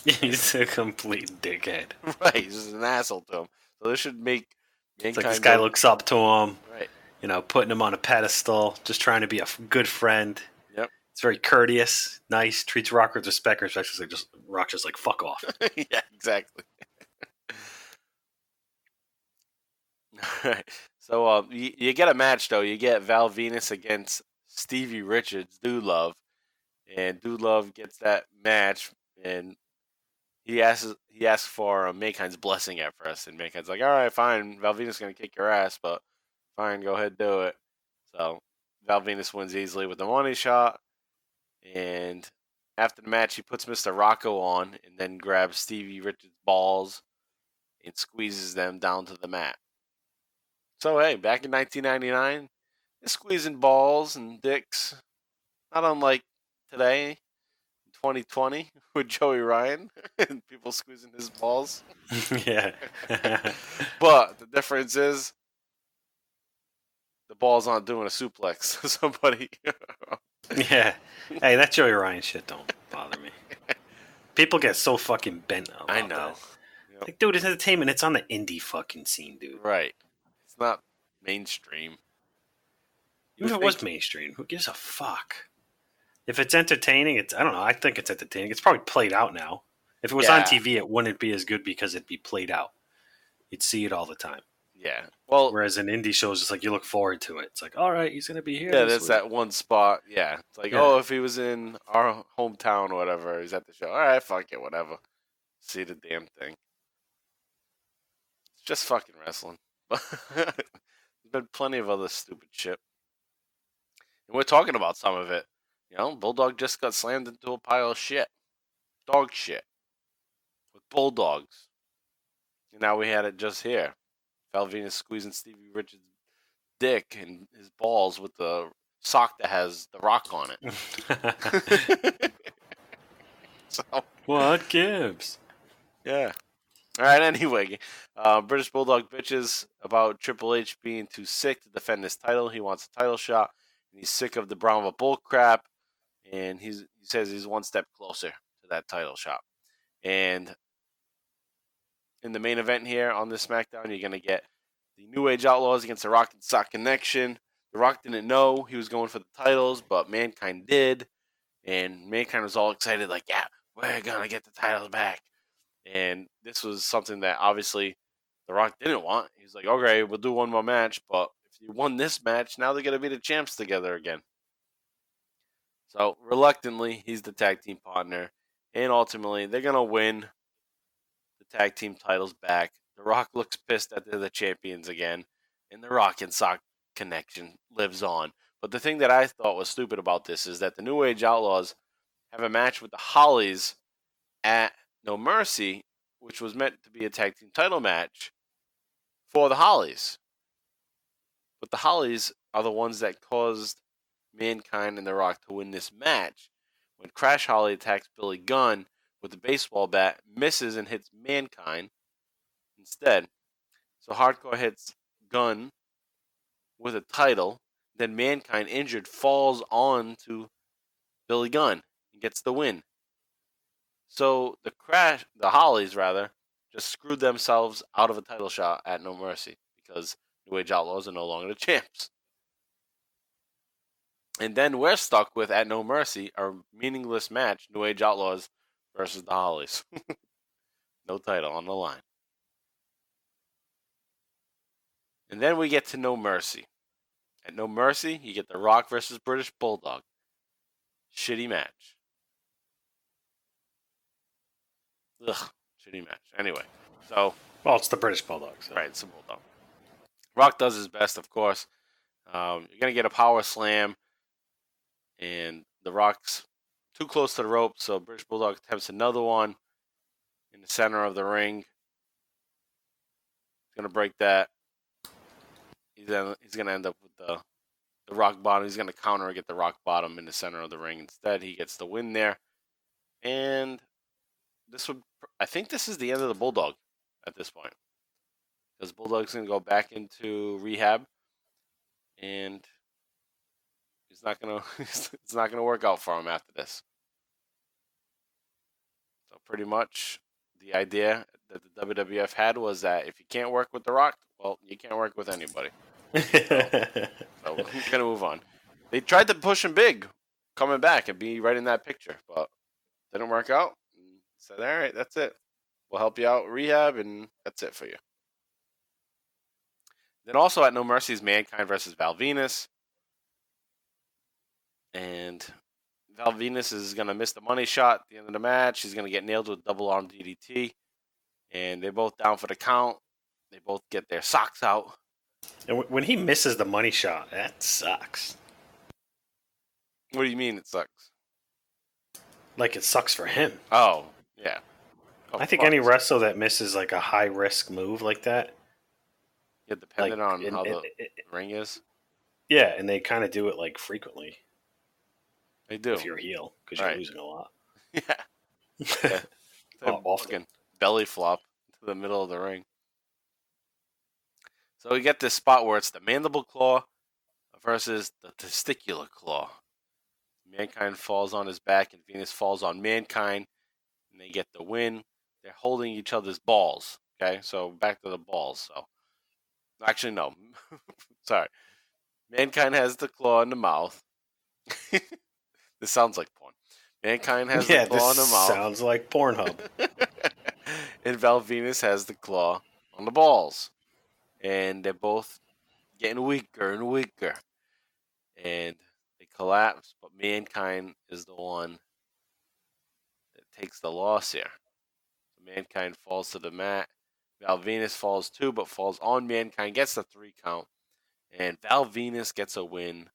He's a complete dickhead. Right, he's just an asshole to him. So this should make Mankind. It's like this guy looks up to him, right? You know, putting him on a pedestal, just trying to be a good friend. Yep. It's very courteous, nice, treats Rock with respect. Especially Rock's just like, fuck off. Yeah, exactly. Alright, so you get a match though. You get Val Venus against Stevie Richards, Dude Love, and Dude Love gets that match, and he asks for Mankind's blessing at first, and Mankind's like, all right, fine, Val Venus is gonna kick your ass, but fine, go ahead, do it. So Val Venus wins easily with the money shot, and after the match, he puts Mr. Rocco on, and then grabs Stevie Richards' balls and squeezes them down to the mat. So, hey, back in 1999, they're squeezing balls and dicks, not unlike today, 2020, with Joey Ryan, and people squeezing his balls. Yeah. But the difference is, the balls aren't doing a suplex. Somebody. Yeah. Hey, that Joey Ryan shit don't bother me. People get so fucking bent about I know. that. Yep. Like, dude, it's entertainment. It's on the indie fucking scene, dude. Right. It's not mainstream. Even if it was mainstream, who gives a fuck? If it's entertaining, I don't know. I think it's entertaining. It's probably played out now. If it was on TV, it wouldn't be as good because it'd be played out. You'd see it all the time. Yeah. Well, whereas in indie shows, it's like you look forward to it. It's like, all right, he's gonna be here. Yeah, that's that one spot. Yeah, it's like, oh, if he was in our hometown or whatever, he's at the show. All right, fuck it, whatever. See the damn thing. It's just fucking wrestling. There's been plenty of other stupid shit, and we're talking about some of it. You know, Bulldog just got slammed into a pile of shit, dog shit, with Bulldogs, and now we had it just here. Val Venus squeezing Stevie Richards' dick and his balls with the sock that has the Rock on it. So, what gives? Yeah. All right, anyway. British Bulldog bitches about Triple H being too sick to defend his title. He wants a title shot, and he's sick of the Brahma bull crap, and he says he's one step closer to that title shot. And in the main event here on this SmackDown, you're going to get the New Age Outlaws against the Rock and Sock Connection. The Rock didn't know he was going for the titles, but Mankind did. And Mankind was all excited, like, yeah, we're going to get the titles back. And this was something that obviously the Rock didn't want. He's like, okay, we'll do one more match, but if you won this match, now they're going to be the champs together again. So reluctantly, he's the tag team partner. And ultimately, they're going to win the tag team titles back. The Rock looks pissed that they're the champions again, and the Rock and Sock connection lives on. But the thing that I thought was stupid about this is that the New Age Outlaws have a match with the Hollies at No Mercy, which was meant to be a tag team title match for the Hollies. But the Hollies are the ones that caused Mankind and the Rock to win this match when Crash Holly attacks Billy Gunn with a baseball bat, misses and hits Mankind instead. So Hardcore hits Gunn with a title. Then Mankind, injured, falls on to Billy Gunn and gets the win. So the Hollies, just screwed themselves out of a title shot at No Mercy because New Age Outlaws are no longer the champs. And then we're stuck with, at No Mercy, our meaningless match, New Age Outlaws versus the Hollies. No title on the line. And then we get to No Mercy. At No Mercy, you get The Rock versus British Bulldog. Shitty match. Ugh, shitty match. Anyway, so... Well, it's the British Bulldog. So. Right, it's the Bulldog. Rock does his best, of course. You're going to get a power slam. And The Rock's too close to the rope, so British Bulldog attempts another one in the center of the ring. He's going to break that. He's going to end up with the Rock Bottom. He's going to counter and get the Rock Bottom in the center of the ring. Instead, he gets the win there. And I think this is the end of the Bulldog at this point. Because Bulldog's going to go back into rehab. And it's not gonna work out for him after this. So pretty much the idea that the WWF had was that if you can't work with The Rock, well, you can't work with anybody. So we're gonna move on. They tried to push him big, coming back and be right in that picture, but didn't work out. Said, all right, that's it. We'll help you out rehab, and that's it for you. Then also at No Mercy's Mankind versus Val Venus. And Val Venus is going to miss the money shot at the end of the match. He's going to get nailed with double arm DDT. And they're both down for the count. They both get their socks out. And when he misses the money shot, that sucks. What do you mean it sucks? Like it sucks for him. Oh, yeah. I think any wrestler that misses like a high risk move like that. Yeah, depending on how the ring is. Yeah, and they kind of do it like frequently. They do. If you're a heel, because you're losing a lot. Yeah. Often. Belly flop to the middle of the ring. So we get this spot where it's the mandible claw versus the testicular claw. Mankind falls on his back and Venus falls on Mankind, and they get the win. They're holding each other's balls. Okay, so back to the balls. So actually, no. Sorry. Mankind has the claw in the mouth. This sounds like porn. Mankind has the claw in the mouth. Sounds like Pornhub. And Val Venus has the claw on the balls. And they're both getting weaker and weaker. And they collapse, but Mankind is the one that takes the loss here. So Mankind falls to the mat. Val Venus falls too, but falls on Mankind, gets the 3 count. And Val Venus gets a win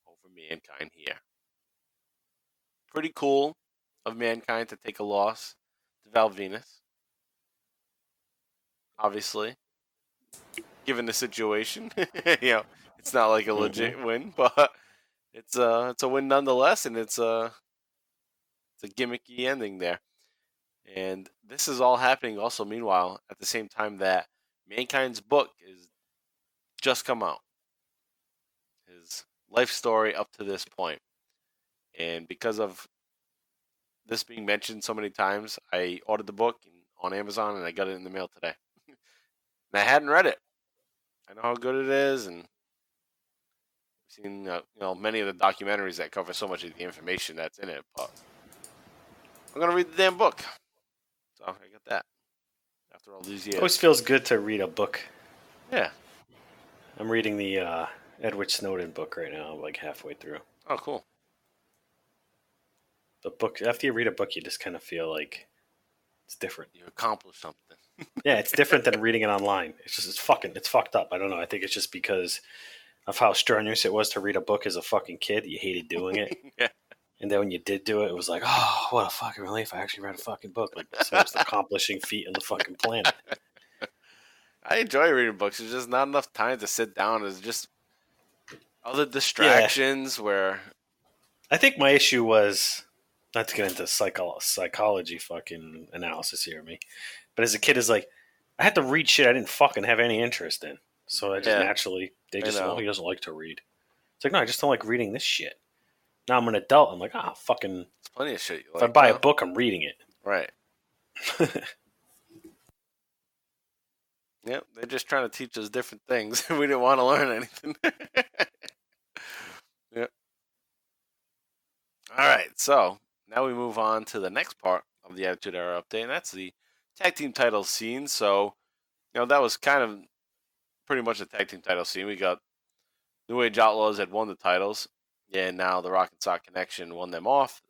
over Mankind here. Pretty cool of Mankind to take a loss to Val Venus. Obviously, given the situation, it's not like a legit win, but it's a win nonetheless, and it's a gimmicky ending there. And this is all happening also, meanwhile, at the same time that Mankind's book is just come out. His life story up to this point. And because of this being mentioned so many times, I ordered the book on Amazon and I got it in the mail today. And I hadn't read it. I know how good it is, and I've seen many of the documentaries that cover so much of the information that's in it, but I'm going to read the damn book. So I got that after all these years. It always feels good to read a book. Yeah. I'm reading the Edward Snowden book right now. I'm like halfway through. Oh, cool. The book, after you read a book, you just kind of feel like it's different. You accomplished something. Yeah, it's different than reading it online. It's fucked up. I don't know. I think it's just because of how strenuous it was to read a book as a fucking kid. You hated doing it. Yeah. And then when you did do it, it was like, oh, what a fucking relief. I actually read a fucking book. Like, it's the most accomplishing feat on the fucking planet. I enjoy reading books. There's just not enough time to sit down. There's just other distractions where... I think my issue was, not to get into psychology fucking analysis here, but as a kid, it's like, I had to read shit I didn't fucking have any interest in. So I just naturally, he doesn't like to read. It's like, no, I just don't like reading this shit. Now I'm an adult. I'm like, fucking. There's plenty of shit you like. If I buy a book, I'm reading it. Right. Yep, they're just trying to teach us different things. We didn't want to learn anything. Yep. All right, so now we move on to the next part of the Attitude Era update, and that's the tag team title scene. So, that was kind of pretty much a tag team title scene. We got New Age Outlaws had won the titles, and now the Rock and Sock Connection won them off.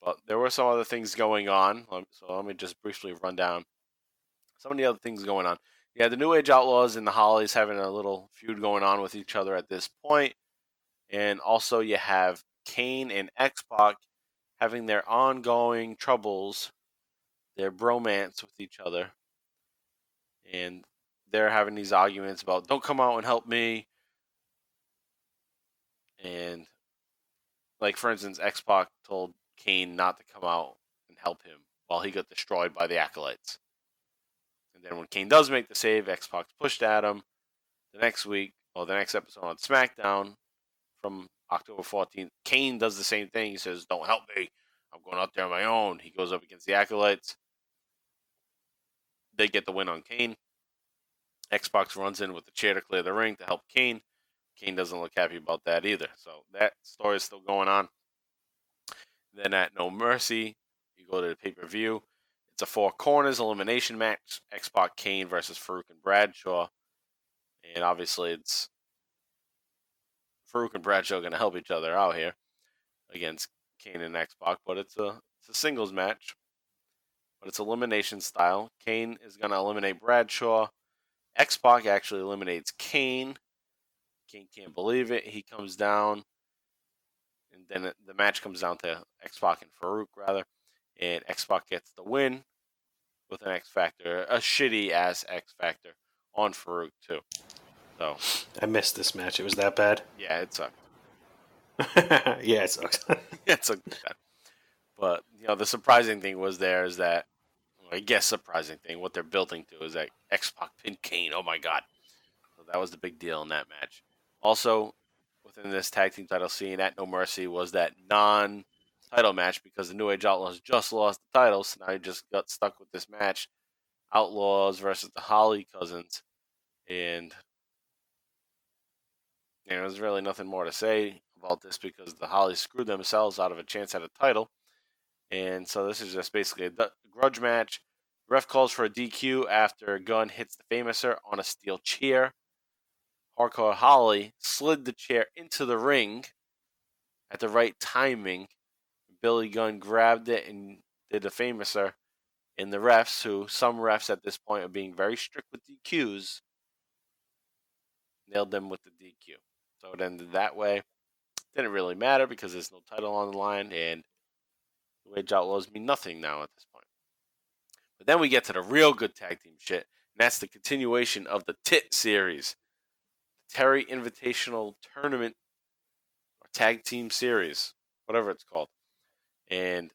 But there were some other things going on, so let me just briefly run down some of the other things going on. Yeah, the New Age Outlaws and the Hollies having a little feud going on with each other at this point. And also you have Kane and X-Pac having their ongoing troubles, their bromance with each other. And they're having these arguments about, don't come out and help me. And, like, for instance, X-Pac told Kane not to come out and help him while he got destroyed by the Acolytes. And then when Kane does make the save, X-Pac's pushed at him. The next episode on SmackDown from October 14th, Kane does the same thing. He says, don't help me. I'm going out there on my own. He goes up against the Acolytes. They get the win on Kane. X-Pac runs in with the chair to clear the ring to help Kane. Kane doesn't look happy about that either. So that story is still going on. Then at No Mercy, you go to the pay-per-view. It's a 4 corners elimination match. X-Pac, Kane versus Farouk and Bradshaw. And obviously it's Farouk and Bradshaw going to help each other out here against Kane and X-Pac. But it's a singles match. But it's elimination style. Kane is going to eliminate Bradshaw. X-Pac actually eliminates Kane. Kane can't believe it. He comes down. And then the match comes down to X-Pac and Farouk, rather. And X-Pac gets the win with an X-Factor. A shitty-ass X-Factor on Farouk, too. So I missed this match. It was that bad? Yeah, it sucked. Yeah, it sucked. It sucked bad. But, the surprising thing was there is that, I guess surprising thing, what they're building to is that X-Pac pinned Kane. Oh, my God. So that was the big deal in that match. Also, within this tag team title scene at No Mercy was that non-title match because the New Age Outlaws just lost the titles. So now you just got stuck with this match. Outlaws versus the Holly Cousins. And there's really nothing more to say about this because the Hollies screwed themselves out of a chance at a title. And so this is just basically a grudge match. Ref calls for a DQ after Gunn hits the Famouser on a steel chair. Hardcore Holly slid the chair into the ring at the right timing. Billy Gunn grabbed it and did a Famouser. And the refs, some refs at this point are being very strict with DQs, nailed them with the DQ. So it ended that way. Didn't really matter because there's no title on the line, and the Age Outlaws mean nothing now at this point. But then we get to the real good tag team shit, and that's the continuation of the TIT series. The Terry Invitational Tournament or Tag Team Series, whatever it's called. And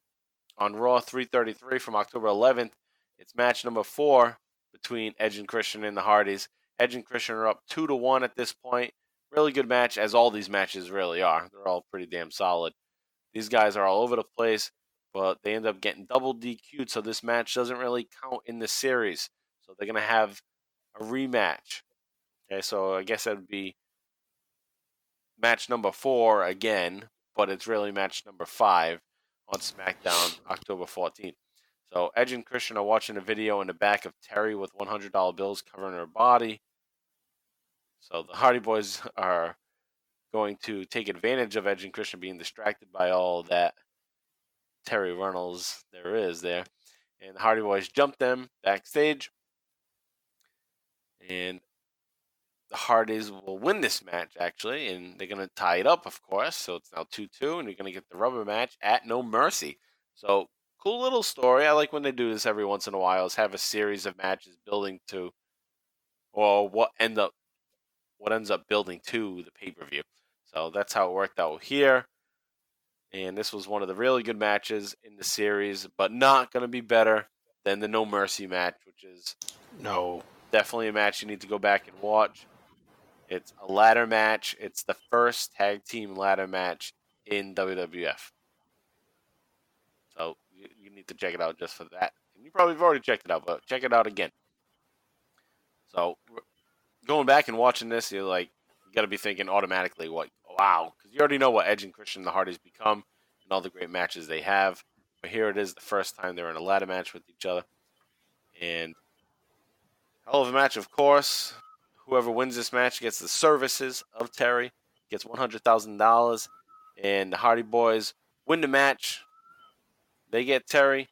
on Raw 333 from October 11th, it's match number 4 between Edge and Christian and the Hardys. Edge and Christian are up 2-1 at this point. Really good match, as all these matches really are. They're all pretty damn solid. These guys are all over the place, but they end up getting double DQ'd, so this match doesn't really count in the series. So they're going to have a rematch. Okay, so I guess that would be match number 4 again, but it's really match number 5 on SmackDown October 14th. So Edge and Christian are watching a video in the back of Terry with $100 bills covering her body. So the Hardy Boys are going to take advantage of Edge and Christian being distracted by all that Terry Reynolds there is there. And the Hardy Boys jump them backstage. And the Hardys will win this match, actually. And they're going to tie it up, of course. So it's now 2-2. And you're going to get the rubber match at No Mercy. So cool little story. I like when they do this every once in a while, is have a series of matches building to, or what ends up building to the pay-per-view. So that's how it worked out here. And this was one of the really good matches in the series, but not going to be better than the No Mercy match, which is definitely a match you need to go back and watch. It's a ladder match. It's the first tag team ladder match in WWF. So you need to check it out just for that. And you probably have already checked it out, but check it out again. So going back and watching this, you got to be thinking automatically, wow, because you already know what Edge and Christian and the Hardys become. and all the great matches they have. But here it is, the first time they're in a ladder match with each other. And hell of a match, of course. Whoever wins this match gets the services of Terry, gets $100,000. And the Hardy Boys win the match. They get Terry.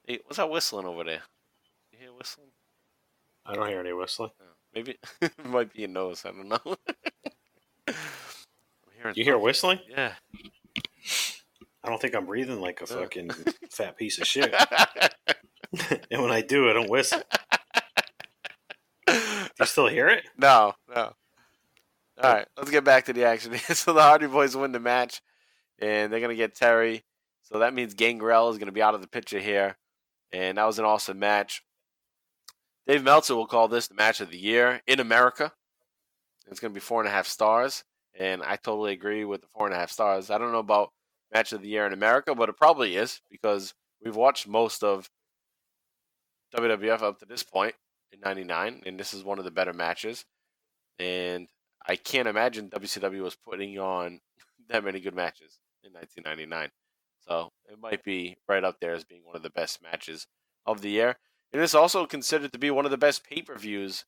Hey, what's that whistling over there? You hear whistling? I don't hear any whistling. Maybe it might be a nose. I don't know. You hear whistling? Yeah. I don't think I'm breathing like a fucking fat piece of shit. And when I do, I don't whistle. Do you still hear it? No. All right, let's get back to the action. So the Hardy Boys win the match, and they're going to get Terry. So that means Gangrel is going to be out of the picture here. And that was an awesome match. Dave Meltzer will call this the match of the year in America. It's going to be 4.5 stars. And I totally agree with the 4.5 stars. I don't know about match of the year in America, but it probably is because we've watched most of WWF up to this point in 99, and this is one of the better matches. And I can't imagine WCW was putting on that many good matches in 1999. So it might be right up there as being one of the best matches of the year. And it's also considered to be one of the best pay-per-views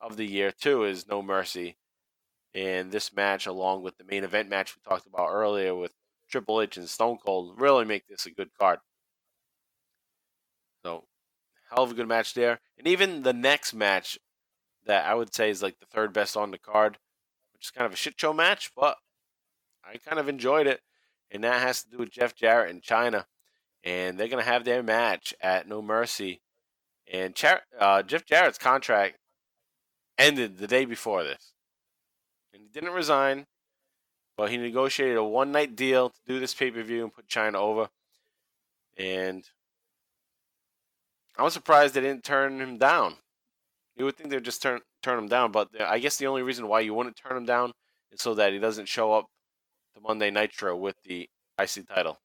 of the year, too, is No Mercy. And this match, along with the main event match we talked about earlier with Triple H and Stone Cold, really make this a good card. So, hell of a good match there. And even the next match that I would say is like the third best on the card, which is kind of a shit show match, but I kind of enjoyed it. And that has to do with Jeff Jarrett and Chyna. And they're going to have their match at No Mercy. And Jeff Jarrett's contract ended the day before this. And he didn't resign, but he negotiated a one-night deal to do this pay-per-view and put Chyna over. And I was surprised they didn't turn him down. You would think they'd just turn him down, but I guess the only reason why you wouldn't turn him down is so that he doesn't show up to Monday Nitro with the IC title.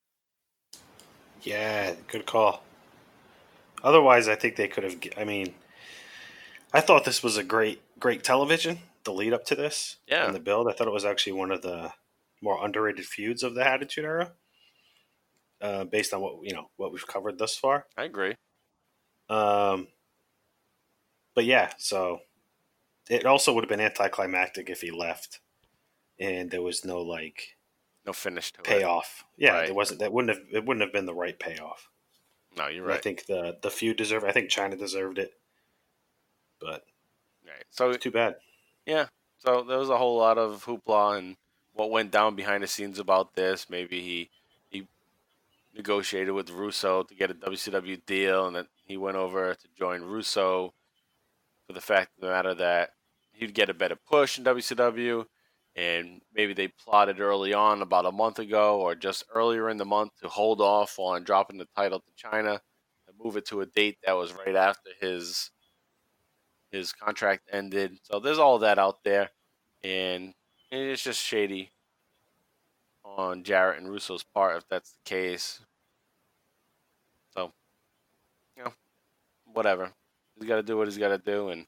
Yeah, good call. Otherwise, I think they could have. I mean, I thought this was a great television. The lead up to this, and the build, I thought it was actually one of the more underrated feuds of the Attitude Era, based on what we've covered thus far. I agree. But yeah, so it also would have been anticlimactic if he left, and there was no finish to payoff. It. Yeah, right. There wasn't. It wouldn't have been the right payoff. No, you're And right. I think the feud deserved. I think Chyna deserved it, but so it's too bad. Yeah, so there was a whole lot of hoopla and what went down behind the scenes about this. Maybe he negotiated with Russo to get a WCW deal, and then he went over to join Russo for the fact of the matter that he'd get a better push in WCW, and maybe they plotted early on about a month ago or just earlier in the month to hold off on dropping the title to Chyna and move it to a date that was right after his contract ended. So there's all that out there, and it's just shady on Jarrett and Russo's part if that's the case. So, whatever. He's got to do what he's got to do, and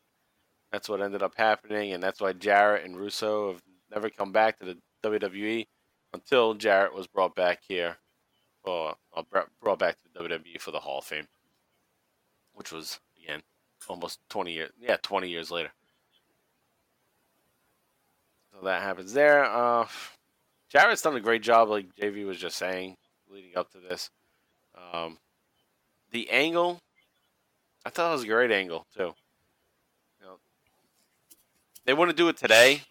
that's what ended up happening, and that's why Jarrett and Russo have never come back to the WWE until Jarrett was brought back here, brought back to the WWE for the Hall of Fame, which was, again, almost 20 years. Yeah, 20 years later. So that happens there. Jarrett's done a great job, like JV was just saying, leading up to this. The angle, I thought it was a great angle, too. They want to do it today,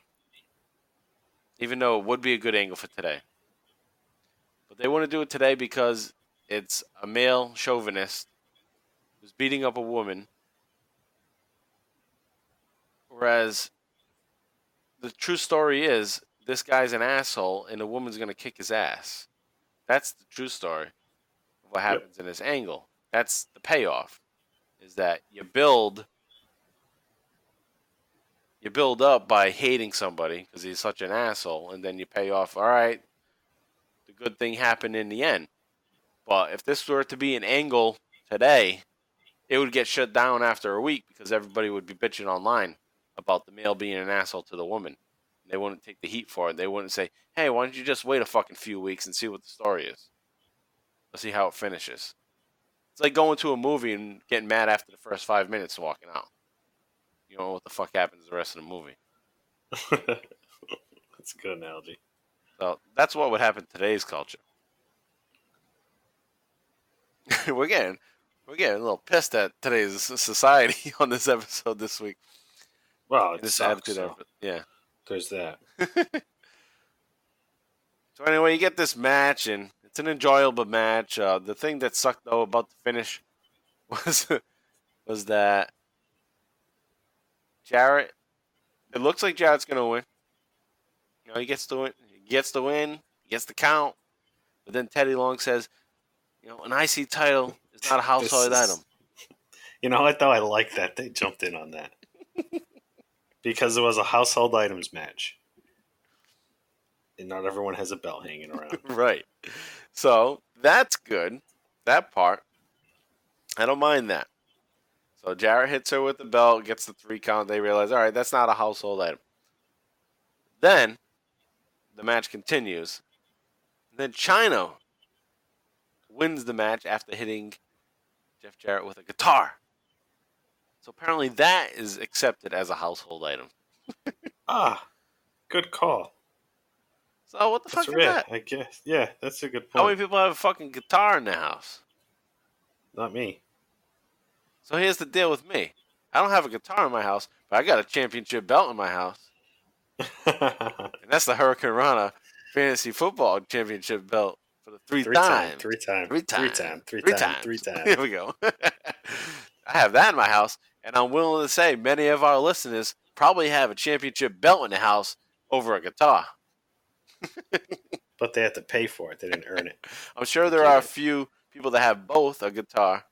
even though it would be a good angle for today. But they want to do it today because it's a male chauvinist who's beating up a woman. Whereas the true story is this guy's an asshole and a woman's going to kick his ass. That's the true story of what happens in this angle. That's the payoff, is that you build up by hating somebody because he's such an asshole, and then you pay off, all right, the good thing happened in the end. But if this were to be an angle today, it would get shut down after a week because everybody would be bitching online about the male being an asshole to the woman. They wouldn't take the heat for it. They wouldn't say, hey, why don't you just wait a fucking few weeks and see what the story is? Let's see how it finishes. It's like going to a movie and getting mad after the first 5 minutes and walking out. You don't know what the fuck happens the rest of the movie. That's a good analogy. So that's what would happen in today's culture. We're getting a little pissed at today's society on this episode this week. Well, this sucks, attitude so effort. Yeah. there's that. So anyway, you get this match, and it's an enjoyable match. The thing that sucked though about the finish was that Jarrett. It looks like Jarrett's gonna win. You know, he gets the win. He gets the count. But then Teddy Long says, you know, an IC title is not a household item. You know what, though? I like that they jumped in on that. Because it was a household items match. And not everyone has a belt hanging around. Right. So, that's good. That part. I don't mind that. So, Jarrett hits her with the belt, gets the 3 count. They realize, all right, that's not a household item. Then, the match continues. And then Chyna wins the match after hitting Jeff Jarrett with a guitar. So apparently that is accepted as a household item. Good call. So what the fuck is that? I guess. Yeah, that's a good point. How many people have a fucking guitar in their house? Not me. So here's the deal with me. I don't have a guitar in my house, but I got a championship belt in my house. And that's the Hurricane Rana Fantasy Football Championship belt for the three times. Three times. Here we go. I have that in my house, and I'm willing to say many of our listeners probably have a championship belt in the house over a guitar. But they have to pay for it. They didn't earn it. I'm sure there are a few people that have both a guitar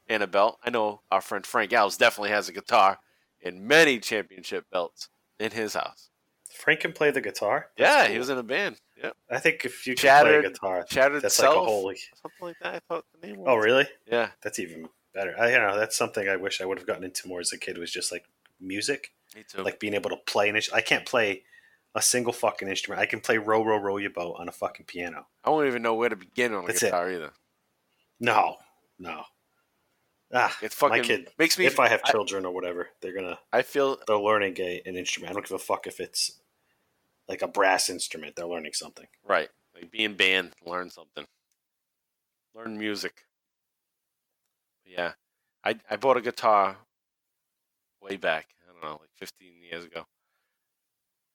and a belt. I know our friend Frank Alves definitely has a guitar and many championship belts in his house. Frank can play the guitar? That's cool. He was in a band. Yeah. I think if you can play a guitar, that's Self, like a holy... Something like that, I thought the name was. Oh, really? Yeah. That's even better. That's something I wish I would have gotten into more as a kid, was just like music. Me too. Like being able to play an instrument. I can't play a single fucking instrument. I can play Row, Row, Row Your Boat on a fucking piano. I won't even know where to begin on a guitar either. No. It's fucking my kid makes me. If I have children or whatever, they're learning an instrument. I don't give a fuck if it's like a brass instrument. They're learning something. Right. Like be in band, learn something. Learn music. Yeah. I bought a guitar way back. I don't know, like 15 years ago.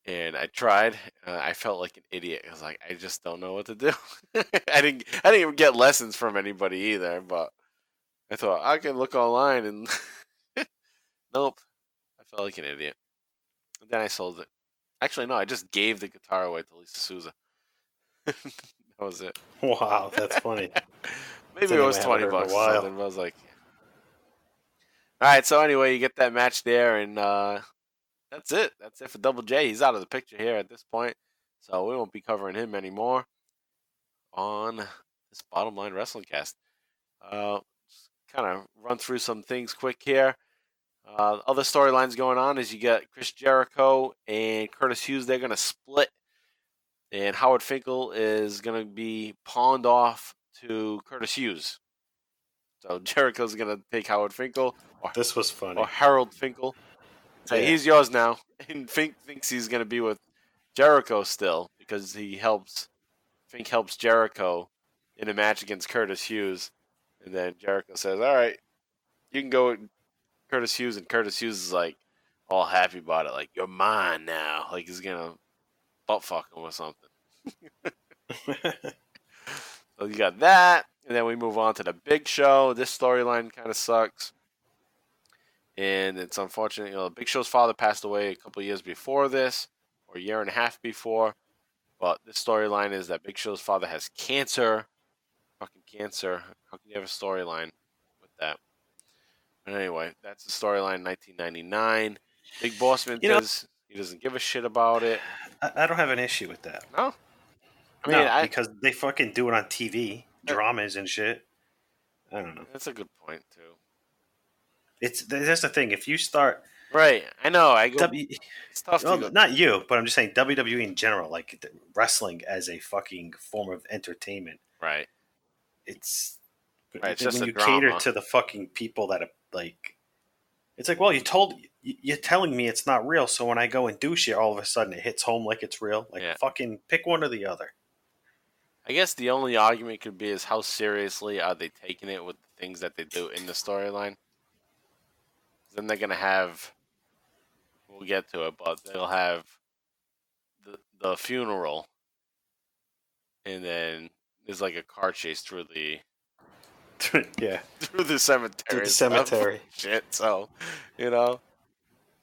And I tried. I felt like an idiot. I was like, I just don't know what to do. I didn't even get lessons from anybody either. But I thought I can look online and nope. I felt like an idiot. And then I sold it. Actually, no. I just gave the guitar away to Lisa Souza. That was it. Wow, that's funny. Maybe it was $20 or something. But I was like, all right. So anyway, you get that match there, and that's it. That's it for Double J. He's out of the picture here at this point, so we won't be covering him anymore on this Bottom Line Wrestling Cast. Just kind of run through some things quick here. Other storylines going on is you got Chris Jericho and Curtis Hughes. They're going to split, and Howard Finkel is going to be pawned off to Curtis Hughes. So Jericho's going to take Howard Finkel. This was funny. Or Harold Finkel. So he's yours now. And Fink thinks he's going to be with Jericho still because Fink helps Jericho in a match against Curtis Hughes. And then Jericho says, all right, you can go with Curtis Hughes. And Curtis Hughes is like all happy about it. Like, you're mine now. Like he's going to butt fuck him or something. So you got that. And then we move on to the Big Show. This storyline kind of sucks. And it's unfortunate, Big Show's father passed away a couple of years before this, or a year and a half before. But this storyline is that Big Show's father has cancer. Fucking cancer. How can you have a storyline with that? But anyway, that's the storyline in 1999. Big Bossman says he doesn't give a shit about it. I don't have an issue with that. No? I mean, because they fucking do it on TV. Dramas and shit. I don't know. That's a good point, too. That's the thing. If you start Right. I know. It's tough well, to go. not you, but I'm just saying WWE in general, like wrestling as a fucking form of entertainment. Right. It's Right. It's when just a you drama. cater to the fucking people that are like. It's like, well, you're telling me it's not real, so when I go and do shit, all of a sudden it hits home like it's real. Like, fucking pick one or the other. I guess the only argument could be is how seriously are they taking it with the things that they do in the storyline. Then they're gonna have. We'll get to it, but they'll have the funeral, and then there's like a car chase through the through the cemetery. Through the cemetery. Shit. So,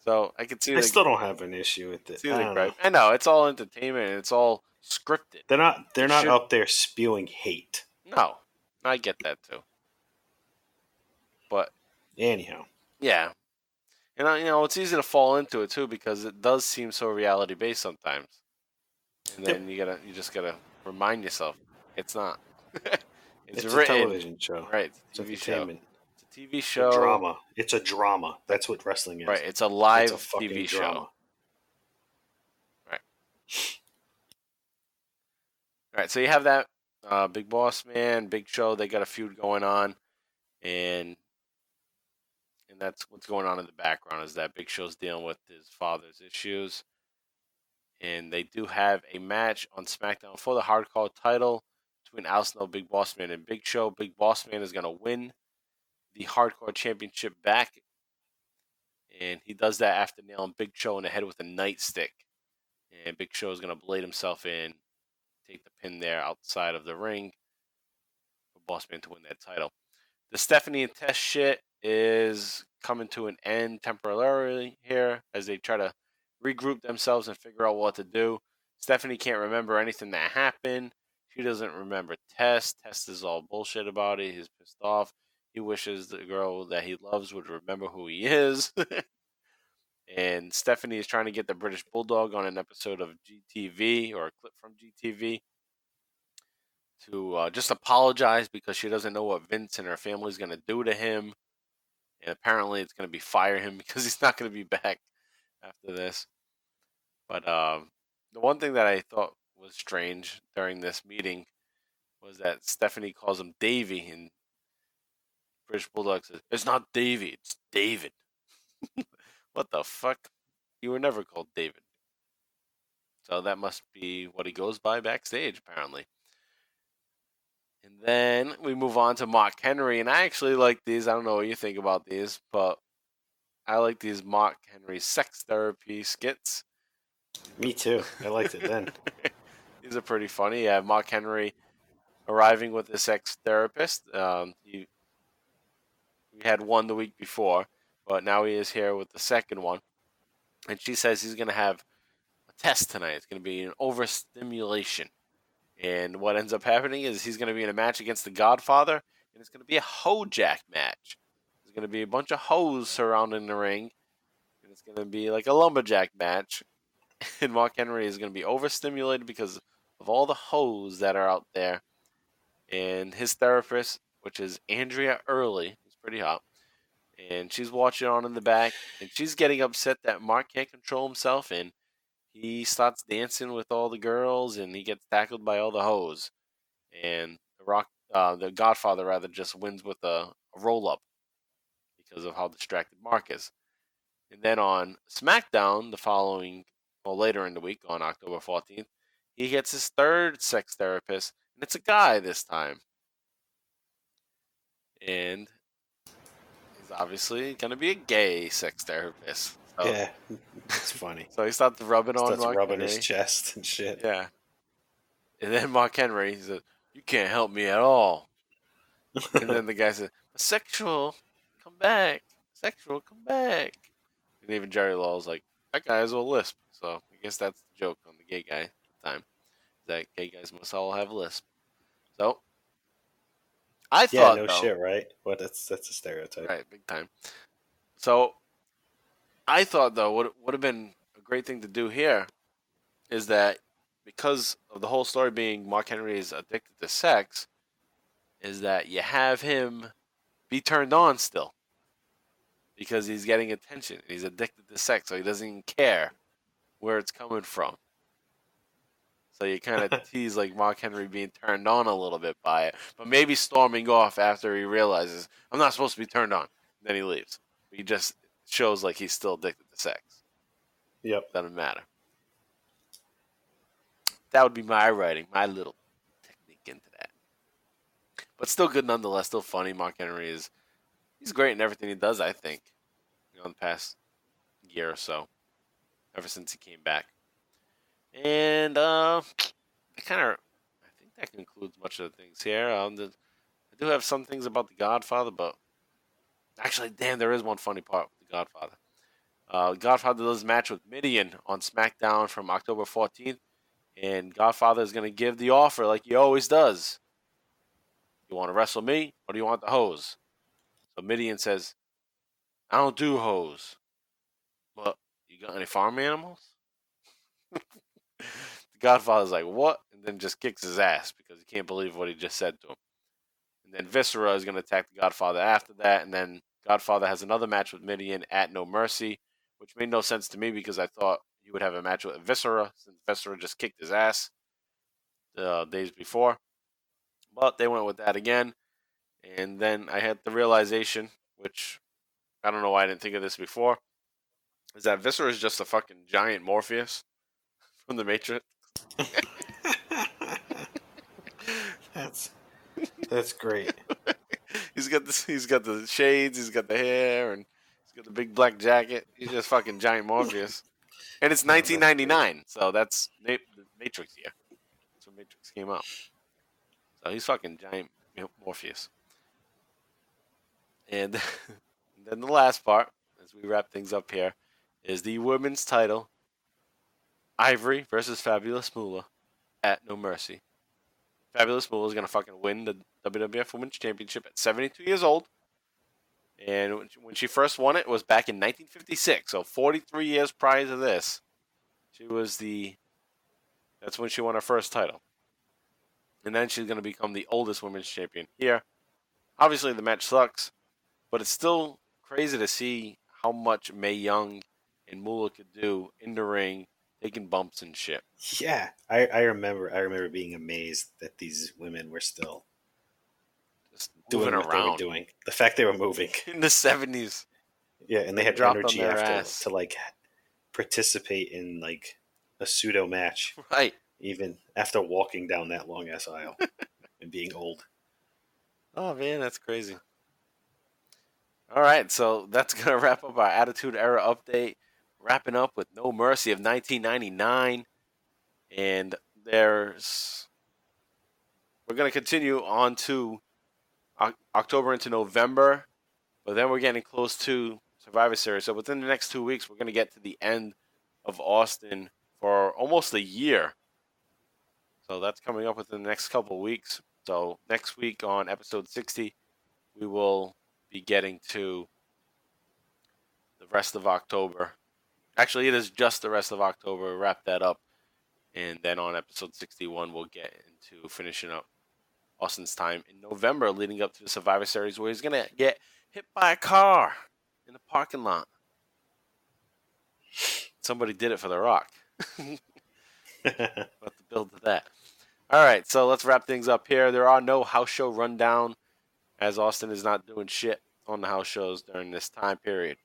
so I could see. I still don't have an issue with it. I know it's all entertainment and it's all scripted. They're not up there spewing hate. No, I get that too. But anyhow, yeah, and it's easy to fall into it too because it does seem so reality based sometimes. And then you just gotta remind yourself it's not. it's written, a television show, right? It's entertainment. It's a TV show. It's a drama. It's a drama. That's what wrestling is. Right. It's a live fucking TV drama. show. Right. All right. So you have that Big Boss Man, Big Show. They got a feud going on, and that's what's going on in the background. Is that Big Show's dealing with his father's issues, and they do have a match on SmackDown for the Hardcore title between Al Snow, Big Boss Man, and Big Show. Big Boss Man is going to win the Hardcore Championship back, and he does that after nailing Big Show in the head with a nightstick. And Big Show is going to blade himself in, take the pin there outside of the ring for Boss Man to win that title. The Stephanie and Tess shit is coming to an end temporarily here as they try to regroup themselves and figure out what to do. Stephanie can't remember anything that happened. She doesn't remember Tess. Tess is all bullshit about it. He's pissed off. He wishes the girl that he loves would remember who he is. And Stephanie is trying to get the British Bulldog on an episode of GTV or a clip from GTV to just apologize because she doesn't know what Vince and her family is going to do to him. And apparently it's going to be fire him because he's not going to be back after this. But the one thing that I thought was strange during this meeting was that Stephanie calls him Davey, and British Bulldog says, "It's not Davey, it's David." What the fuck? You were never called David. So that must be what he goes by backstage, apparently. And then we move on to Mark Henry, and I actually like these. I don't know what you think about these, but I like these Mark Henry sex therapy skits. Me too. I liked it then. These are pretty funny. Yeah, Mark Henry arriving with his sex therapist. We had one the week before, but now he is here with the second one. And she says he's going to have a test tonight. It's going to be an overstimulation. And what ends up happening is he's going to be in a match against the Godfather, and it's going to be a hoe jack match. There's going to be a bunch of hoes surrounding the ring, and it's going to be like a lumberjack match. And Mark Henry is going to be overstimulated because of all the hoes that are out there. And his therapist, which is Andrea Early, who's pretty hot, and she's watching on in the back, and she's getting upset that Mark can't control himself, and he starts dancing with all the girls, and he gets tackled by all the hoes. And the Godfather rather just wins with a roll-up because of how distracted Mark is. And then on SmackDown, later in the week, on October 14th, he gets his third sex therapist, and it's a guy this time. And he's obviously going to be a gay sex therapist. So, yeah, it's funny. So he starts rubbing rubbing Henry. his chest and shit. Yeah. And then Mark Henry says, "You can't help me at all." And then the guy says, "Sexual, come back. Sexual, come back." And even Jerry Lawler's like, "That guy has a lisp." So I guess that's the joke on the gay guy at the time. That gay guys must all have a lisp. So I thought, shit, right? Well, that's a stereotype, right? Big time. So I thought, though, what would have been a great thing to do here is that because of the whole story being Mark Henry is addicted to sex, is that you have him be turned on still. because he's getting attention. He's addicted to sex, so he doesn't even care where it's coming from. So you kind of tease like Mark Henry being turned on a little bit by it, but maybe storming off after he realizes I'm not supposed to be turned on. Then he leaves. He just shows like he's still addicted to sex. Yep. Doesn't matter. That would be my writing, my little technique into that. But still good nonetheless. Still funny. Mark Henry he's great in everything he does. I think, in the past year or so, ever since he came back. And I think that concludes much of the things here. I do have some things about the Godfather, but actually, damn, there is one funny part with the Godfather. Godfather does a match with Midian on SmackDown from October 14th, and Godfather is going to give the offer like he always does. You want to wrestle me, or do you want the hose? So Midian says, I don't do hose, but you got any farm animals? The Godfather's like, what? And then just kicks his ass because he can't believe what he just said to him. And then Viscera is going to attack the Godfather after that. And then Godfather has another match with Midian at No Mercy, which made no sense to me because I thought he would have a match with Viscera since Viscera just kicked his ass the days before. But they went with that again. And then I had the realization, which I don't know why I didn't think of this before, is that Viscera is just a fucking giant Morpheus from the Matrix. That's great. He's got the shades, he's got the hair, and he's got the big black jacket. He's just fucking giant Morpheus. And it's 1999, so that's the Matrix year. That's when Matrix came out. So he's fucking giant Morpheus. And then the last part, as we wrap things up here, is the women's title. Ivory versus Fabulous Moolah at No Mercy. Fabulous Moolah is going to fucking win the WWF Women's Championship at 72 years old. And when she first won it was back in 1956. So 43 years prior to this, that's when she won her first title. And then she's going to become the oldest women's champion here. Obviously, the match sucks, but it's still crazy to see how much Mae Young and Moolah could do in the ring, taking bumps and shit. Yeah, I remember being amazed that these women were still just doing what around. they were doing. The fact they were moving In the 70s. Yeah, and they had dropped energy on their after ass. to like participate in like a pseudo match. Right. Even after walking down that long ass aisle and being old. Oh man, that's crazy. All right, so that's going to wrap up our Attitude Era update. Wrapping up with No Mercy of 1999. And we're going to continue on to October into November. But then we're getting close to Survivor Series. So within the next 2 weeks, we're going to get to the end of Austin for almost a year. So that's coming up within the next couple of weeks. So next week on episode 60, we will be getting to the rest of October. Actually, it is just the rest of October. We'll wrap that up. And then on episode 61, we'll get into finishing up Austin's time in November, leading up to the Survivor Series, where he's going to get hit by a car in the parking lot. Somebody did it for The Rock. About to build to that. All right, so let's wrap things up here. There are no house show rundown, as Austin is not doing shit on the house shows during this time period.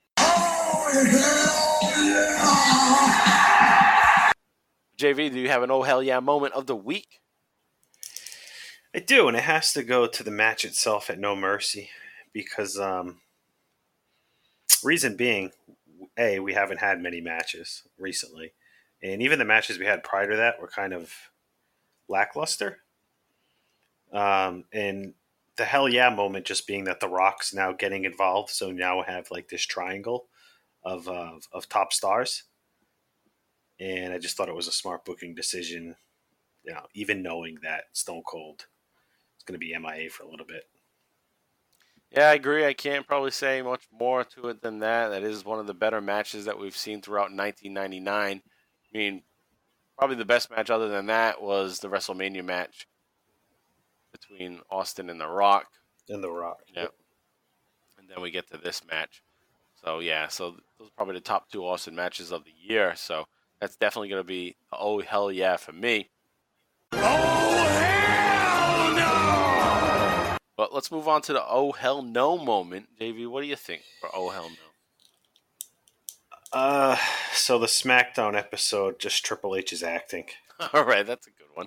JV, do you have an oh hell yeah moment of the week? I do, and it has to go to the match itself at No Mercy because reason being, A, we haven't had many matches recently, and even the matches we had prior to that were kind of lackluster. And the hell yeah moment just being that The Rock's now getting involved, so now we have like this triangle of top stars. And I just thought it was a smart booking decision, even knowing that Stone Cold is going to be MIA for a little bit. Yeah, I agree. I can't probably say much more to it than that. That is one of the better matches that we've seen throughout 1999. I mean, probably the best match other than that was the WrestleMania match between Austin and The Rock. And The Rock. Yep. And then we get to this match. So yeah, so those are probably the top 2 Austin matches of the year. So that's definitely going to be oh hell yeah for me. Oh hell no! But let's move on to the oh hell no moment. JV, what do you think for oh hell no? So the SmackDown episode, just Triple H's acting. All right, that's a good one.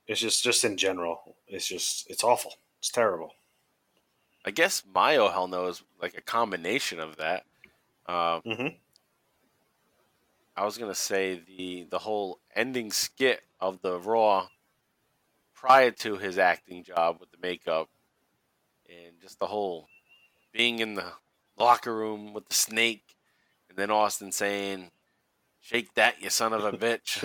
It's just in general. It's awful. It's terrible. I guess my oh hell no is like a combination of that. I was gonna say the whole ending skit of the Raw prior to his acting job with the makeup, and just the whole being in the locker room with the snake, and then Austin saying, "Shake that, you son of a bitch,"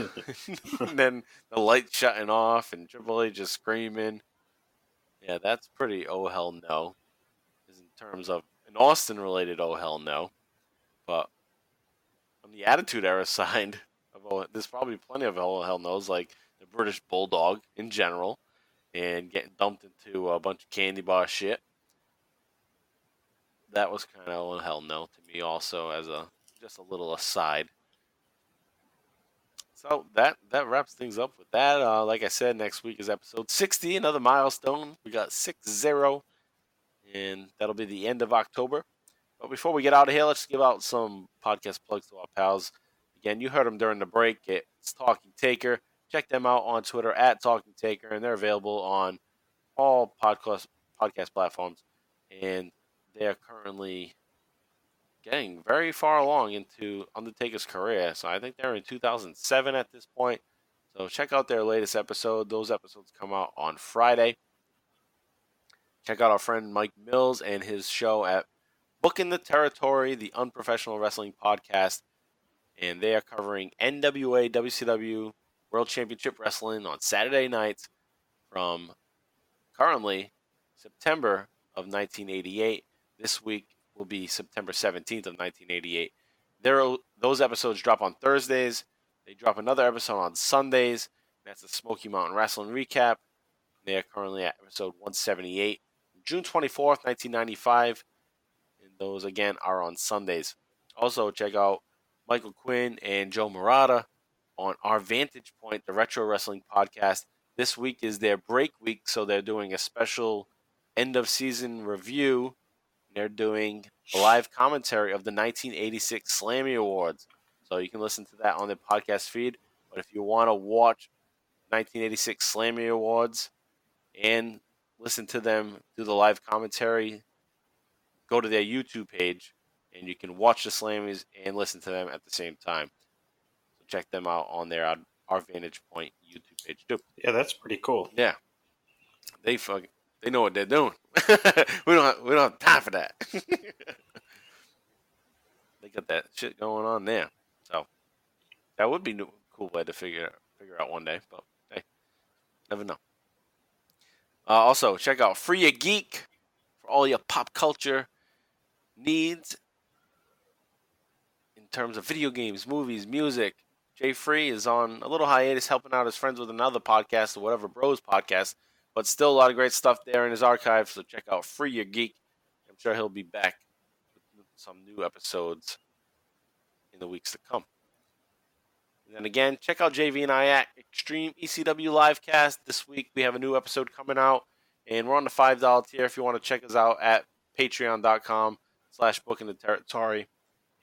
and then the light shutting off, and Triple H just screaming. Yeah, that's pretty oh hell no. In terms of an Austin related oh hell no, but on the Attitude Era side of there's probably plenty of oh hell no's, like the British Bulldog in general, and getting dumped into a bunch of candy bar shit. That was kind of oh hell no to me also, as just a little aside. So that wraps things up with that. Like I said, next week is episode 60, another milestone. We got 60, and that'll be the end of October. But before we get out of here, let's give out some podcast plugs to our pals. Again, you heard them during the break. It's Talking Taker. Check them out on Twitter at Talking Taker, and they're available on all podcast platforms. And they're currently getting very far along into Undertaker's career. So I think they're in 2007 at this point. So check out their latest episode. Those episodes come out on Friday. Check out our friend Mike Mills and his show at Booking the Territory, the Unprofessional Wrestling Podcast. And they are covering NWA WCW World Championship Wrestling on Saturday nights from currently September of 1988. This week will be September 17th of 1988. Those episodes drop on Thursdays. They drop another episode on Sundays. That's the Smoky Mountain Wrestling Recap. They are currently at episode 178. June 24th, 1995. And those, again, are on Sundays. Also, check out Michael Quinn and Joe Murata on Our Vantage Point, the Retro Wrestling Podcast. This week is their break week, so they're doing a special end-of-season review. They're doing a live commentary of the 1986 Slammy Awards. So you can listen to that on the podcast feed. But if you want to watch 1986 Slammy Awards and listen to them do the live commentary, go to their YouTube page, and you can watch the Slammies and listen to them at the same time. So check them out on their Our Vantage Point YouTube page too. Yeah, that's pretty cool. Yeah, they know what they're doing. we don't have time for that. They got that shit going on there. So that would be a cool way to figure out one day. But hey, never know. Also, check out Free a Geek for all your pop culture needs in terms of video games, movies, music. Jay Free is on a little hiatus helping out his friends with another podcast, or Whatever Bros podcast, but still a lot of great stuff there in his archive, so check out Free a Geek. I'm sure he'll be back with some new episodes in the weeks to come. And then again, check out JV and I at Extreme ECW Livecast. This week we have a new episode coming out, and we're on the $5 tier if you want to check us out at patreon.com/Booking the Territory.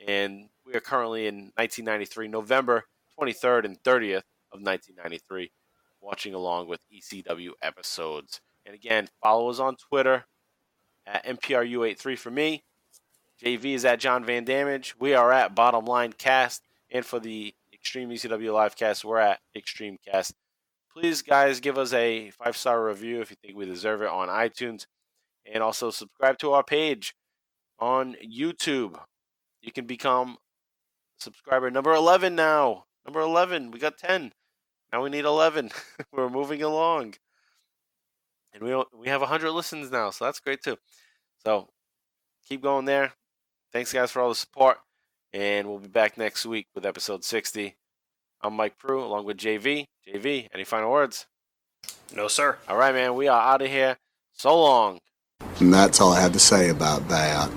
And we are currently in 1993, November 23rd and 30th of 1993, watching along with ECW episodes. And again, follow us on Twitter at MPRU83 for me. JV is at John Van Damage. We are at Bottom Line Cast. And for the Extreme ECW Livecast, we're at Extreme Cast. Please, guys, give us a 5-star review if you think we deserve it on iTunes. And also subscribe to our page on YouTube. You can become subscriber number 11 now. Number 11. We got 10. Now we need 11. We're moving along. And we have 100 listens now, so that's great too. So keep going there. Thanks, guys, for all the support. And we'll be back next week with episode 60. I'm Mike Prue along with JV. JV, any final words? No, sir. All right, man. We are out of here. So long. And that's all I have to say about that.